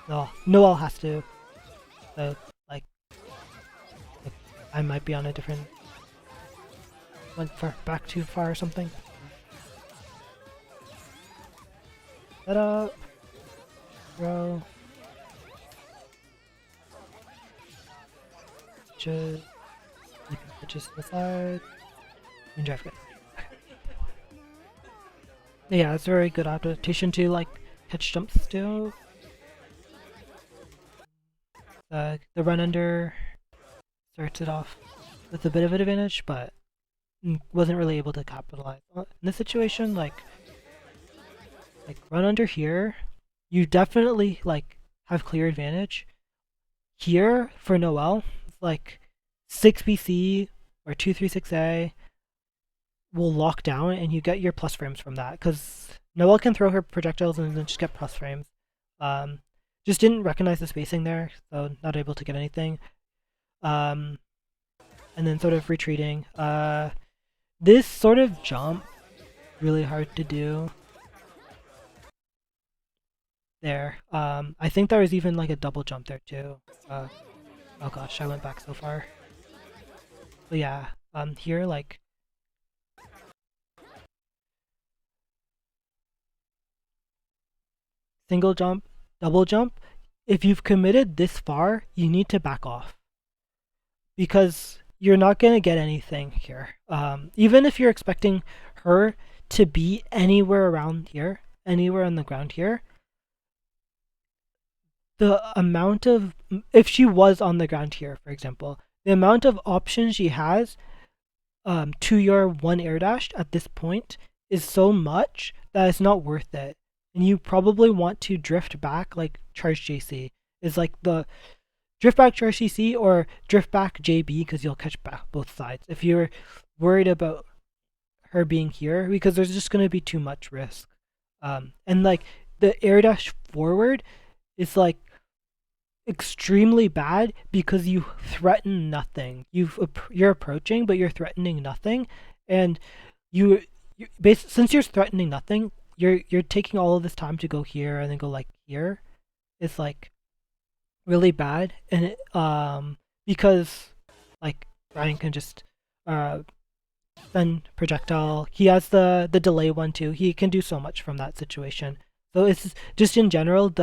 No, Noel has to. So, like, I might be on a different... went back too far or something. Set up. Throw. Just... Just to the side. And drive it. Yeah, it's a very good adaptation to, like, catch jumps too. The run under starts it off with a bit of an advantage, but wasn't really able to capitalize. In this situation, like run under here, you definitely like have clear advantage. Here for Noel, like 6BC or 236A will lock down, and you get your plus frames from that because Noel can throw her projectiles and then just get plus frames. Just didn't recognize the spacing there, so not able to get anything. And then sort of retreating. This sort of jump, really hard to do. There. I think there was even like a double jump there too. Oh gosh, I went back so far. But yeah, here like... single jump, double jump. If you've committed this far, you need to back off. Because you're not going to get anything here. Even if you're expecting her to be anywhere around here, anywhere on the ground here, the amount of... if she was on the ground here, for example, the amount of options she has to your one air dash at this point is so much that it's not worth it. And you probably want to drift back like charge JC. Is like the drift back charge JC or drift back JB, because you'll catch back both sides. If you're worried about her being here, because there's just going to be too much risk. And like the air dash forward is like extremely bad because you threaten nothing. You're approaching, but you're threatening nothing, and since you're threatening nothing, you're taking all of this time to go here and then go like here. It's like really bad, and it, because like Ryan can just send projectile. He has the delay one too. He can do so much from that situation. So it's just in general,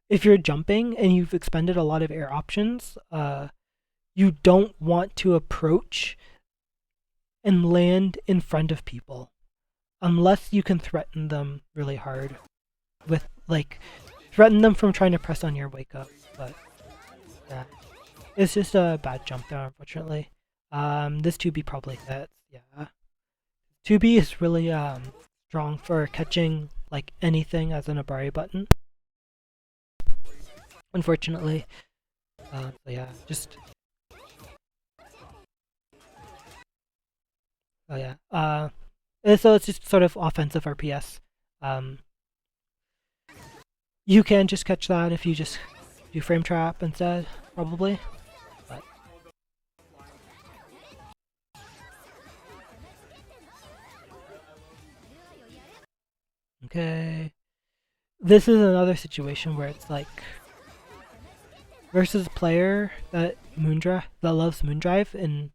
if you're jumping and you've expended a lot of air options, you don't want to approach and land in front of people unless you can threaten them really hard with like threaten them from trying to press on your wake up. But yeah, it's just a bad jump there, unfortunately. This 2B probably hits. Yeah, 2B is really strong for catching like anything as an Abari button, unfortunately. So yeah, just... oh yeah. So it's just sort of offensive RPS. You can just catch that if you just do frame trap instead, probably. But okay. This is another situation where it's like versus a player that loves Moondrive and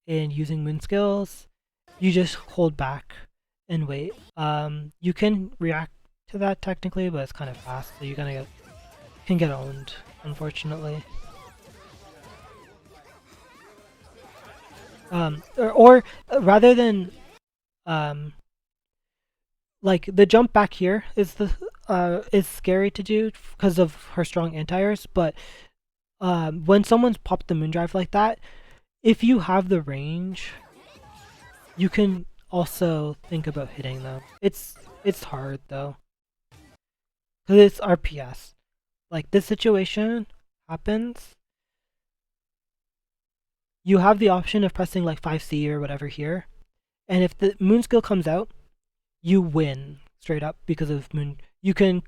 using moon skills, you just hold back and wait. You can react to that technically, but it's kind of fast, so you're gonna can get owned, unfortunately. Or rather than like the jump back here is scary to do because of her strong anti-airs, but when someone's popped the Moondrive like that, if you have the range, you can also think about hitting them. It's hard though, because it's RPS. Like this situation happens, you have the option of pressing like 5C or whatever here, and if the moon skill comes out, you win straight up because of moon. You can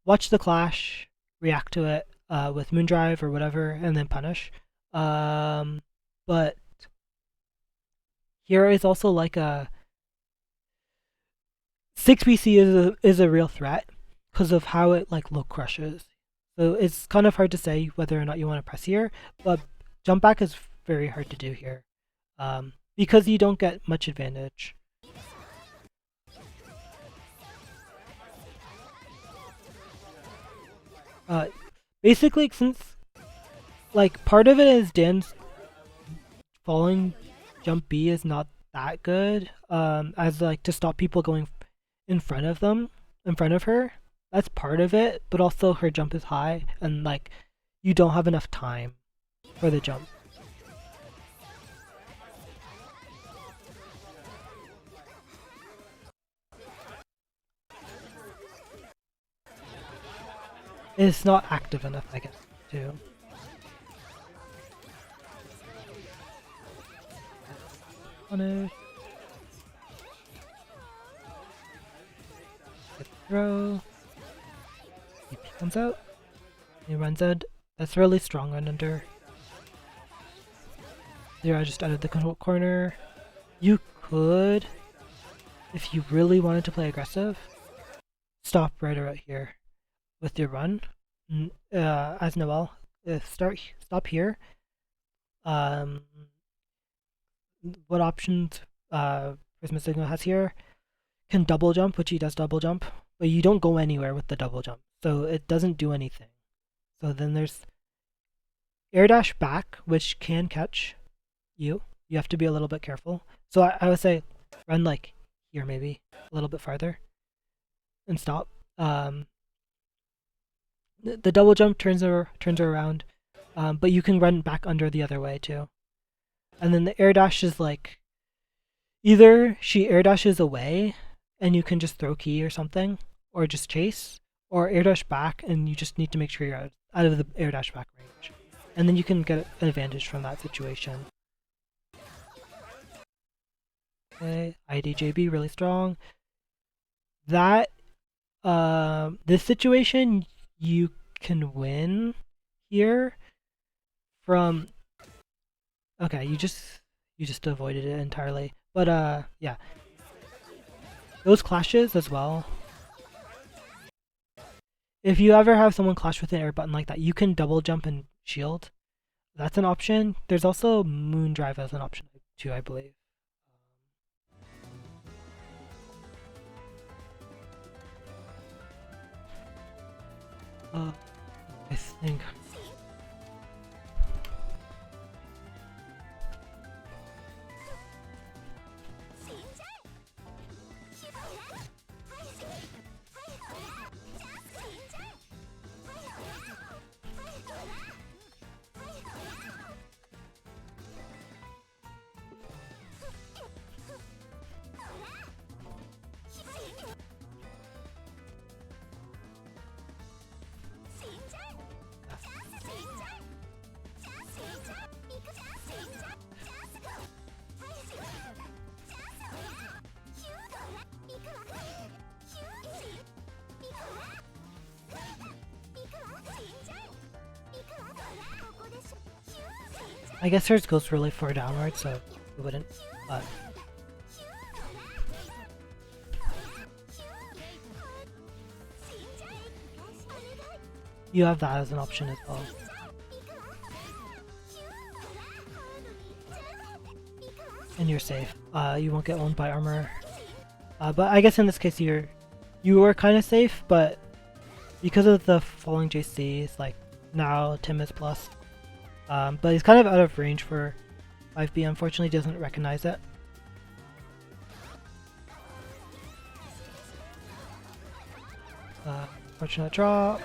watch the clash, react to it with moon drive or whatever, and then punish. But here is also like a 6BC is a real threat because of how it like low crushes. So it's kind of hard to say whether or not you want to press here, but jump back is very hard to do here because you don't get much advantage. Basically, since like part of it is Dan's falling jump B is not that good as like to stop people going in front of her. That's part of it, but also her jump is high and like you don't have enough time for the jump. It's not active enough, I guess, too. Punish. Good throw. EP comes out. He runs out. That's really strong run under. Zero just out of the corner. You could, if you really wanted to play aggressive, stop right around here with your run. As Noel, stop here. What options PrismaSigma has here? Can double jump, which he does double jump, but you don't go anywhere with the double jump, so it doesn't do anything. So then there's air dash back, which can catch you. You have to be a little bit careful. So I would say run like here, maybe a little bit farther, and stop. The double jump turns her around, but you can run back under the other way too. And then the air dash is like either she air dashes away and you can just throw key or something, or just chase, or air dash back and you just need to make sure you're out of the air dash back range. And then you can get an advantage from that situation. Okay, IDJB really strong. That this situation you can win here from okay, you just avoided it entirely. But yeah. Those clashes as well. If you ever have someone clash with an air button like that, you can double jump and shield. That's an option. There's also moon drive as an option too, I believe. I think I guess hers goes really far downward, so it wouldn't, but... You have that as an option as well. And you're safe. You won't get owned by armor. But I guess in this case you were kind of safe, but because of the falling JCs, like now Tim is plus. But he's kind of out of range for 5B, unfortunately doesn't recognize it. Fortunate drop.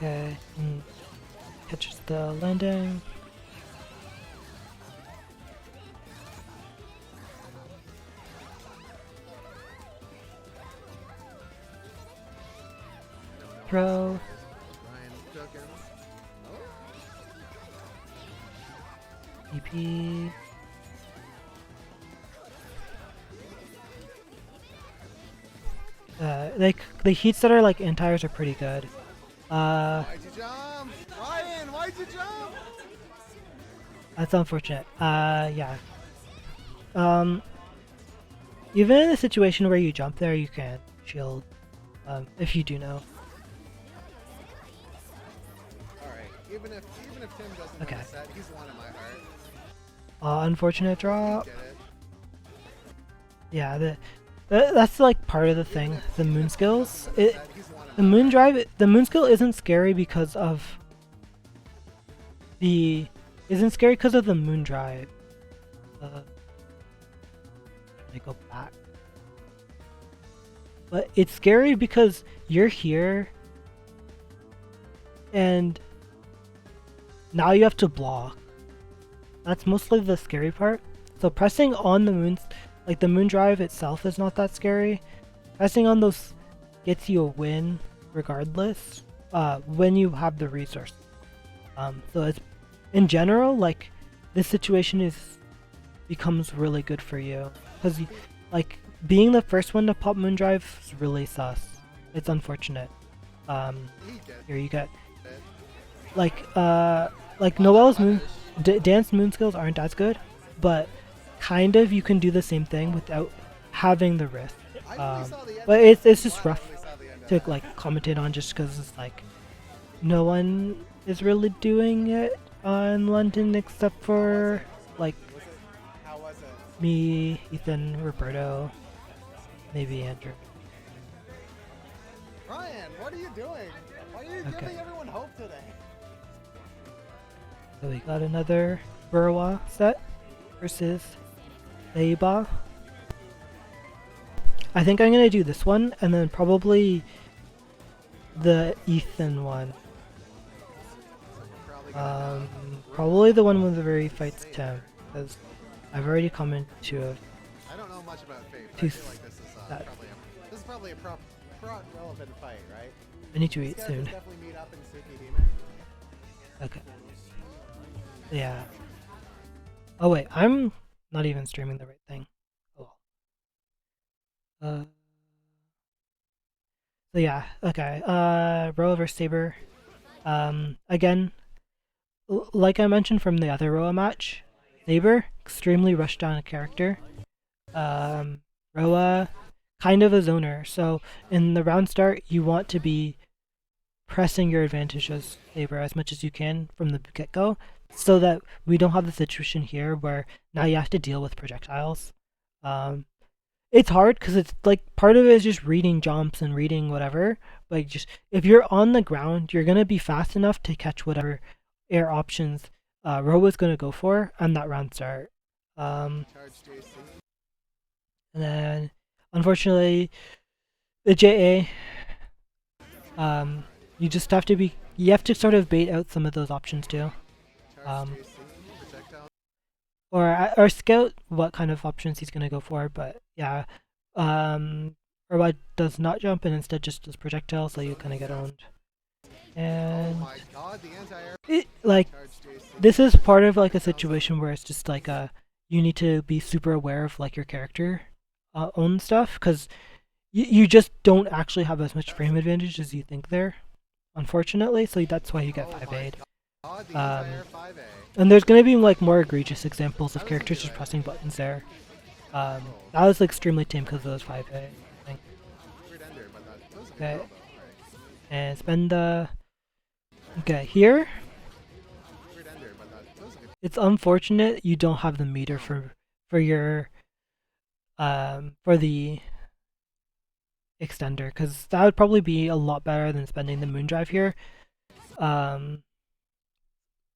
Okay, and catches the landing. Throw. EP. Like the heats that are like anti-airs are pretty good. Why'd you jump? Ryan, why'd you jump? That's unfortunate. Yeah. Even in a situation where you jump there, you can shield. If you do know. Alright, even if Tim doesn't Okay. win the set, he's one in my heart. Unfortunate drop. Get it? Yeah, that's like part of the thing. The moon skills. He's one in my heart. The moon skill isn't scary because of the moon drive. Let me go back. But it's scary because you're here and now you have to block. That's mostly the scary part. So pressing on the moon, like the moon drive itself is not that scary. Pressing on those gets you a win regardless, when you have the resource. So it's, in general, like, this situation becomes really good for you. Because, like, being the first one to pop moon drive is really sus. It's unfortunate. Here you get, like Noel's moon, dance moon skills aren't as good, but kind of you can do the same thing without having the risk. But it's just rough to like commentate on just because it's like no one is really doing it in London except for like me, Ethan, Roberto, maybe Andrew. Ryan, what are you doing? Why are you giving everyone hope today? So we got another Burwa set versus Saber. I think I'm gonna do this one and then probably the Ethan one. Probably the one where he fights Tim, because I've already commented to it. I don't know much about Fate, but I feel like this is probably a relevant fight, right? I need to eat soon. Definitely meet up in Suki Demon. Okay. Yeah. Oh wait, I'm not even streaming the right thing. Oh well. So yeah, okay. Roa vs Saber. Again, like I mentioned from the other Roa match, Saber extremely rushed down a character. Roa kind of a zoner. So in the round start, you want to be pressing your advantage as Saber as much as you can from the get-go, so that we don't have the situation here where now you have to deal with projectiles. It's hard because it's like part of it is just reading jumps and reading whatever. Like just if you're on the ground, you're gonna be fast enough to catch whatever air options Roa's gonna go for on that round start. And then unfortunately the JA, you just have to you have to sort of bait out some of those options too. Or scout what kind of options he's gonna go for, but yeah. Or what does not jump and instead just does projectile, so you kinda get owned. And like this is part of like a situation where it's just like you need to be super aware of like your character own stuff, because you just don't actually have as much frame advantage as you think there, unfortunately, so that's why you get 5A. And there's gonna be like more egregious examples of characters just pressing buttons there. That was extremely tame because of those 5A, I think. Okay. And spend the... Okay, here... It's unfortunate you don't have the meter for your... for the extender, because that would probably be a lot better than spending the moon drive here.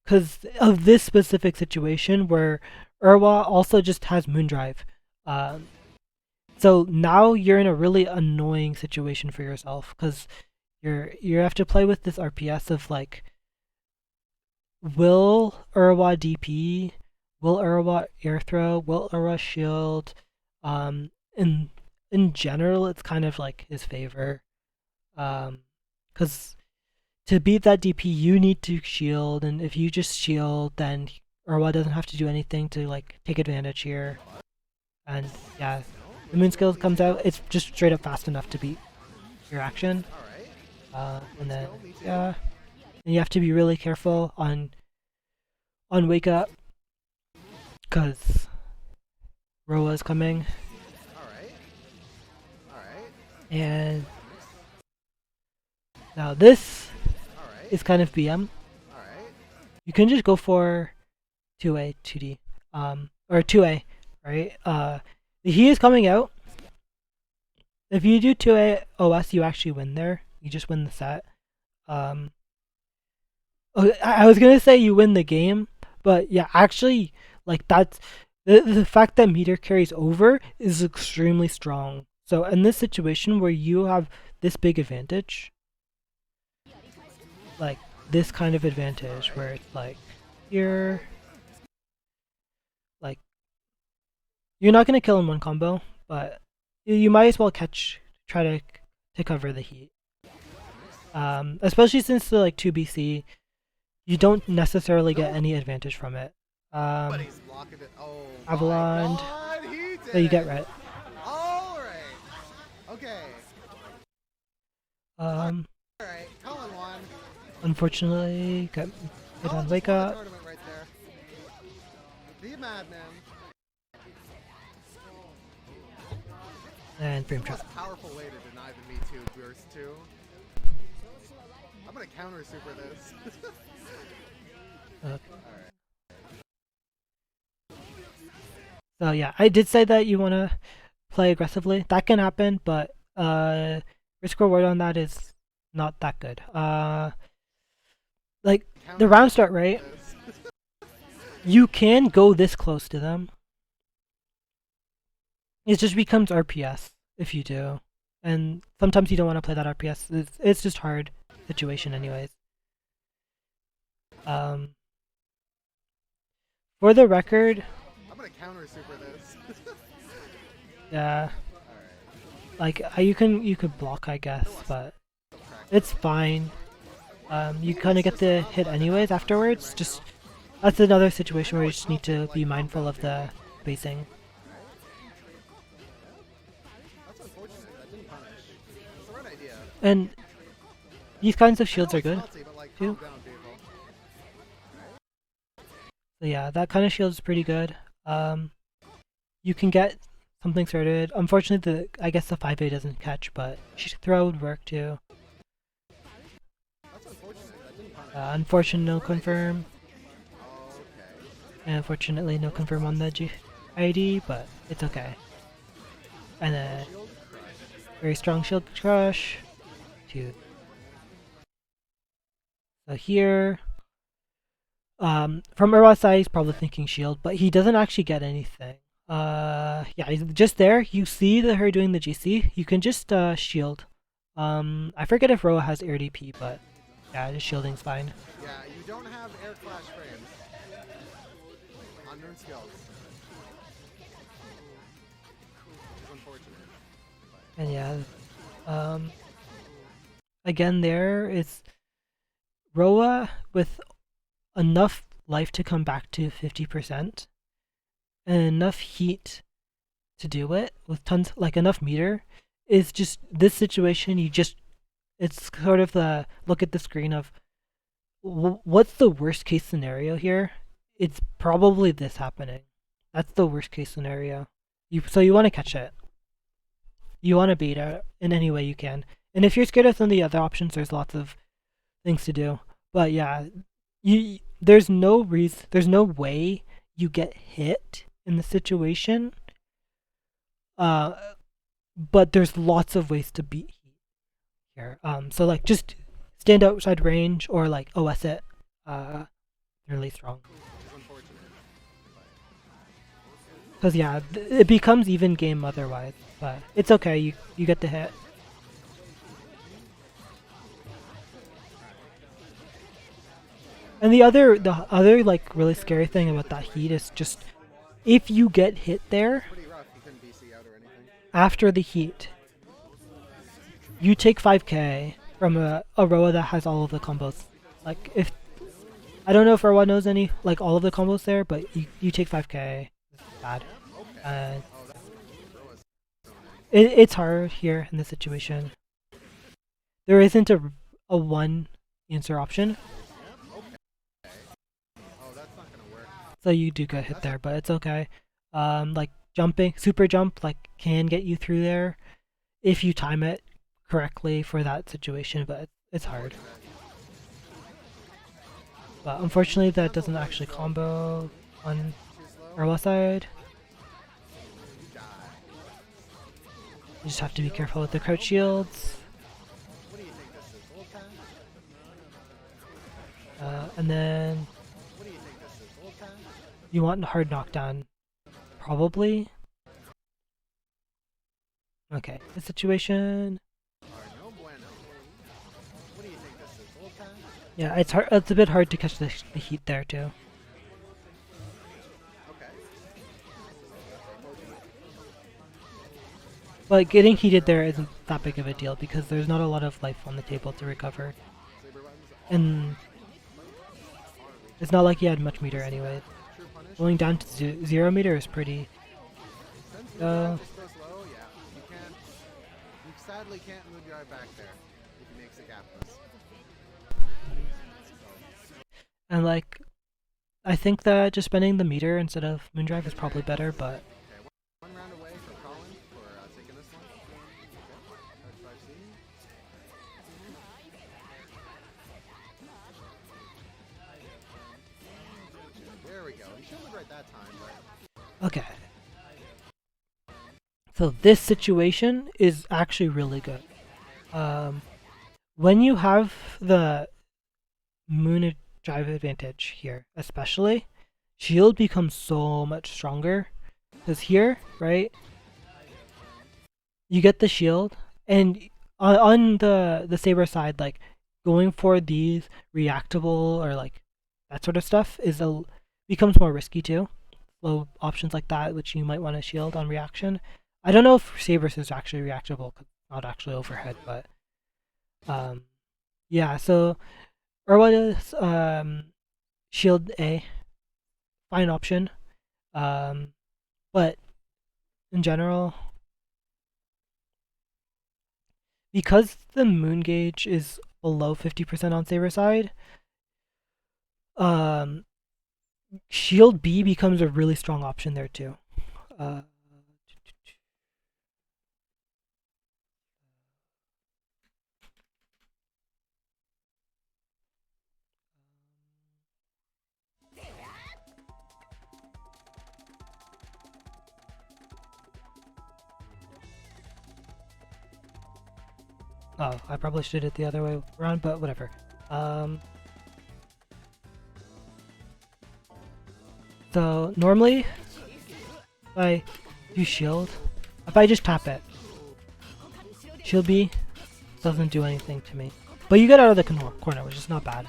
Because of this specific situation where Urwa also just has moon drive. So now you're in a really annoying situation for yourself, because you have to play with this RPS of like, will Urwa DP, will Urwa air throw, will Urwa shield. In general, it's kind of like his favor, because to beat that DP, you need to shield, and if you just shield, then Urwa doesn't have to do anything to like take advantage here. And yeah, the moon skill comes out, it's just straight up fast enough to beat your action. And then yeah, and you have to be really careful on wake up, because Roa's coming. And now this is kind of BM. You can just go for 2A, 2D, or 2A, right? He is coming out. If you do 2A OS, you actually win there. You just win the set. I was gonna say you win the game, but yeah, actually, like that's the fact that meter carries over is extremely strong. So in this situation where you have this big advantage, like this kind of advantage where it's like you're like you're not gonna kill in one combo, but you might as well try to cover the heat. Especially since the like 2BC, you don't necessarily get any advantage from it. Avalon, so you get red. Unfortunately, got hit on wake up. And frame trap. Powerful way to deny the Me Too burst too. I'm gonna counter super this. Okay. So yeah, I did say that you want to play aggressively. That can happen, but risk reward on that is not that good. Like the round start, right? You can go this close to them. It just becomes RPS if you do, and sometimes you don't want to play that RPS. It's just hard situation, anyways. For the record, I'm gonna counter super this. yeah, like you could block, I guess, but it's fine. You kind of get the hit anyways afterwards. Just that's another situation where you just need to be mindful of the spacing. And these kinds of shields are good too. So yeah, that kind of shield is pretty good. You can get something started. Unfortunately, I guess the 5A doesn't catch, but throw would work too. Unfortunate no confirm. And unfortunately no confirm on the ID, but it's okay. And a very strong shield crush. So here, from Urwa's side, he's probably thinking shield, but he doesn't actually get anything. Yeah, he's just there. You see her doing the GC. You can just shield. I forget if Roa has air DP, but yeah, just shielding's fine. Yeah, you don't have air clash frames on moon skills. It's unfortunate. And yeah, again, there is Roa with enough life to come back to 50% and enough heat to do it with tons, like enough meter. Is just this situation. It's sort of the look at the screen of what's the worst case scenario here. It's probably this happening. That's the worst case scenario. So you want to catch it. You want to beat it in any way you can. And if you're scared of some of the other options, there's lots of things to do. But yeah, there's no way you get hit in the situation. But there's lots of ways to beat heat here. So like just stand outside range or like OS it. Really strong. Because yeah, it becomes even game otherwise. But it's okay. You get the hit. And the other like really scary thing about that heat is just if you get hit there Pretty rough. You couldn't BC out or anything. after the heat, you take 5k from a Roa that has all of the combos. Like if I don't know if Roa knows any like all of the combos there, but you take 5k. It's bad. And Oh, that's Roa's it's hard here in this situation. There isn't a one answer option, Oh, that's not gonna work. so you do get hit there, but it's okay. Like jumping, super jump, like can get you through there if you time it correctly for that situation, but it's hard. But unfortunately, that doesn't actually combo on our side. You just have to be careful with the crouch shields. What do you think this is? Old time? And then What do you think this is? Old time? you want hard knockdown, probably. Okay, this situation. Or no bueno. What do you think this is? Old time? Yeah, it's hard. It's a bit hard to catch the heat there too. Okay. But getting heated there isn't that big of a deal because there's not a lot of life on the table to recover, Supermanbuns and it's not like he had much meter anyway. true punish. Going down to 0 meter is pretty. Since Moondrive just goes low, yeah. You sadly can't Moondrive back there if he makes a gapless. And like, I think that just spending the meter instead of Moondrive is probably better, but Okay, one round away for Colin for taking this one. Okay. Charge 5C. There we go. He shielded right that time, but okay. So this situation is actually really good. When you have the Moon Drive advantage here, especially, shield becomes so much stronger. Because here, right, you get the shield, and on the Saber side, like going for these reactable or like that sort of stuff becomes more risky too. Low options like that, which you might want to shield on reaction. I don't know if Saber's is actually reactable, 'cause it's not actually overhead, but yeah. So Urwa's shield A, fine option, but in general, because the moon gauge is below 50% on Saber side, shield B becomes a really strong option there too. Oh, I probably should have did it the other way around, but whatever. So normally, if I do shield, if I just tap it, shield B doesn't do anything to me. But you get out of the corner, which is not bad.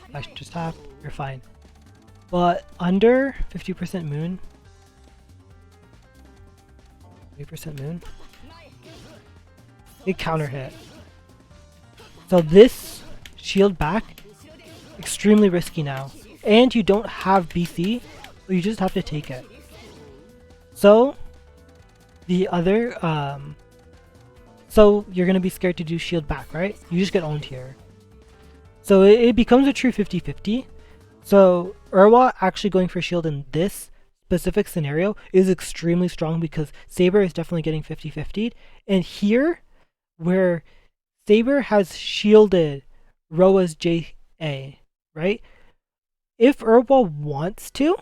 If I just tap, you're fine. But under 50% moon, 30% moon, it counter hit. So this shield back, extremely risky now. And you don't have BC, so you just have to take it. So the other, so you're gonna be scared to do shield back, right? You just get owned here. So it becomes a true 50-50. So Urwa actually going for shield in this specific scenario is extremely strong because Saber is definitely getting 50-50. And here, where Saber has shielded Roa's JA, right? If Urwa wants to,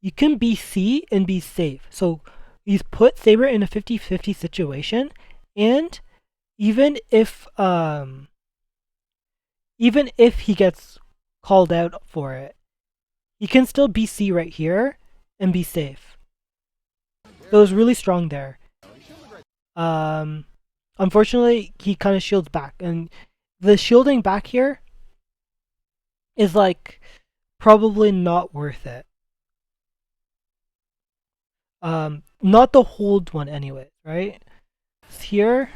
you can BC and be safe. So he's put Saber in a 50-50 situation, and even if he gets called out for it, he can still BC right here and be safe. So it's really strong there. Unfortunately, he kind of shields back, and the shielding back here is like probably not worth it. Not the hold one anyway, right? Here,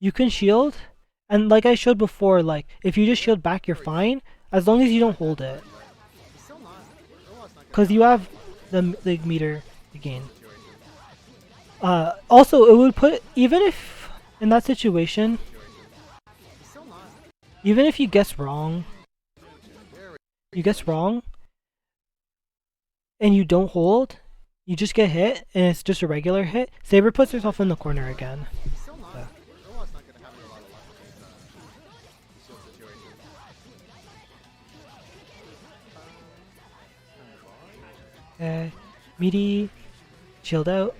you can shield, and like I showed before, like if you just shield back, you're fine as long as you don't hold it, because you have the meter to gain. Also, it would put, even if in that situation, even if you guess wrong, and you don't hold, you just get hit, and it's just a regular hit. Saber puts herself in the corner again. So. Okay, meaty, shield out.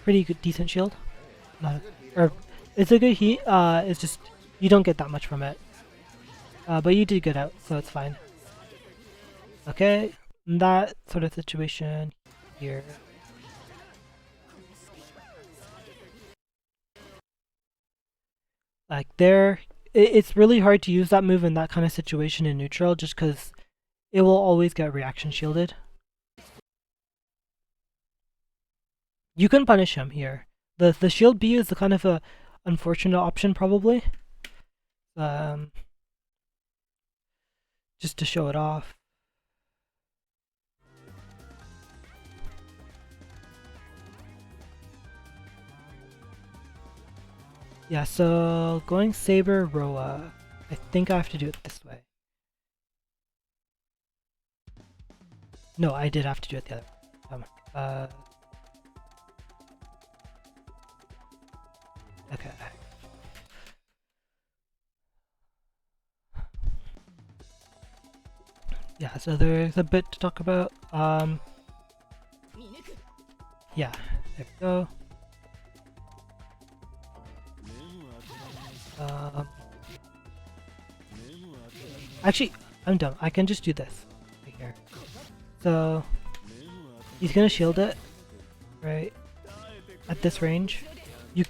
Pretty good, decent shield. Or it's a good heat. It's just you don't get that much from it. But you did good out, so it's fine. Okay, that sort of situation here. Like there, it's really hard to use that move in that kind of situation in neutral, just because it will always get reaction shielded. You can punish him here. The shield B is the kind of a unfortunate option probably. Just to show it off. Yeah, so going Saber, Roa. I think I have to do it this way. No, I did have to do it the other way. Okay. Yeah, so there's a bit to talk about. Yeah, there we go. Actually, I'm dumb. I can just do this right here. So he's gonna shield it, right? At this range, you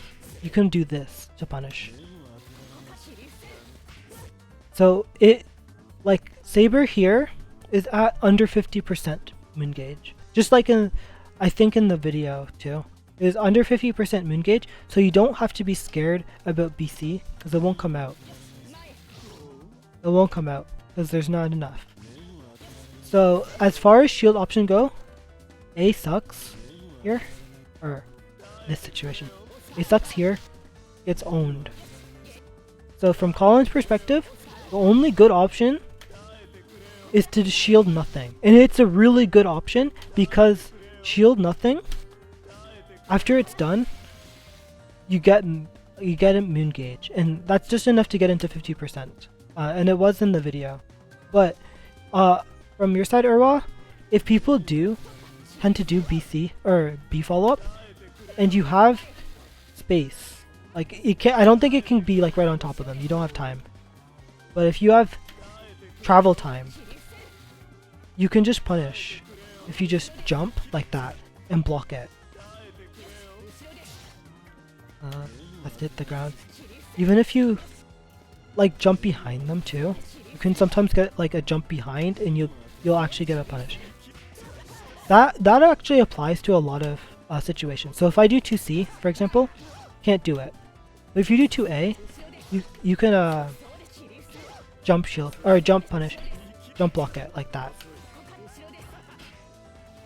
can do this to punish. So it, like Saber here is at under 50% moon gauge. Just like in, I think in the video too. It is under 50% moon gauge, so you don't have to be scared about BC, because it won't come out. It won't come out, because there's not enough. So as far as shield option go, A sucks here, or this situation. A sucks here, it's owned. So from Colin's perspective, the only good option is to shield nothing. And it's a really good option because shield nothing, after it's done, you get a moon gauge, and that's just enough to get into 50%. And it was in the video. But from your side, Urwa, if people do tend to do BC or B follow up, and you have space, like it can't, I don't think it can be like right on top of them. You don't have time. But if you have travel time, you can just punish if you just jump like that and block it. Let's hit the ground. Even if you like jump behind them too, you can sometimes get like a jump behind and you'll actually get a punish. That actually applies to a lot of situations. So if I do 2C, for example, can't do it. But if you do 2A, you can jump shield or jump punish, jump block it like that.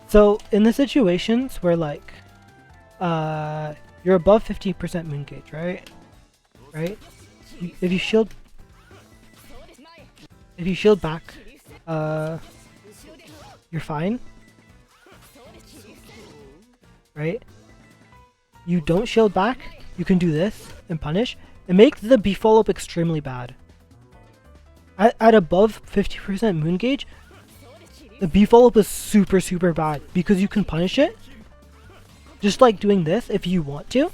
So in the situations where like you're above 50% moon gauge, right? If you shield back, you're fine, right? You don't shield back, you can do this and punish. It makes the B follow-up extremely bad. At above 50% moon gauge, the B follow-up is super bad because you can punish it. Just like doing this if you want to.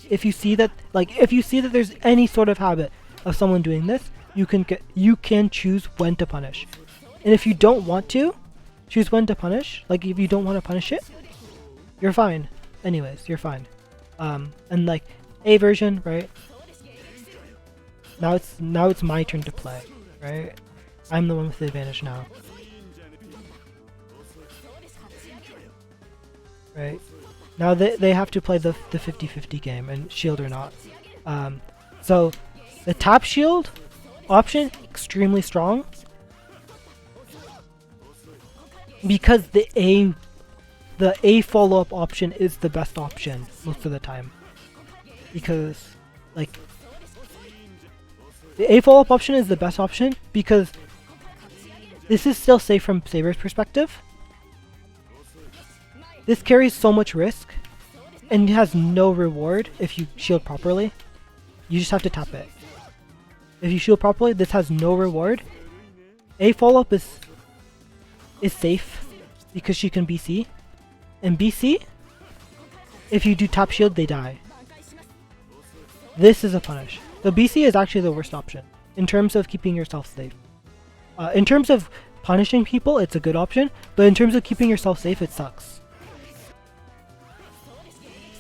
If you see that there's any sort of habit of someone doing this, you can choose when to punish. And if you don't want to choose when to punish, like if you don't want to punish it, you're fine. Anyways, you're fine. And like A version, right? Now it's my turn to play, right? I'm the one with the advantage now. Right? Now they have to play the 50-50 game and shield or not. So the tap shield option extremely strong because the A follow-up option is the best option most of the time. Because like the A follow-up option is the best option because this is still safe from Saber's perspective. This carries so much risk and it has no reward if you shield properly. You just have to tap it. If you shield properly, this has no reward. A follow-up is safe because she can BC. And BC, if you do tap shield, they die. This is a punish. The BC is actually the worst option in terms of keeping yourself safe. In terms of punishing people, it's a good option, but in terms of keeping yourself safe, it sucks.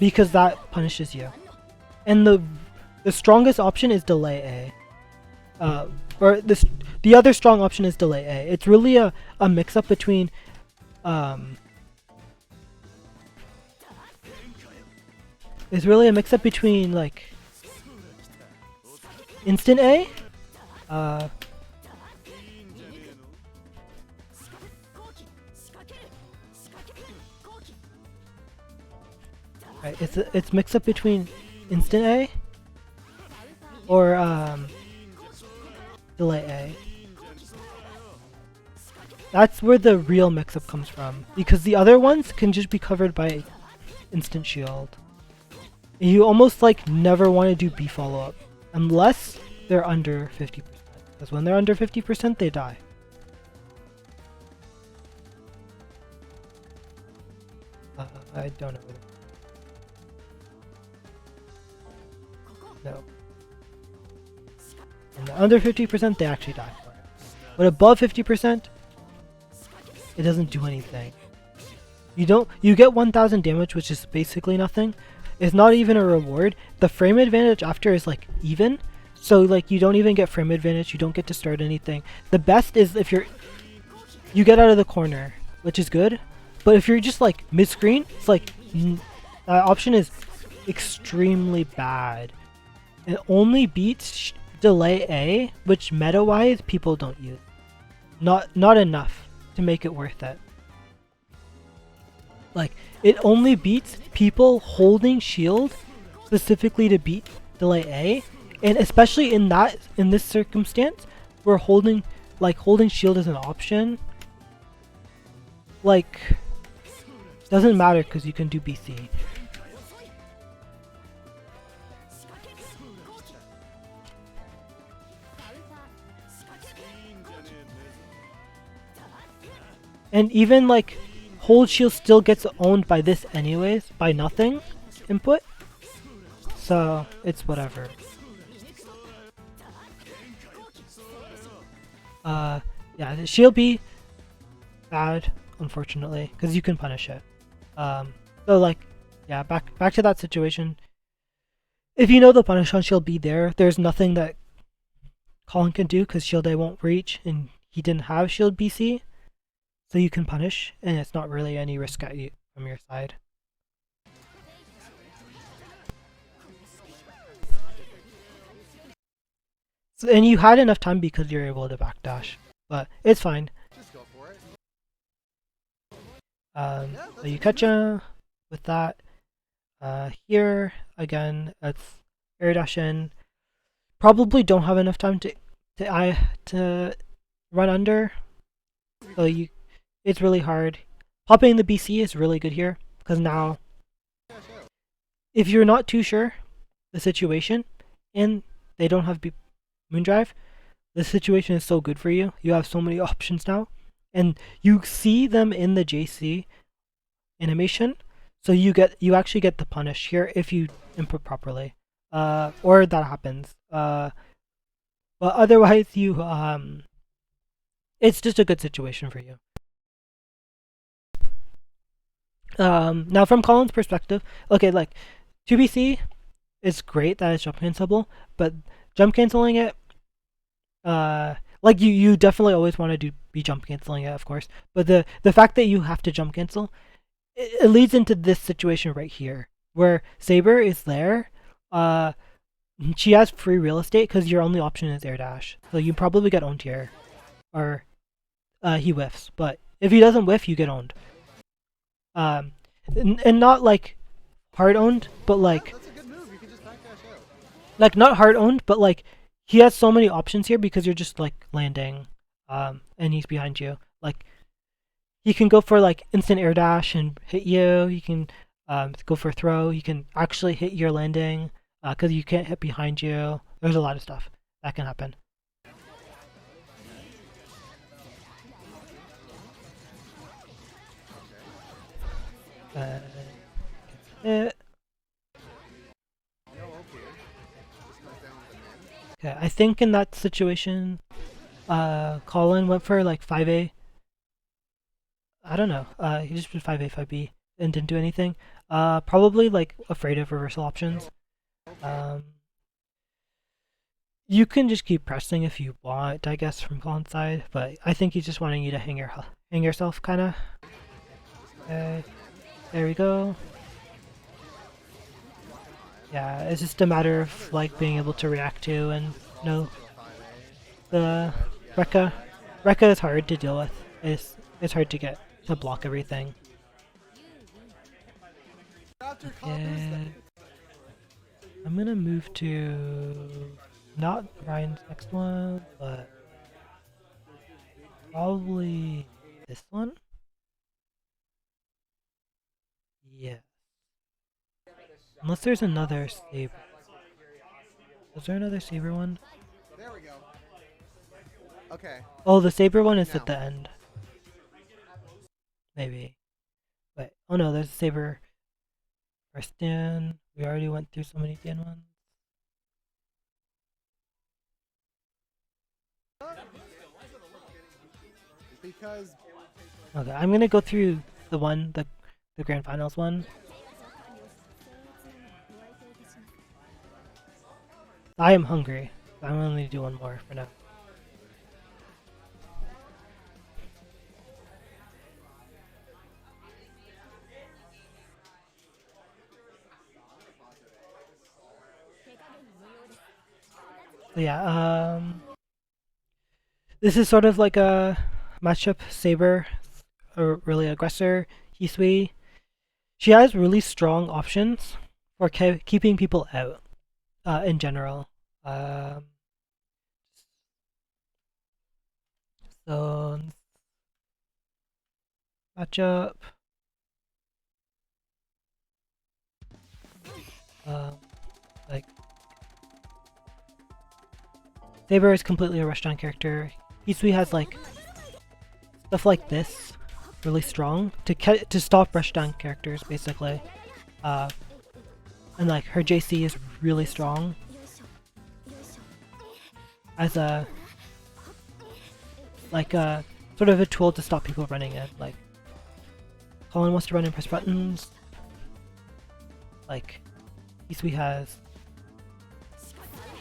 Because that punishes you. And the strongest option is delay A. The other strong option is delay A. It's really a mix-up between like instant A, right, it's mix up between instant A or delay A. That's where the real mix-up comes from, because the other ones can just be covered by instant shield. You almost like never want to do B follow-up unless they're under 50%, because when they're under 50% they die. I don't know. No. And under 50% they actually die for it. But above 50%, it doesn't do anything. You get 1000 damage, which is basically nothing. It's not even a reward. The frame advantage after is like even. So like you don't even get frame advantage, you don't get to start anything. The best is if you get out of the corner, which is good. But if you're just like mid-screen, it's like that option is extremely bad. It only beats delay A, which meta-wise people don't use. Not enough to make it worth it. Like, it only beats people holding shield specifically to beat delay A, and especially in this circumstance where holding shield is an option, like, doesn't matter because you can do BC. And even like hold shield still gets owned by this anyways, by nothing input. So it's whatever. Yeah, the shield B bad, unfortunately, because you can punish it. So like, yeah, back to that situation. If you know the punish on shield B there's nothing that Colin can do because shield A won't reach, and he didn't have shield BC. So you can punish, and it's not really any risk at you from your side. So, and you had enough time because you're able to backdash, but it's fine. Just go for it. So you catch with that. Here again, it's air dash in. Probably don't have enough time to run under. So it's really hard. Popping the BC is really good here, because now, if you're not too sure the situation, and they don't have Moondrive, the situation is so good for you. You have so many options now, and you see them in the JC animation, so you actually get the punish here if you input properly, or that happens. But otherwise, it's just a good situation for you. Now from Colin's perspective, okay, like 2BC is great that it's jump cancelable, but jump canceling it, like you definitely always want to be jump canceling it, of course. But the fact that you have to jump cancel, it leads into this situation right here, where Saber is there. She has free real estate because your only option is air dash, so you probably get owned here, or he whiffs. But if he doesn't whiff, you get owned. And not like hard owned, but like That's a good move. You can just backdash out. like not hard owned, but like he has so many options here because you're just like landing, and he's behind you. Like he can go for like instant air dash and hit you. He can go for a throw. He can actually hit your landing because you can't hit behind you. There's a lot of stuff that can happen. It. Okay, I think in that situation, Colin went for like 5A. I don't know. He just did 5A, 5B and didn't do anything. Probably like afraid of reversal options. You can just keep pressing if you want, I guess, from Colin's side, but I think he's just wanting you to hang yourself, kind of. Okay, there we go. Yeah, it's just a matter of like being able to react to and know the Rekka. Rekka is hard to deal with. It's hard to get to block everything. Yeah. I'm gonna move to not Ryan's next one, but probably this one. Yeah. Unless there's another Saber. Was there another Saber one? There we go. Okay. Oh, the Saber one is at the end. Maybe. Wait. Oh no, there's a Saber first Dan. We already went through so many Dan ones. Because Okay, I'm gonna go through the grand finals one. I am hungry. I'm only do one more for now. So yeah, this is sort of like a matchup. Saber, a really aggressor. Hisui, she has really strong options for keeping people out. In general, so matchup. Like Saber is completely a rushdown character. Hisui has like stuff like this, really strong to stop rushdown characters basically. And like her JC is really strong as a sort of a tool to stop people running in. Like Colin wants to run and press buttons. Like Hisui has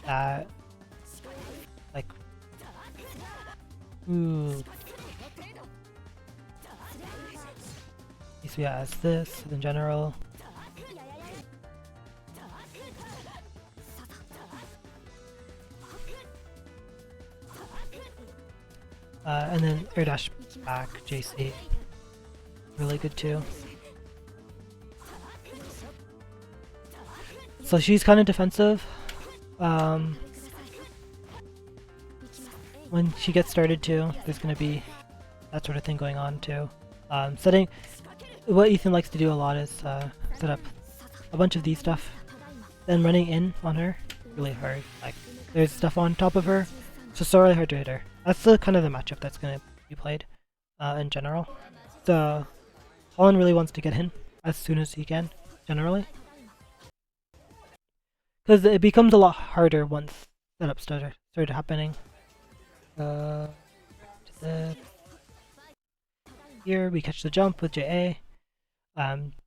that. Like ooh. Hisui has this in general. And then air dash back JC, really good too. So she's kind of defensive. When she gets started too, there's gonna be that sort of thing going on too. Setting what Ethan likes to do a lot is set up a bunch of these stuff, then running in on her really hard. Like there's stuff on top of her, so it's really hard to hit her. That's the kind of the matchup that's going to be played in general. So Colin really wants to get in as soon as he can, generally. Because it becomes a lot harder once setups started happening. Here we catch the jump with JA.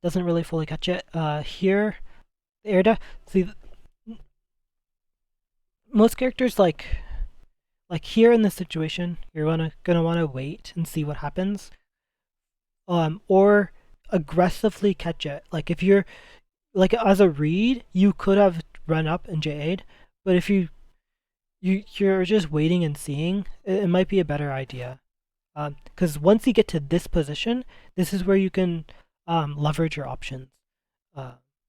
Doesn't really fully catch it. Here the air dash. See, most characters like here in this situation, you're gonna wanna wait and see what happens, or aggressively catch it. Like if you're like as a read, you could have run up and JA'd, but if you're just waiting and seeing, it might be a better idea. Because once you get to this position, this is where you can leverage your options.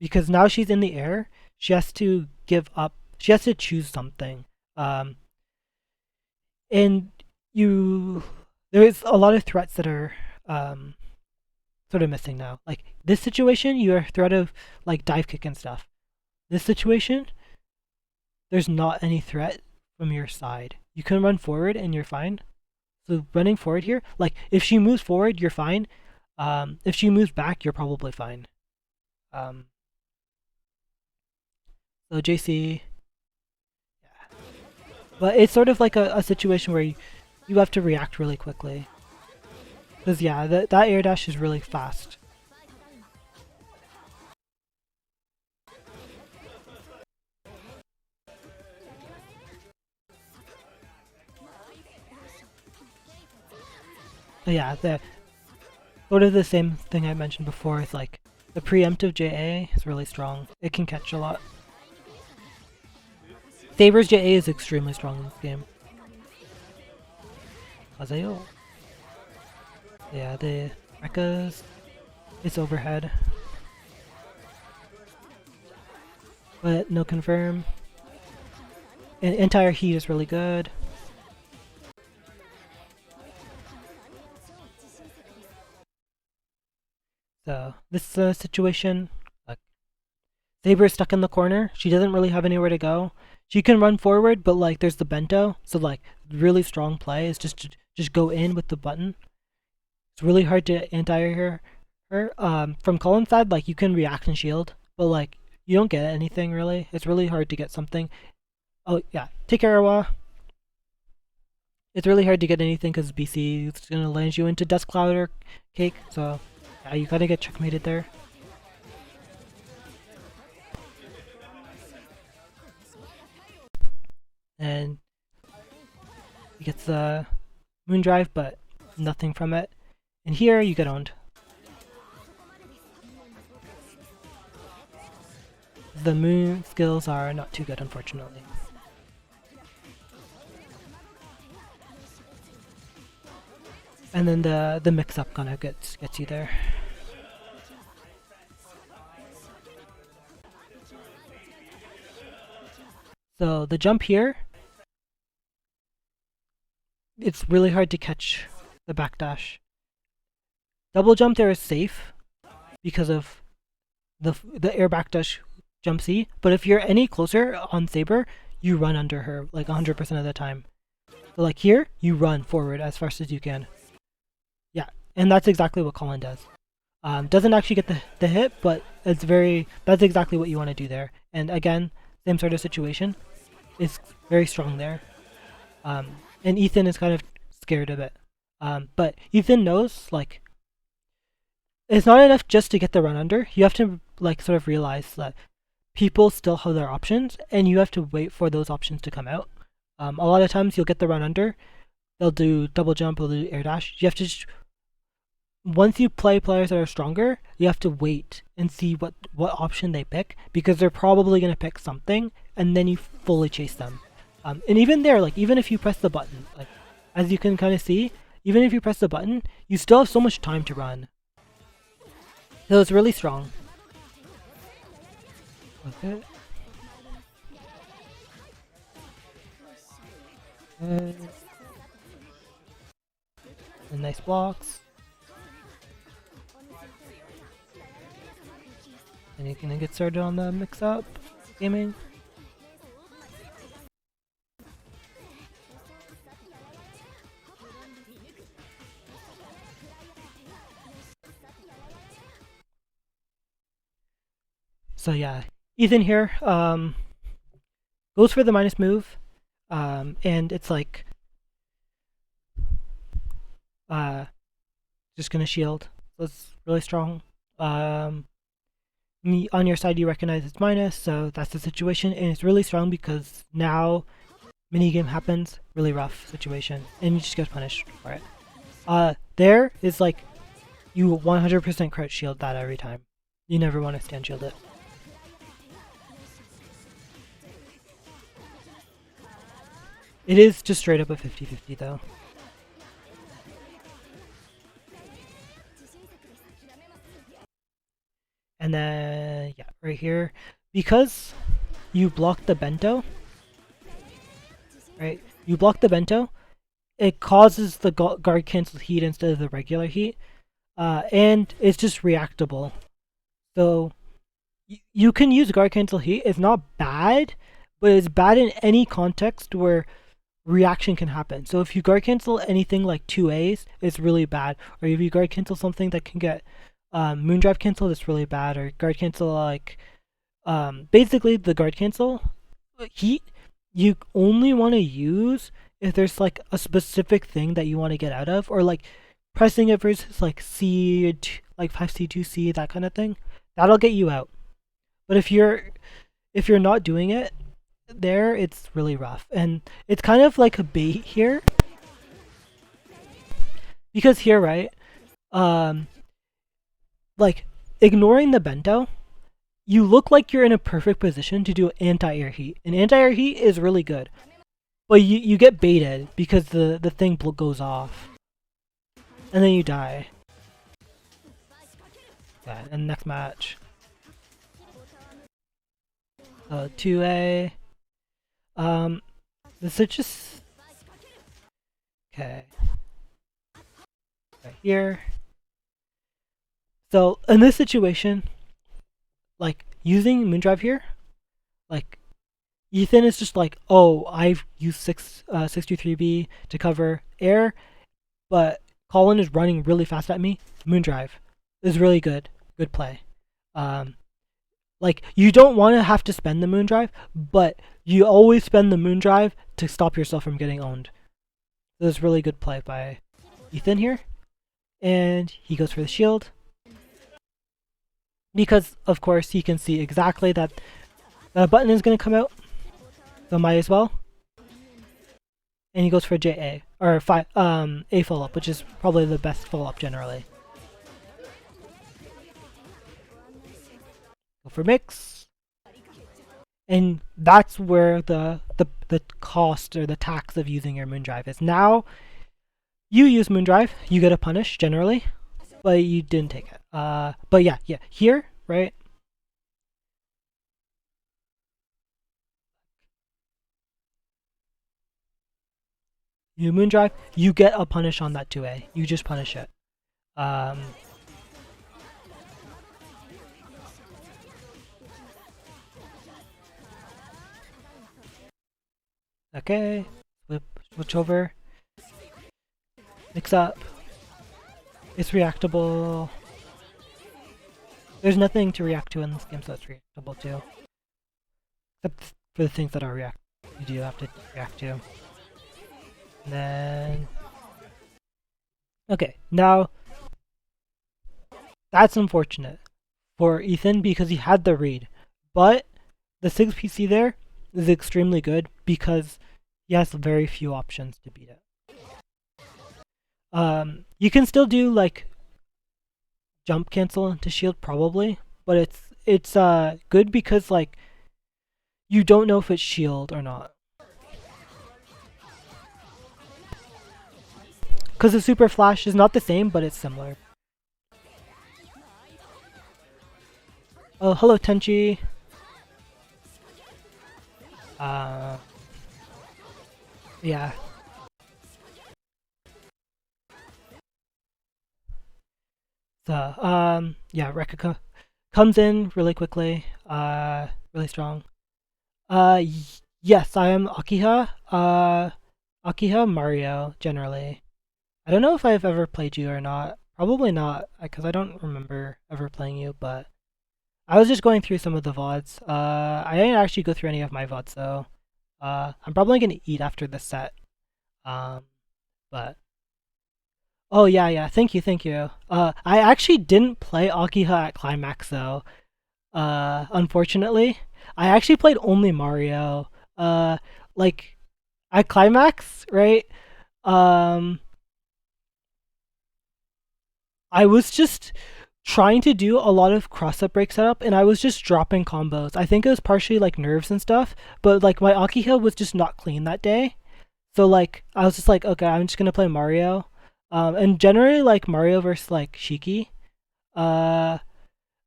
Because now she's in the air, she has to give up. She has to choose something. And there's a lot of threats that are sort of missing now. Like this situation, you're a threat of like dive kick and stuff. This situation, there's not any threat from your side. You can run forward and you're fine. So running forward here, like if she moves forward, you're fine. If she moves back, you're probably fine. So JC, yeah. But it's sort of like a situation where you have to react really quickly. Because yeah, that air dash is really fast. But yeah, sort of the same thing I mentioned before is like the preemptive JA is really strong. It can catch a lot. Saber's JA is extremely strong in this game. Hazayo. Yeah, the Rekka's, it's overhead. But no confirm. And entire heat is really good. So this situation, like Saber is stuck in the corner. She doesn't really have anywhere to go. She can run forward, but like there's the bento, so like really strong play is just to just go in with the button. It's really hard to anti-air her. From Colin's side, like you can react and shield, but like you don't get anything really. It's really hard to get something. Oh yeah, take care, Awa. It's really hard to get anything because BC is gonna land you into Dust Cloud or Cake, so yeah, you gotta get checkmated there. And he gets the Moon Drive, but nothing from it. And here you get owned. The Moon skills are not too good, unfortunately. And then the mix-up kind of gets you there. So the jump here, it's really hard to catch the backdash. Double jump there is safe because of the air backdash jump C, but if you're any closer on Saber, you run under her like 100% of the time. So like here, you run forward as fast as you can. Yeah, and that's exactly what Colin does. Doesn't actually get the hit, but that's exactly what you want to do there. And again, same sort of situation. It's very strong there. And Ethan is kind of scared of it. But Ethan knows, like, it's not enough just to get the run under. You have to, like, sort of realize that people still have their options, and you have to wait for those options to come out. A lot of times you'll get the run under, they'll do double jump, they'll do air dash. You have to once you play players that are stronger, you have to wait and see what option they pick, because they're probably going to pick something, and then you fully chase them. And even there, like, even if you press the button, like, as you can kind of see, even if you press the button, you still have so much time to run. So it's really strong. Okay. And nice blocks. And you can get started on the mix-up gaming. So yeah, Ethan here goes for the minus move, and it's like just gonna shield. So it's really strong. on your side you recognize it's minus, so that's the situation, and it's really strong because now minigame happens, really rough situation, and you just get punished for it. There is like, you 100% crouch shield that every time. You never want to stand shield it. It is just straight up a 50-50 though. And then, yeah, right here, because you block the bento, right? You block the bento, it causes the guard cancel heat instead of the regular heat, and it's just reactable. So you can use guard cancel heat. It's not bad, but it's bad in any context where reaction can happen. So if you guard cancel anything like 2As, it's really bad. Or if you guard cancel something that can get Moondrive cancel, it's really bad. Or guard cancel like basically the guard cancel heat you only want to use if there's like a specific thing that you want to get out of, or like pressing it versus like C, like 5C2C, that kind of thing. That'll get you out. But if you're not doing it there, it's really rough, and it's kind of like a bait here, because here, right, like ignoring the bento, you look like you're in a perfect position to do anti-air heat, and anti-air heat is really good, but you get baited because the thing goes off, and then you die. Yeah, and next match. 2A. This is just okay. Right here. So in this situation, like using Moondrive here, like Ethan is just like, oh, I've used 623B to cover air, but Colin is running really fast at me. Moondrive is really good. Good play. Like, you don't want to have to spend the Moondrive, but you always spend the Moondrive to stop yourself from getting owned. This is really good play by Ethan here. And he goes for the shield. Because, of course, he can see exactly that the button is going to come out. So might as well. And he goes for JA, or A follow-up, which is probably the best follow-up generally. Go for mix. And that's where the cost or the tax of using your Moondrive is. Now, you use Moondrive, you get a punish generally, but you didn't take it. But yeah, here, right? You Moondrive, you get a punish on that 2A. You just punish it. Okay, switch over. Mix up. It's reactable. There's nothing to react to in this game, so it's reactable too. Except for the things that are you do have to react to. And then... okay, now... that's unfortunate for Ethan because he had the read. But the 6PC there is extremely good because he has very few options to beat it. You can still do like jump cancel into shield probably, but it's good because like you don't know if it's shield or not. Because the super flash is not the same, but it's similar. Oh, hello Tenchi. Yeah. So, yeah, Rekka comes in really quickly, really strong. Yes, I am Akiha. Akiha Mario, generally. I don't know if I've ever played you or not. Probably not, because I don't remember ever playing you, but I was just going through some of the VODs. I didn't actually go through any of my VODs, though. I'm probably gonna eat after this set. But... oh, yeah, thank you. I actually didn't play Akiha at Climax, though. unfortunately. I actually played only Mario. Like at Climax, right? Um, I was just trying to do a lot of cross-up break setup, and I was just dropping combos. I think it was partially like nerves and stuff, but like my Akiha was just not clean that day. So like I was just like, okay, I'm just gonna play Mario. And generally like Mario versus like Shiki. Uh,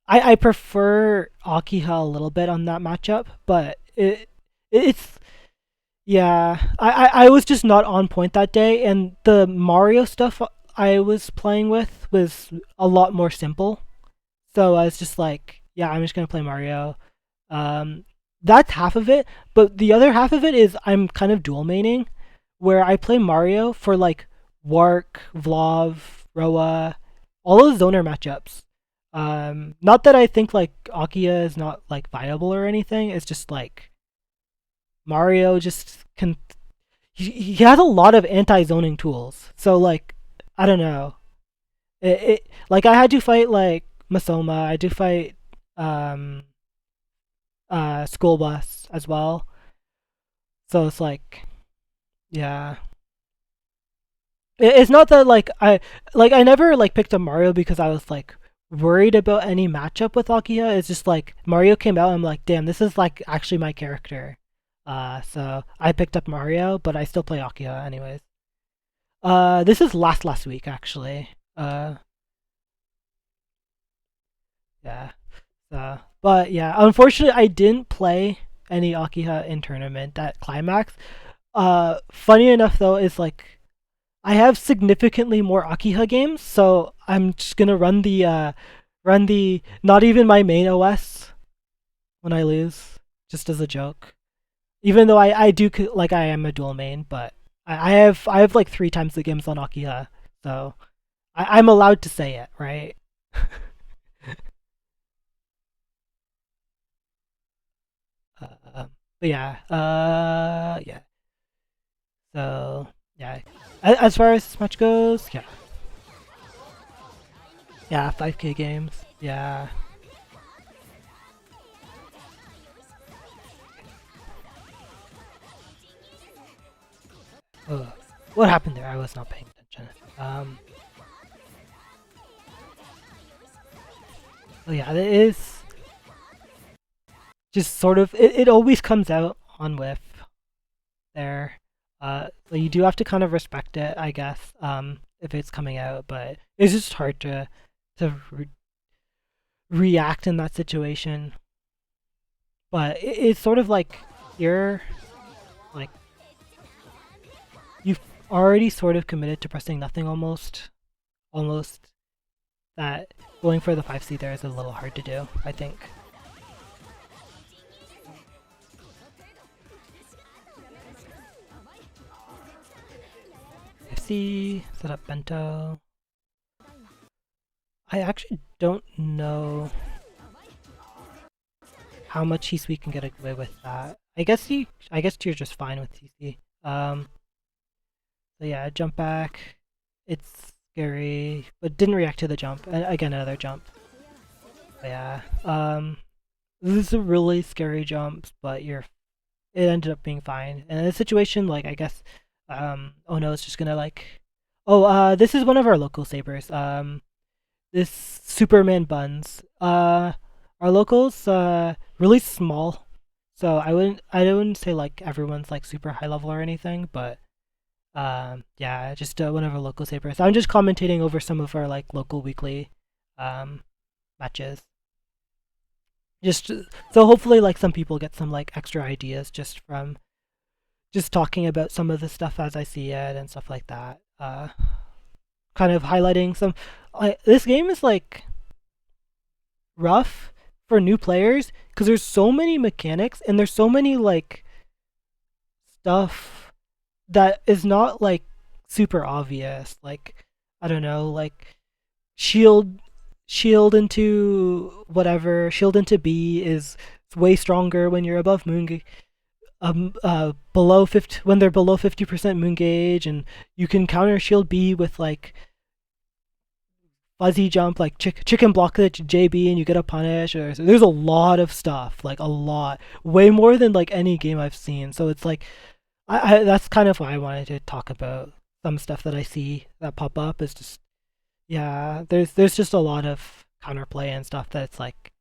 I prefer Akiha a little bit on that matchup, but it's yeah. I was just not on point that day, and the Mario stuff I was playing with was a lot more simple. So I was just like, yeah, I'm just gonna play Mario. Um, that's half of it, but the other half of it is I'm kind of dual maining, where I play Mario for like Wark, Vlov, Roa, all those zoner matchups. Not that I think like Akia is not like viable or anything. It's just like Mario just can. He has a lot of anti-zoning tools. So like, I don't know. It like I had to fight like Masoma. I had to fight um School Bus as well. So it's like, yeah. It's not that I never like picked up Mario because I was like worried about any matchup with Akia. It's just like Mario came out, I'm like, damn, this is like actually my character. So I picked up Mario, but I still play Akia anyways. This is last week actually. Yeah. But yeah, unfortunately, I didn't play any Akiha in tournament at Climax. Funny enough though, is like I have significantly more Akiha games, so I'm just gonna run the not even my main OS when I lose, just as a joke. Even though I do like I am a dual main, but I have like 3 times the games on Akiha, so I'm allowed to say it, right? But yeah, yeah. So yeah, as far as this match goes, yeah, yeah, 5K games, yeah. Ugh. What happened there? I was not paying attention. Oh yeah, it is just sort of. It always comes out on whiff there. So you do have to kind of respect it, I guess. If it's coming out, but it's just hard to react in that situation. But it's sort of like you're like you've already sort of committed to pressing nothing almost that going for the 5C there is a little hard to do, I think. FC, set up bento. I actually don't know how much CC can get away with that. I guess you're just fine with CC. So yeah, jump back. It's scary, but didn't react to the jump. Again, another jump. But yeah, this is a really scary jump, but it ended up being fine. And in this situation, like I guess, oh no, it's just gonna like, oh, this is one of our local sabers. This Supermanbuns. Our locals, really small. So I wouldn't say like everyone's like super high level or anything, but yeah, just one of our local sabers. I'm just commentating over some of our like local weekly matches. Just so hopefully like some people get some like extra ideas just from just talking about some of the stuff as I see it and stuff like that. Kind of highlighting some this game is like rough for new players because there's so many mechanics and there's so many like stuff that is not like super obvious. Like I don't know, like shield into whatever, shield into B is way stronger when you're above moon below 50 when they're below 50% moon gauge, and you can counter shield B with like fuzzy jump, like chicken block the JB and you get a punish. Or there's a lot of stuff, like a lot, way more than like any game I've seen. So it's like, I that's kind of why I wanted to talk about some stuff that I see that pop up. Is just yeah, there's just a lot of counterplay and stuff that's like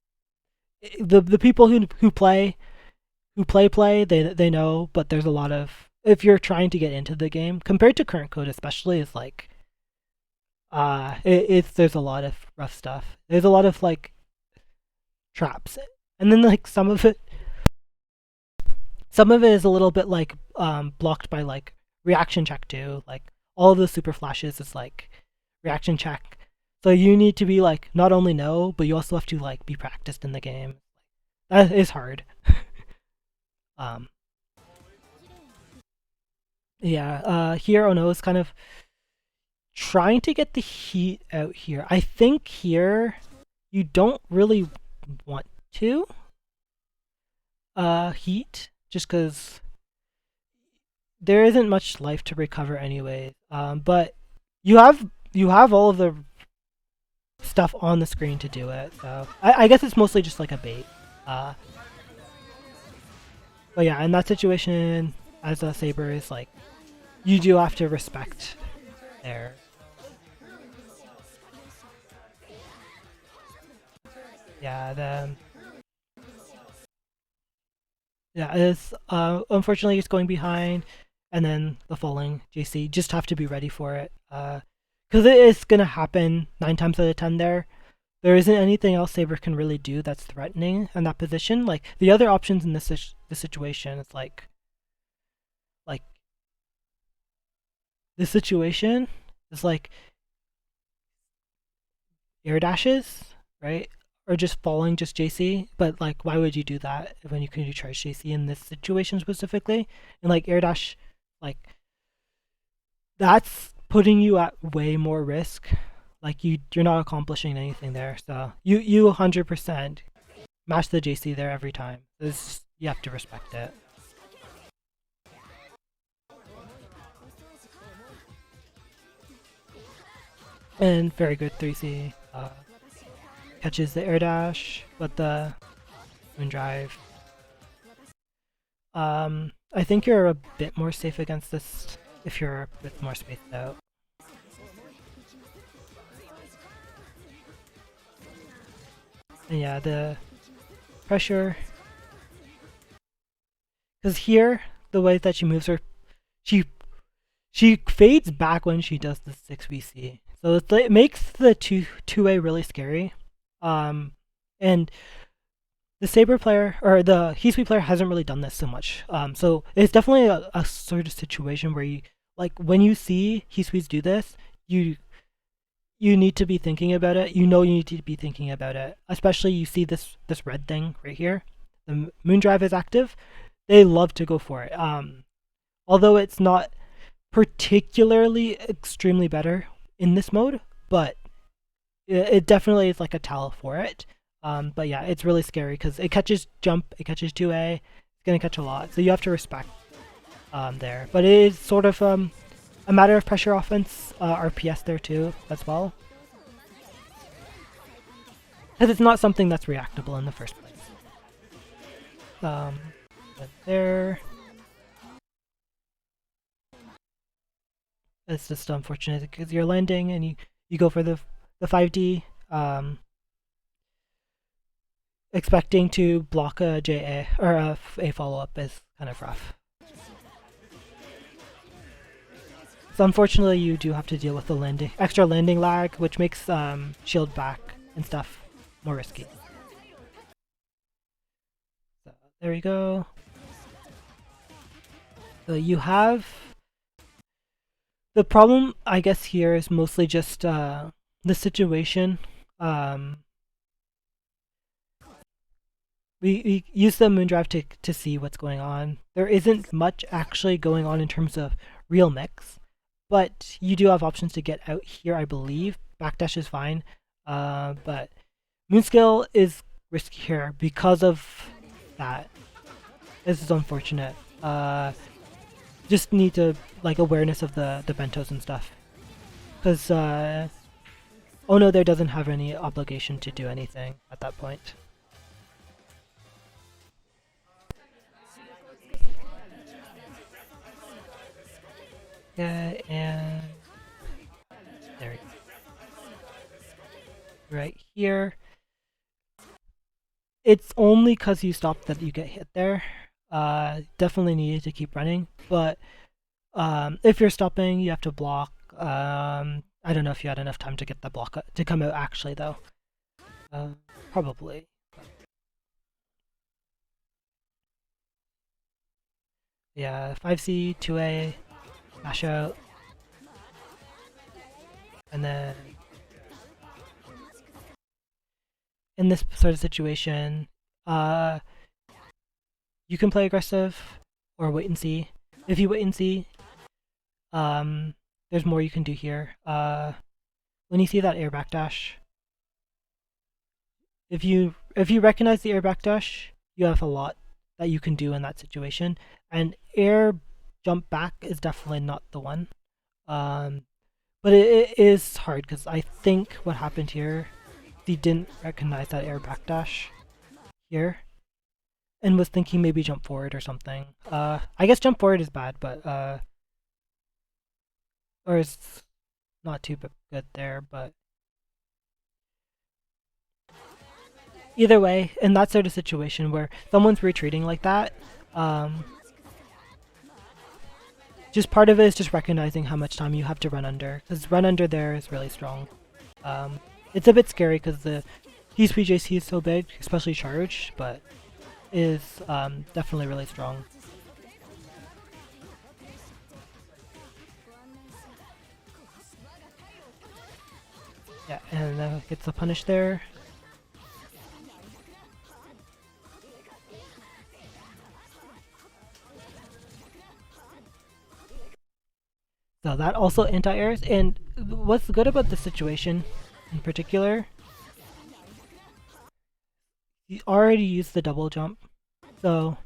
the people who play they know, but there's a lot of, if you're trying to get into the game compared to current code especially, is like it's there's a lot of rough stuff. There's a lot of like traps, and then like some of it is a little bit like blocked by like reaction check too. Like all of the super flashes is like reaction check, so you need to be like not only know, but you also have to like be practiced in the game. That is hard. Yeah, here Ono is kind of trying to get the heat out here. I think here you don't really want to heat, just because there isn't much life to recover anyway. But you have all of the stuff on the screen to do it, so I guess it's mostly just like a bait. But yeah, in that situation, as a Saber, is like, you do have to respect there. Yeah, it's unfortunately it's going behind, and then the falling JC. Just have to be ready for it, because it is gonna happen 9 times out of 10 there. There isn't anything else Saber can really do that's threatening in that position. Like the other options in this situation, it's like this situation is like air dashes, right? Or just falling just JC. But like, why would you do that when you can do charge JC in this situation specifically? And like air dash, like that's putting you at way more risk. Like you're not accomplishing anything there, so you 100% match the JC there every time. You have to respect it. And very good 3C. Catches the air dash, but the moon drive. I think you're a bit more safe against this if you're a bit more spaced out. And yeah, the pressure, because here the way that she moves her, she fades back when she does the 6VC, so it makes the two-way really scary. And the Saber player or the Heat player hasn't really done this so much. So it's definitely a sort of situation where you, like, when you see Heat do this, you need to be thinking about it. You need to be thinking about it. Especially you see this red thing right here. The moon drive is active. They love to go for it. Although it's not particularly extremely better in this mode, but it definitely is like a tell for it. But yeah, it's really scary because it catches jump, it catches 2A. It's gonna catch a lot, so you have to respect there. But it is sort of a matter of pressure offense, RPS there too, as well. Because it's not something that's reactable in the first place. But there. It's just unfortunate because you're landing and you go for the 5D, expecting to block a JA or a follow-up is kind of rough. So unfortunately, you do have to deal with the extra landing lag, which makes shield back and stuff more risky. So there we go. So you have the problem, I guess, here is mostly just the situation. We use the moon drive to see what's going on. There isn't much actually going on in terms of real mix. But you do have options to get out here, I believe. Backdash is fine. But Moonskill is risky here because of that. This is unfortunate. Just need to, like, awareness of the bentos and stuff. Because Oh no, there doesn't have any obligation to do anything at that point. Okay, and there we go. Right here. It's only because you stopped that you get hit there. Definitely needed to keep running, but if you're stopping, you have to block. I don't know if you had enough time to get the block to come out actually though. Probably. Yeah, 5C, 2A, mash out, and then in this sort of situation, you can play aggressive or wait and see. If you wait and see, there's more you can do here. When you see that air backdash, if you recognize the air backdash, you have a lot that you can do in that situation. And air jump back is definitely not the one. But it is hard because I think what happened here, he didn't recognize that air backdash here, and was thinking maybe jump forward or something. I guess jump forward is bad, but or it's not too good there, but either way, in that sort of situation where someone's retreating like that, just part of it is just recognizing how much time you have to run under, because run under there is really strong. It's a bit scary because his PJC is so big, especially charged, but is definitely really strong. Yeah, and gets the punish there. So that also anti-airs, and what's good about this situation in particular, you already used the double jump, so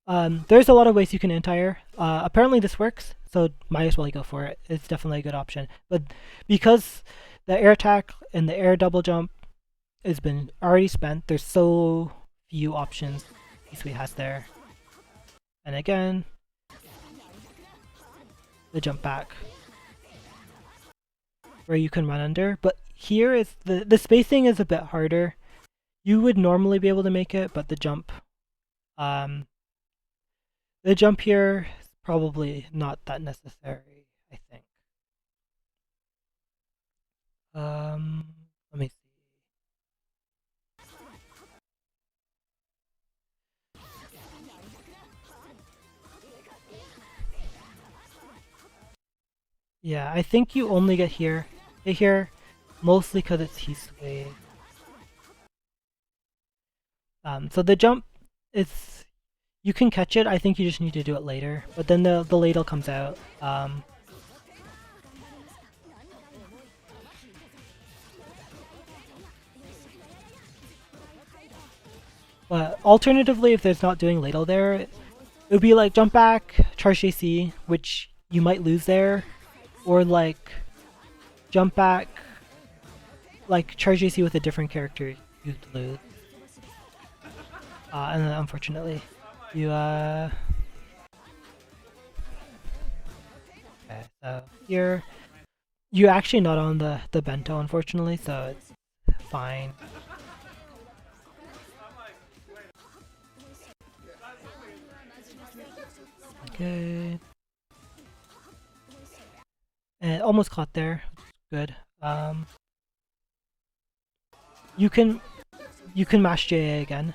there's a lot of ways you can anti-air. Apparently this works, so might as well go for it. It's definitely a good option, but because the air attack and the air double jump has been already spent, there's so few options Sweet has there. And again, the jump back where you can run under, but here is the spacing is a bit harder. You would normally be able to make it, but the jump here is probably not that necessary, I think. Let me see. Yeah, I think you only get here, mostly because it's Hisui. So the jump, you can catch it. I think you just need to do it later. But then the ladle comes out. But alternatively, if there's not doing ladle there, it would be like jump back, charge JC, which you might lose there, or like jump back, like charge JC with a different character, you'd lose. And then unfortunately, you okay, so here, you're actually not on the bento, unfortunately, so it's fine. Okay. And almost caught there. Good. You can mash JA again.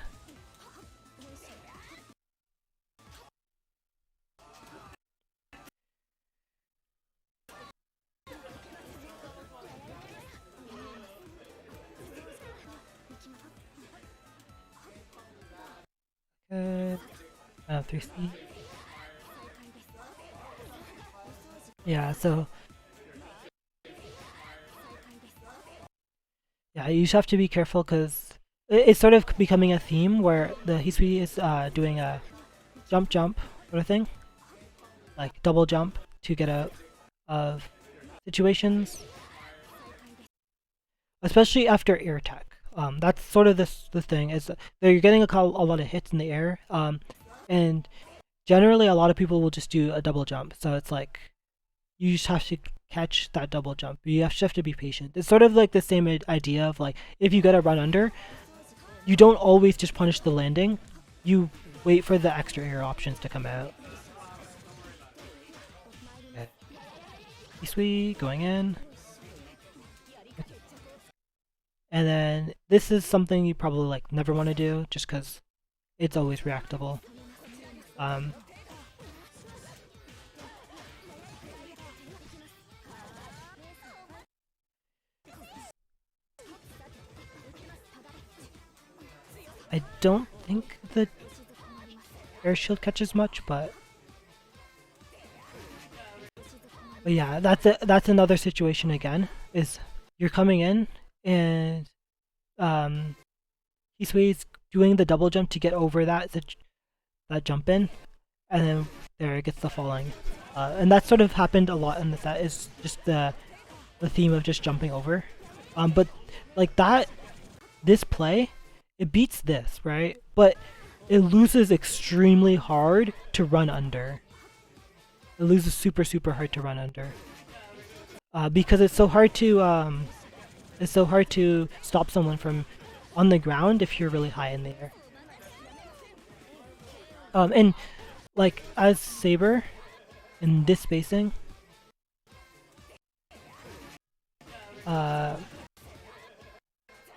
Good. 3C. Yeah, so yeah, you just have to be careful because it's sort of becoming a theme where the Hisui is doing a jump sort of thing, like double jump to get out of situations. especially after air attack. That's sort of the thing is that you're getting a lot of hits in the air, and generally a lot of people will just do a double jump. So it's like you just have to catch that double jump. You just have to be patient. It's sort of like the same idea of like if you get a run under, you don't always just punish the landing. You wait for the extra air options to come out. Okay. Sweet, going in. And then this is something you probably like never want to do just because it's always reactable. I don't think the air shield catches much, but yeah, that's another situation again. Is you're coming in and He's doing the double jump to get over that jump in, and then there it gets the falling, and that sort of happened a lot in the set. Is just the theme of just jumping over, but like that, this play, it beats this, right? But it loses extremely hard to run under. It loses super hard to run under, because it's so hard to stop someone from on the ground if you're really high in the air. And like as Saber in this spacing, I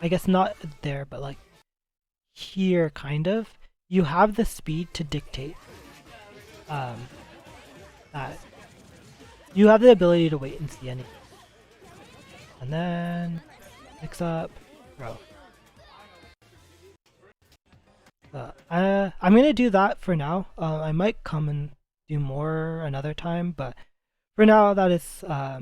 guess not there, but like here, kind of, you have the speed to dictate that you have the ability to wait and see anything, and then mix up, throw. I'm gonna do that for now. I might come and do more another time, but for now that is how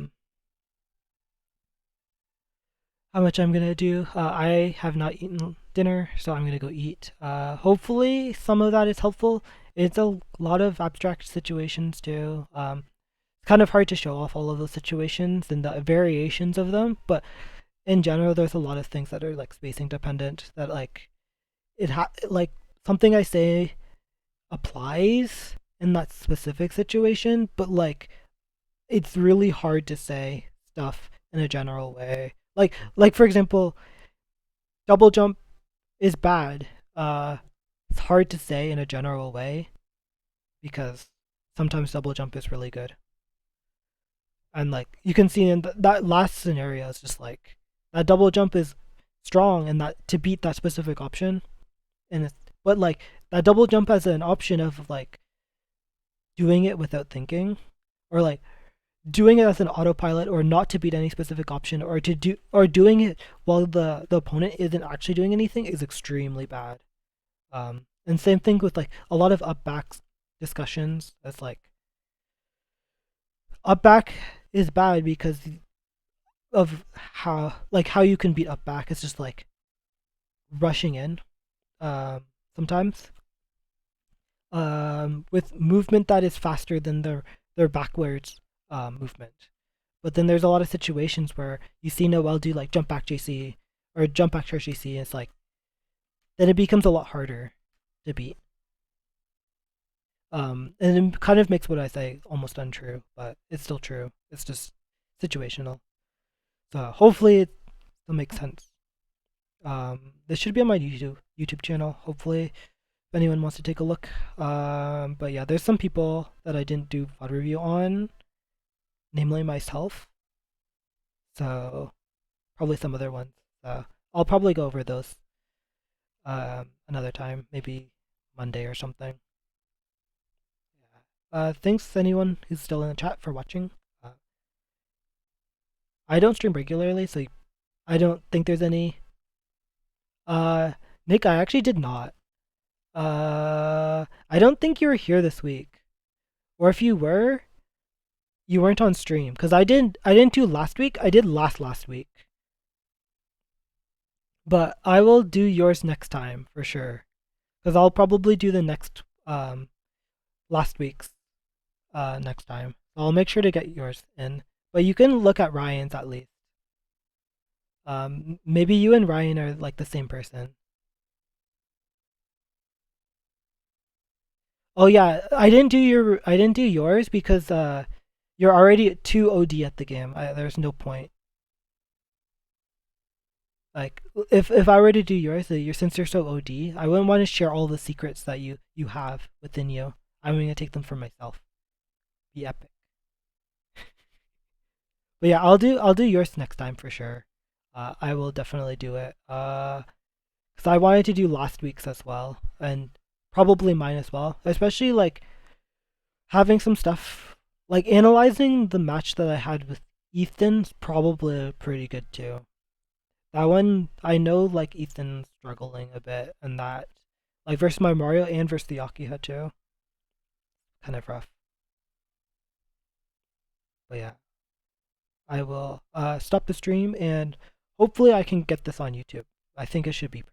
much I'm gonna do. I have not eaten dinner, so I'm gonna go eat. Hopefully some of that is helpful. It's a lot of abstract situations too. It's kind of hard to show off all of those situations and the variations of them, but in general, there's a lot of things that are like spacing dependent. That like like something I say applies in that specific situation, but like it's really hard to say stuff in a general way. Like for example, double jump is bad. It's hard to say in a general way because sometimes double jump is really good. And like you can see in that last scenario, it's just like that double jump is strong and that to beat that specific option, and but like that double jump as an option of like doing it without thinking, or like doing it as an autopilot, or not to beat any specific option, or doing it while the opponent isn't actually doing anything is extremely bad. And same thing with like a lot of up back discussions. It's like up back is bad because of how you can beat up back. It's just like rushing in sometimes with movement that is faster than their backwards movement. But then there's a lot of situations where you see Noel do like jump back JC or jump back charge JC, and it's like then it becomes a lot harder to beat. And it kind of makes what I say almost untrue, but it's still true. It's just situational. So hopefully it will make sense. This should be on my YouTube channel, hopefully, if anyone wants to take a look. But yeah, there's some people that I didn't do VOD review on, namely myself. So probably some other ones. So I'll probably go over those another time, maybe Monday or something. Thanks anyone who's still in the chat for watching. I don't stream regularly, so I don't think there's any. Nick, I actually did not. I don't think you were here this week, or if you were, you weren't on stream because I didn't do last week. I did last week, but I will do yours next time for sure, because I'll probably do the next last week's next time. I'll make sure to get yours in, but you can look at Ryan's at least. Maybe you and Ryan are like the same person. Oh yeah, I didn't do yours because you're already too OD at the game. There's no point. Like if I were to do yours, since you're so OD, I wouldn't want to share all the secrets that you have within you. I'm gonna take them for myself. Be epic. But yeah, I'll do yours next time for sure. I will definitely do it. Because I wanted to do last week's as well, and probably mine as well. Especially like having some stuff, like analyzing the match that I had with Ethan's probably pretty good too. That one I know like Ethan's struggling a bit, and that like versus my Mario and versus the Yakuza too, kind of rough. But yeah, I will stop the stream and hopefully I can get this on YouTube. I think it should be